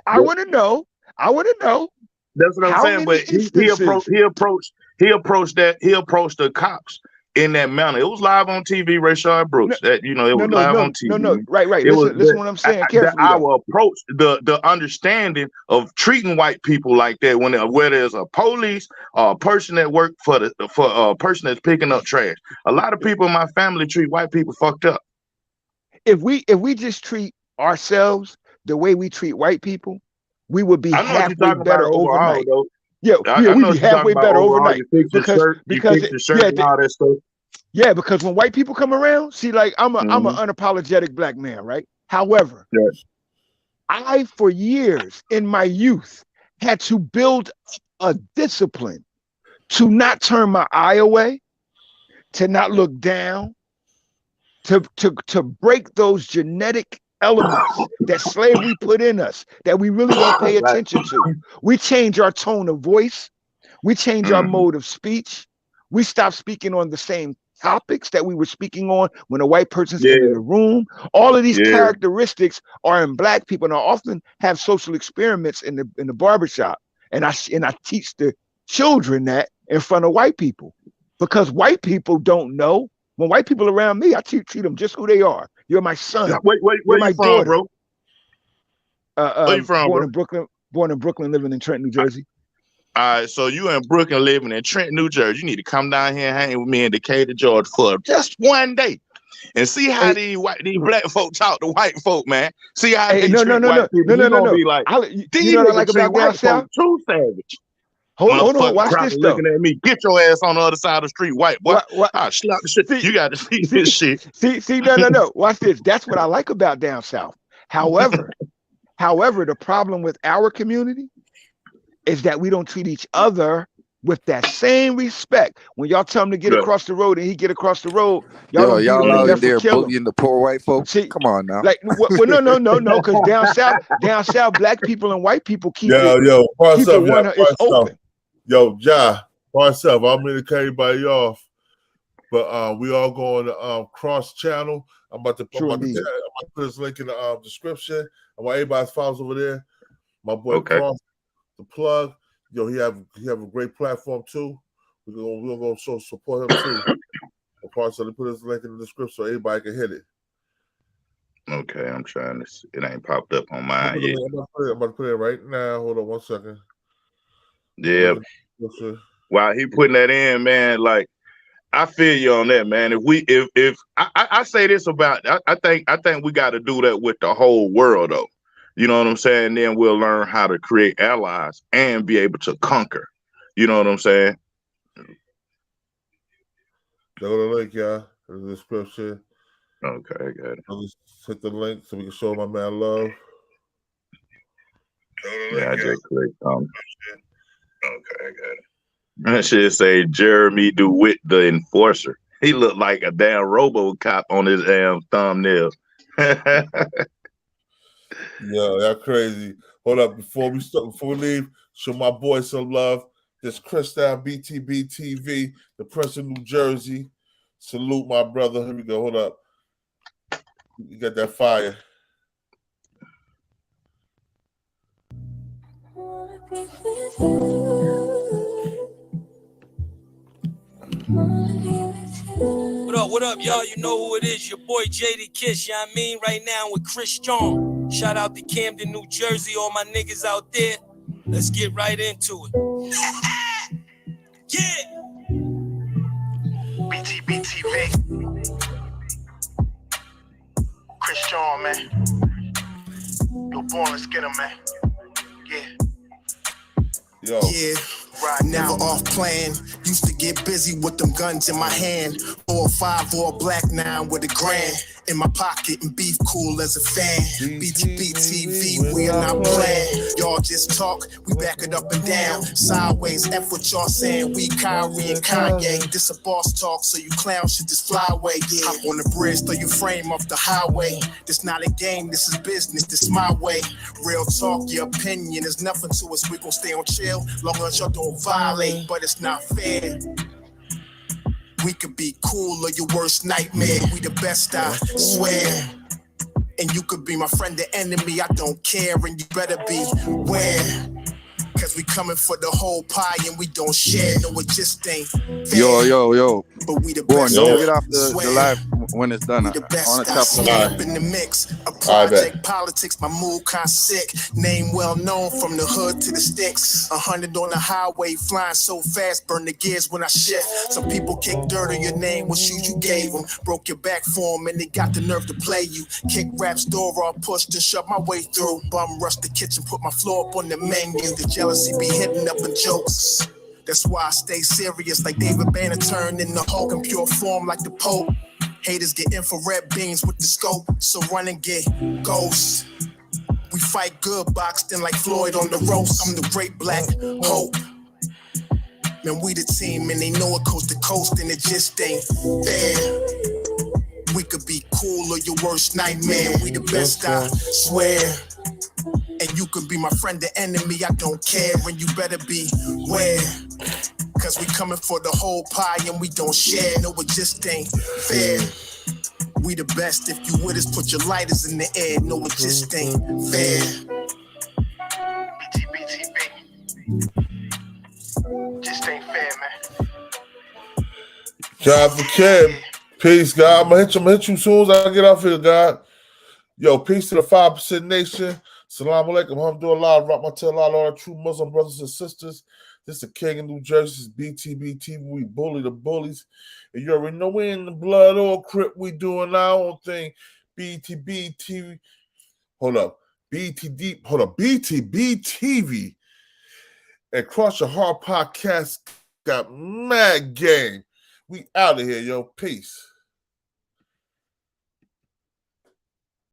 know. That's what I'm saying. But he approached the cops in that manner. It was live on TV, Rayshard Brooks. It was live on TV. No. Right. It Listen what I'm saying carefully. Our approach, the understanding of treating white people like that where there's a police or a person that work for a person that's picking up trash. A lot of people in my family treat white people fucked up. If we just treat ourselves the way we treat white people, we would be halfway better overnight. We'd be halfway better overnight because and all that stuff. Yeah, because when white people come around, see, like I'm an unapologetic black man, right? However, I for years in my youth had to build a discipline to not turn my eye away, to not look down, to break those genetic elements that slavery put in us that we really don't pay attention to. We change our tone of voice. We change our mode of speech. We stop speaking on the same topics that we were speaking on when a white person's in the room. All of these characteristics are in black people, and I often have social experiments in the barbershop, and I teach the children that in front of white people, because white people don't know. When white people around me, I treat them just who they are. You're my son. Where You're my you from, daughter. bro? Where you from, born in Brooklyn, living in Trenton, New Jersey. All right, so you in Brooklyn, living in Trenton, New Jersey. You need to come down here and hang with me in Decatur, Georgia for just one day, and see how these black folk talk to white folk, man. See how they treat white people. You're gonna be like, you know what I like about down south? Too savage. Hold on, watch this though. Looking at me, get your ass on the other side of the street, white boy. I slap the shit. You got to see this shit. See, no. Watch this. That's what I like about down south. However, the problem with our community is that we don't treat each other with that same respect. When y'all tell him to get across the road and he get across the road, y'all out there bullying the poor white folks. See, come on now. Like, no, because down south, black people and white people keep it's open. Yo, Ja, myself, I'm going to cut everybody off, but we all going to cross channel. I'm about to put this link in the description. I want everybody's files over there. My boy Cross, the plug. Yo, he have a great platform too. We're gonna show support him too. So they put this link in the description so everybody can hit it. Okay, I'm trying to see. It ain't popped up on mine yet. I'm about to put it right now. Hold on 1 second. Yeah. While he putting that in, man, like I feel you on that, man. If I say this about, I think we got to do that with the whole world, though. You know what I'm saying? Then we'll learn how to create allies and be able to conquer. You know what I'm saying? Go to the link, y'all. In the description. Okay, I got it. I'll just hit the link so we can show my man love. Yeah, I just clicked on. Okay, I got it. That shit say Jeremy DeWitt, the enforcer. He looked like a damn RoboCop on his damn thumbnail. Yeah, that's crazy. Hold up, before we leave, show my boy some love. This Cashapp BTBTV, the Prince of New Jersey. Salute my brother. Here we go. Hold up. You got that fire. What up, y'all? You know who it is. Your boy JD Kiss, you know what I mean? Right now with Christian. Shout out to Camden, New Jersey, all my niggas out there. Let's get right into it. Yeah! BTBTV. Christian, man. Yo, boy, let's get him, man. Yeah. Yo. Yeah. Right now, off plan. Used to get busy with them guns in my hand. 4 or 5 or a black 9 with a grand in my pocket and beef cool as a fan. BTBTV, we are not playing. Y'all just talk, we back it up and down. Sideways, F what y'all saying. We Kyrie and Kanye. This a boss talk, so you clowns should just fly away. Yeah. Hop on the bridge, throw your frame off the highway. This not a game, this is business, this my way. Real talk, your opinion is nothing to us. We gon' stay on chill, long as y'all don't violate, but it's not fair. We could be cool or your worst nightmare. We the best, I swear. And you could be my friend or enemy, I don't care. And you better be aware. Cause we coming for the whole pie and we don't share. No, it just ain't fair. Yo. But we the Born, best. don't get off the live when it's done. I want to tap Step in the mix. A project politics, my mood kinda sick. Name well known from the hood to the sticks. 100 on the highway, flying so fast, burn the gears when I shift. Some people kick dirt on your name, what shoes you gave them. Broke your back for them and they got the nerve to play you. Kick raps door off, pushed and shoved my way through. Bum rush the kitchen, put my floor up on the menu. The jealousy be hitting up in jokes. That's why I stay serious like David Banner turned in the Hulk in pure form like the Pope. Haters get infrared beams with the scope, so run and get ghosts. We fight good, boxed in like Floyd on the ropes. I'm the great black hope. Man, we the team and they know it coast to coast and it just ain't fair. We could be cool or your worst nightmare. We the best, I swear. And you could be my friend or enemy, I don't care. And you better be aware. Cause we coming for the whole pie and we don't share. No, it just ain't fair. We the best, if you with us, put your lighters in the air. No, it just ain't fair. BTBTV. Just ain't fair, man. Shout out to Kim. Peace, God. I'm gonna hit you as soon as I get off here, God. Yo, peace to the 5% Nation. Salaam alaikum. Alhamdulillah. Rahmatullah. All our true Muslim brothers and sisters. This is the King of New Jersey. This is BTBTV. We bully the bullies. And you already know we in the blood or crip. We doing our own thing. BTBTV. Hold up. BTBTV. And Cross Your Heart Podcast got mad game. We out of here, yo. Peace.